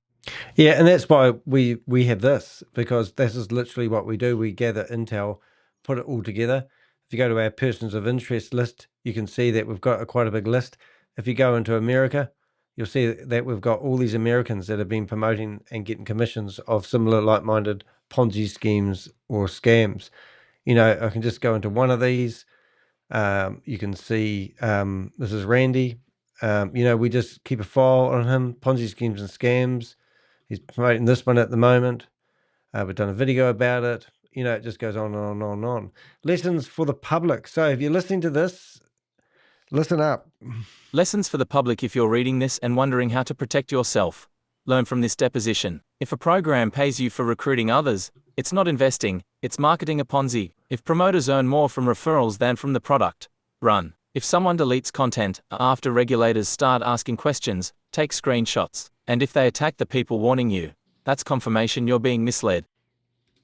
Yeah, and that's why we have this, because this is literally what we do. We gather intel, put it all together. If you go to our persons of interest list, you can see that we've got quite a big list, If you go into America, you'll see that we've got all these Americans that have been promoting and getting commissions of similar like-minded Ponzi schemes or scams. You know, I can just go into one of these. You can see this is Randy. You know, we just keep a file on him, Ponzi schemes and scams. He's promoting this one at the moment. We've done a video about it. You know, it just goes on and on and on and on. Lessons for the public. So if you're listening to this, listen up. Lessons for the public if you're reading this and wondering how to protect yourself. Learn from this deposition. If a program pays you for recruiting others, it's not investing, it's marketing a Ponzi. If promoters earn more from referrals than from the product, run. If someone deletes content after regulators start asking questions, take screenshots. And if they attack the people warning you, that's confirmation you're being misled.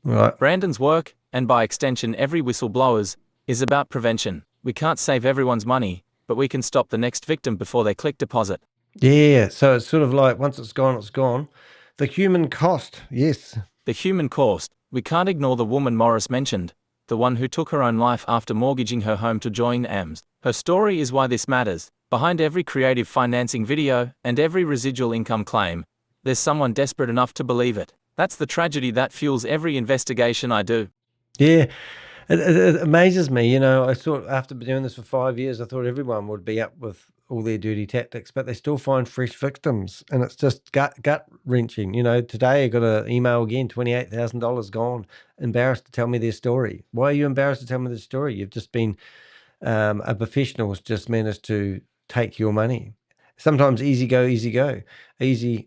Right. Brandon's work, and by extension every whistleblower's, is about prevention. We can't save everyone's money, but we can stop the next victim before they click deposit. Yeah, so it's sort of like once it's gone, it's gone. The human cost, yes. The human cost. We can't ignore the woman Morris mentioned, the one who took her own life after mortgaging her home to join AMS. Her story is why this matters. Behind every creative financing video and every residual income claim, there's someone desperate enough to believe it. That's the tragedy that fuels every investigation I do. Yeah, it amazes me. You know, I thought after doing this for 5 years, I thought everyone would be up with all their dirty tactics, but they still find fresh victims, and it's just gut wrenching. You know, today I got an email again, $28,000 gone, embarrassed to tell me their story. Why are you embarrassed to tell me the story? You've just been a professional who's just managed to take your money. Sometimes easy go, easy go. Easy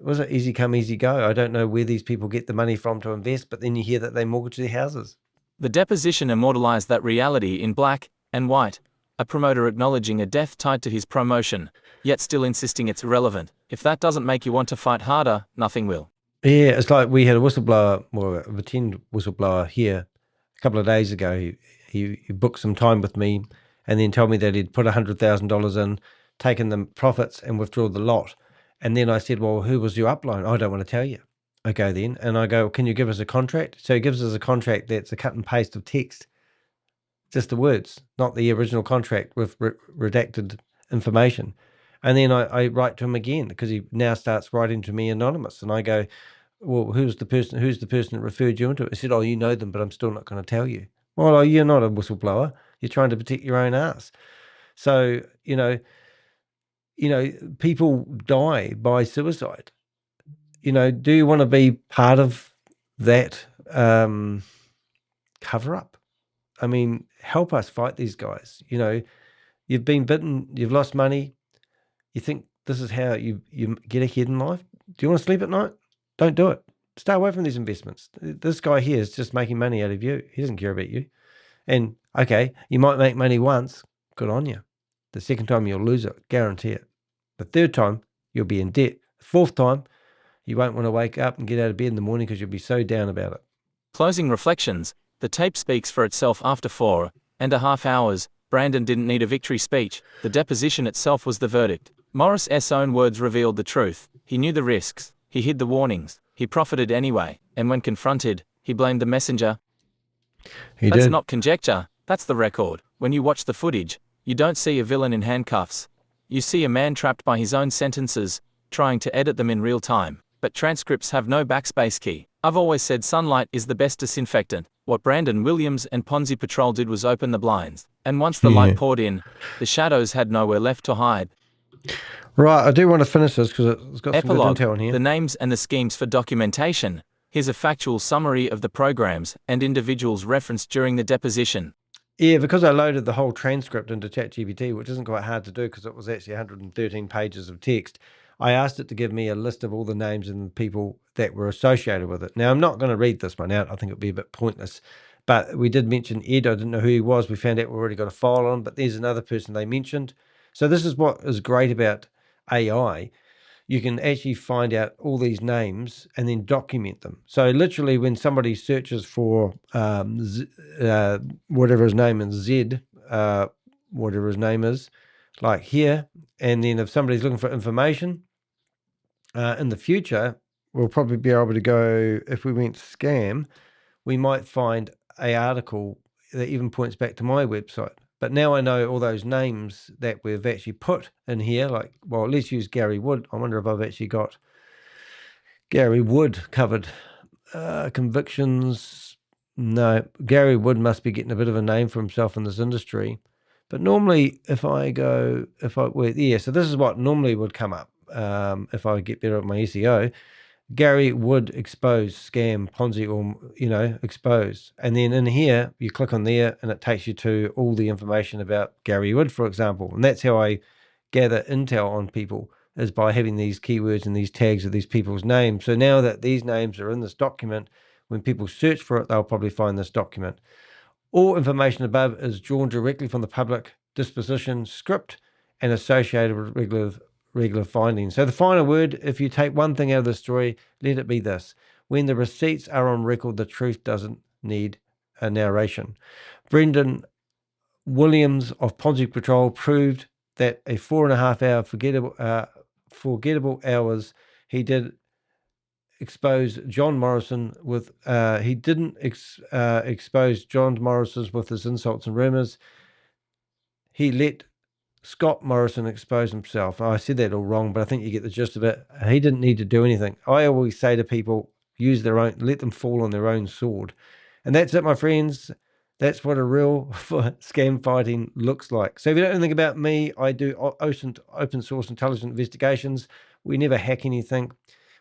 come, easy go. I don't know where these people get the money from to invest, but then you hear that they mortgage their houses. The deposition immortalized that reality in black and white. A promoter acknowledging a death tied to his promotion, yet still insisting it's irrelevant. If that doesn't make you want to fight harder, nothing will. Yeah, it's like we had a whistleblower, or a pretend whistleblower here a couple of days ago. He booked some time with me and then told me that he'd put $100,000 in, taken the profits and withdrawn the lot. And then I said, well, who was your upline? I don't want to tell you. Okay, then. And I go, can you give us a contract? So he gives us a contract that's a cut and paste of text. Just the words, not the original contract with redacted information. And then I write to him again because he now starts writing to me anonymous. And I go, well, who's the person that referred you into it? He said, oh, you know them, but I'm still not going to tell you. Well, you're not a whistleblower. You're trying to protect your own ass. So, you know, people die by suicide. You know, do you want to be part of that cover up? I mean, help us fight these guys. You know, you've been bitten, you've lost money. You think this is how you get ahead in life? Do you want to sleep at night? Don't do it. Stay away from these investments. This guy here is just making money out of you. He doesn't care about you. And okay, you might make money once. Good on you. The second time you'll lose it, guarantee it. The third time you'll be in debt. The fourth time you won't want to wake up and get out of bed in the morning because you'll be so down about it. Closing reflections. The tape speaks for itself after 4.5 hours. Brandon didn't need a victory speech. The deposition itself was the verdict. Morris's own words revealed the truth. He knew the risks. He hid the warnings. He profited anyway. And when confronted, he blamed the messenger. That's not conjecture. That's the record. When you watch the footage, you don't see a villain in handcuffs. You see a man trapped by his own sentences, trying to edit them in real time. But transcripts have no backspace key. I've always said sunlight is the best disinfectant. What Brandon Williams and Ponzi Patrol did was open the blinds. And once the light poured in, the shadows had nowhere left to hide. Right, I do want to finish this because it's got some good intel in here. The names and the schemes for documentation. Here's a factual summary of the programs and individuals referenced during the deposition. Yeah, because I loaded the whole transcript into ChatGPT, which isn't quite hard to do because it was actually 113 pages of text, I asked it to give me a list of all the names and people that were associated with it. Now, I'm not going to read this one out. I think it would be a bit pointless. But we did mention Ed. I didn't know who he was. We found out we already got a file on him, but there's another person they mentioned. So this is what is great about AI. You can actually find out all these names and then document them. So literally when somebody searches for whatever his name is, Z, whatever his name is, like here, and then if somebody's looking for information, in the future, we'll probably be able to go, if we went scam, we might find an article that even points back to my website. But now I know all those names that we've actually put in here, like, well, let's use Gary Wood. I wonder if I've actually got Gary Wood covered. Convictions. No, Gary Wood must be getting a bit of a name for himself in this industry. But normally, so this is what normally would come up if I get better at my SEO. Gary Wood exposed scam, Ponzi, or, exposed. And then in here, you click on there and it takes you to all the information about Gary Wood, for example. And that's how I gather intel on people, is by having these keywords and these tags of these people's names. So now that these names are in this document, when people search for it, they'll probably find this document. All information above is drawn directly from the public disposition script and associated with regular findings. So the final word, if you take one thing out of the story, let it be this: when the receipts are on record, the truth doesn't need a narration. Brendan Williams of Ponzi Patrol proved that a 4.5 hour forgettable hours he did expose John Morrison with he didn't expose John Morrison with his insults and rumors. He let Scott Morrison exposed himself. I said that all wrong, but I think you get the gist of it. He didn't need to do anything. I always say to people, let them fall on their own sword. And that's it, my friends. That's what a real scam fighting looks like. So if you don't know anything about me, I do open source intelligence investigations. We never hack anything.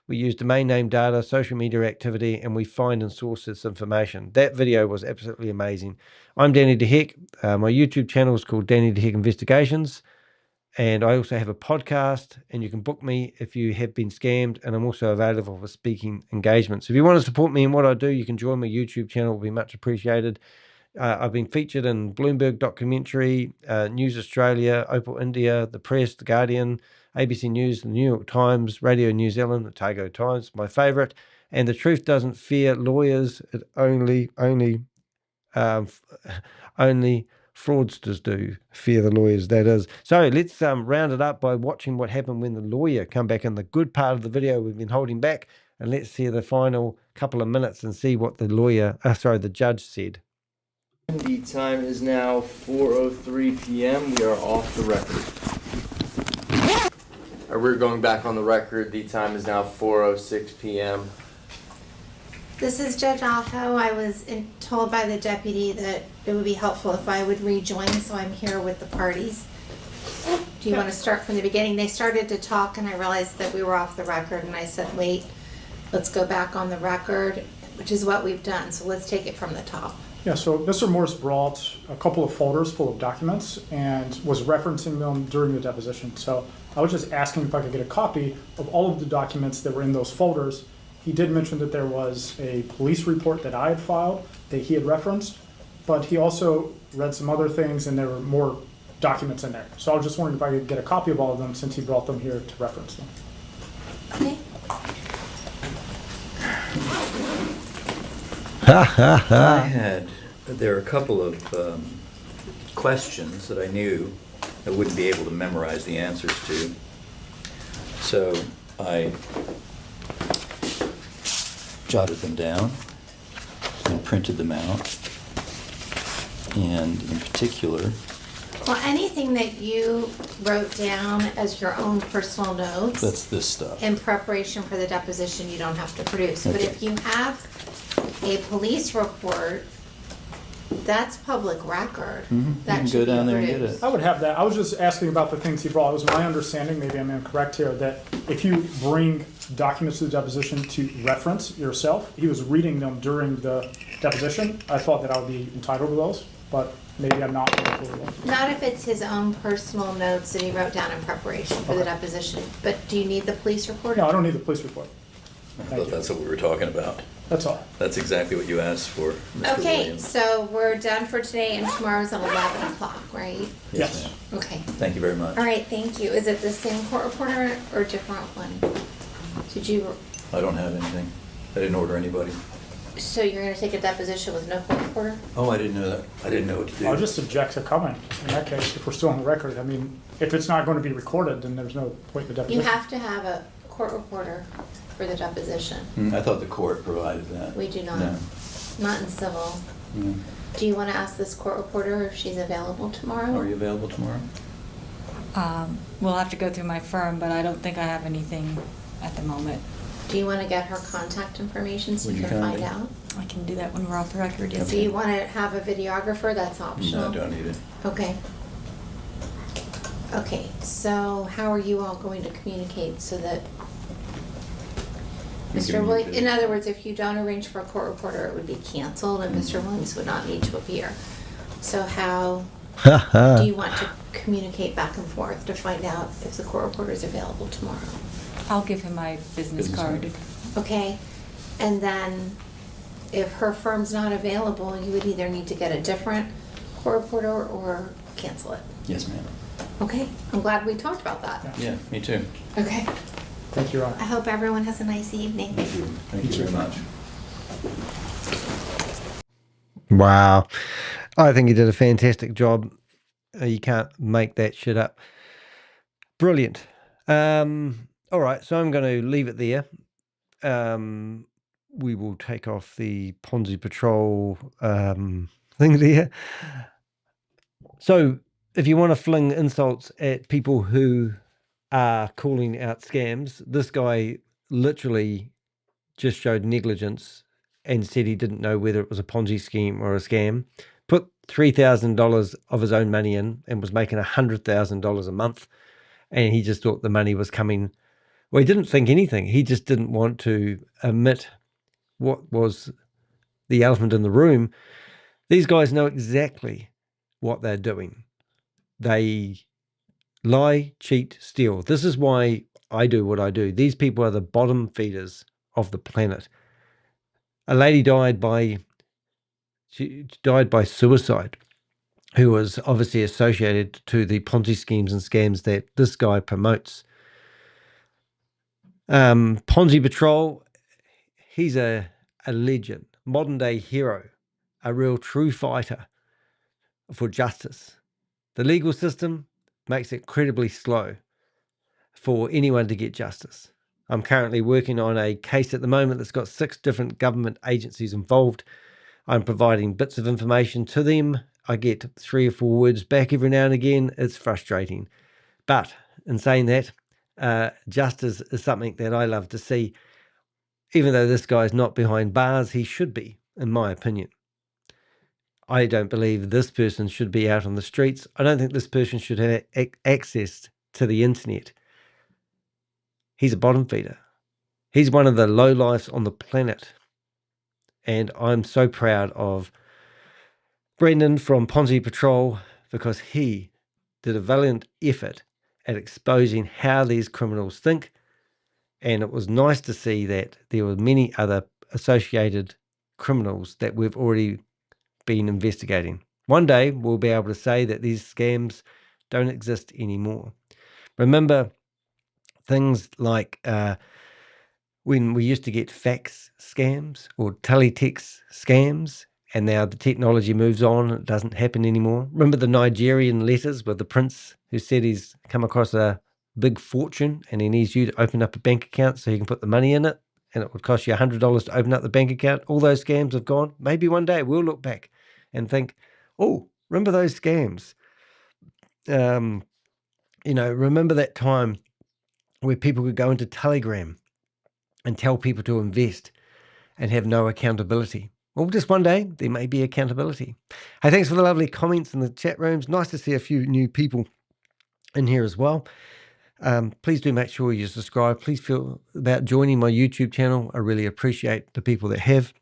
We use domain name data, social media activity, and we find and source this information. That video was absolutely amazing. I'm Danny DeHeck. My YouTube channel is called Danny DeHeck Investigations. And I also have a podcast, and you can book me if you have been scammed. And I'm also available for speaking engagements. If you want to support me in what I do, you can join my YouTube channel. It will be much appreciated. I've been featured in Bloomberg documentary, News Australia, Opal India, The Press, The Guardian, ABC News, The New York Times, Radio New Zealand, the Otago Times, my favourite. And the truth doesn't fear lawyers. It only fraudsters do fear the lawyers, that is. So let's round it up by watching what happened when the lawyer come back in the good part of the video we've been holding back. And let's see the final couple of minutes and see what the judge said. The time is now 4:03 p.m. We are off the record. We're going back on the record. The time is now 4:06 p.m. This is Judge Aho. I was told by the deputy that it would be helpful if I would rejoin, so I'm here with the parties. Do you want to start from the beginning? They started to talk and I realized that we were off the record, and I said, wait, let's go back on the record, which is what we've done. So let's take it from the top. Yeah, so Mr. Morris brought a couple of folders full of documents and was referencing them during the deposition. So I was just asking if I could get a copy of all of the documents that were in those folders. He did mention that there was a police report that I had filed that he had referenced, but he also read some other things and there were more documents in there. So I was just wondering if I could get a copy of all of them since he brought them here to reference them. Okay. There are a couple of questions that I knew I wouldn't be able to memorize the answers to. So I jotted them down and printed them out. And in particular, Well, anything that you wrote down as your own personal notes that's this stuff. in preparation for the deposition, you don't have to produce. But Okay. if you have a police report, that's public record. You That can should go be down there and get produced. it. I would have that. I was just asking about the things he brought. It was my understanding, maybe I'm incorrect here, that if you bring documents to the deposition to reference yourself, he was reading them during the deposition. I thought that I would be entitled to those, but maybe I'm not. Not if it's his own personal notes that he wrote down in preparation for the Okay. deposition. But do you need the police report? No, I don't need the police report. I Thank thought you. that's what we were talking about. That's all. That's exactly what you asked for, Mr. Okay, Williams. so we're done for today, and tomorrow's at 11 o'clock, right? Yes. ma'am. Okay. Thank you very much. All right, thank you. Is it the same court reporter or a different one? Did you, I don't have anything. I didn't order anybody. so you're gonna take a deposition with no court reporter? Oh, I didn't know that. I didn't know what to do. I'll just object to coming in that case, if we're still on the record. I mean, if it's not going to be recorded, then there's no point in the You deposition. have to have a court reporter for the deposition. I thought the court provided that. We do not. No. Not in civil. Mm. Do you want to ask this court reporter if she's available tomorrow? Are you available tomorrow? We'll have to go through my firm, but I don't think I have anything at the moment. Do you want to get her contact information so Would you you can kindly? find out? I can do that when we're off the record. Yes. Do you want to have a videographer? That's No, optional. don't need it. Okay. Okay, so how are you all going to communicate so that You Mr. can Williams, use in it. other words, if you don't arrange for a court reporter, it would be canceled and Mr. Williams would not need to appear. So how do you want to communicate back and forth to find out if the court reporter is available tomorrow? I'll give him my business Business card. card. Okay, and then if her firm's not available, you would either need to get a different court reporter or cancel it. Yes, ma'am. Okay, I'm glad we talked about that. Yeah, me too. Okay, Thank you, Ron. I hope everyone has a nice evening. Thank you very much. Wow. I think he did a fantastic job. You can't make that shit up. Brilliant. All right, so I'm going to leave it there. We will take off the Ponzi Patrol thing there. So if you want to fling insults at people who are calling out scams, this guy literally just showed negligence and said he didn't know whether it was a Ponzi scheme or a scam, put $3,000 of his own money in and was making $100,000 a month. And he just thought the money was coming. Well, he didn't think anything. He just didn't want to admit what was the elephant in the room. These guys know exactly what they're doing. They lie, cheat, steal. This is why I do what I do. These people are the bottom feeders of the planet. A lady died by suicide, who was obviously associated to the Ponzi schemes and scams that this guy promotes. Ponzi Patrol, he's a legend, modern day hero, a real true fighter for justice. The legal system makes it incredibly slow for anyone to get justice. I'm currently working on a case at the moment that's got 6 different government agencies involved. I'm providing bits of information to them. I get 3 or 4 words back every now and again. It's frustrating. But in saying that, justice is something that I love to see. Even though this guy's not behind bars, he should be, in my opinion. I don't believe this person should be out on the streets. I don't think this person should have access to the internet. He's a bottom feeder. He's one of the lowlifes on the planet. And I'm so proud of Brendan from Ponzi Patrol because he did a valiant effort at exposing how these criminals think. And it was nice to see that there were many other associated criminals that we've already been investigating. One day we'll be able to say that these scams don't exist anymore. Remember things like when we used to get fax scams or teletext scams, and now the technology moves on, it doesn't happen anymore. Remember the Nigerian letters with the prince who said he's come across a big fortune and he needs you to open up a bank account so he can put the money in it, and it would cost you $100 to open up the bank account? All those scams have gone. Maybe one day we'll look back and think, oh, remember those scams? Remember that time where people could go into Telegram and tell people to invest and have no accountability? Well, just one day, there may be accountability. Hey, thanks for the lovely comments in the chat rooms. Nice to see a few new people in here as well. Please do make sure you subscribe. Please feel about joining my YouTube channel. I really appreciate the people that have.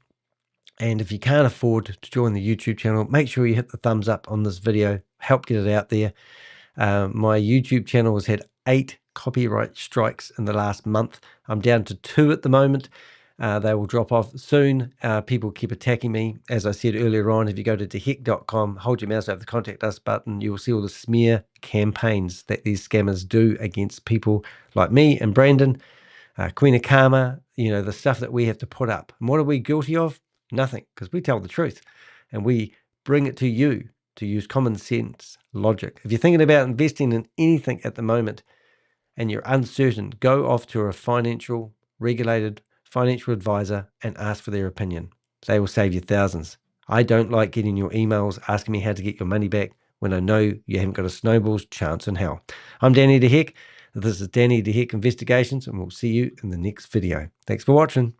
And if you can't afford to join the YouTube channel, make sure you hit the thumbs up on this video. Help get it out there. My YouTube channel has had 8 copyright strikes in the last month. I'm down to 2 at the moment. They will drop off soon. People keep attacking me. As I said earlier on, if you go to deheck.com, hold your mouse over the contact us button, you will see all the smear campaigns that these scammers do against people like me and Brandon, Queen of Karma, the stuff that we have to put up. And what are we guilty of? Nothing, because we tell the truth and we bring it to you to use common sense logic. If you're thinking about investing in anything at the moment and you're uncertain, go off to a regulated financial advisor and ask for their opinion. They will save you thousands. I don't like getting your emails asking me how to get your money back when I know you haven't got a snowball's chance in hell. I'm Danny the Heck. This is Danny the Heck Investigations, and we'll see you in the next video. Thanks for watching.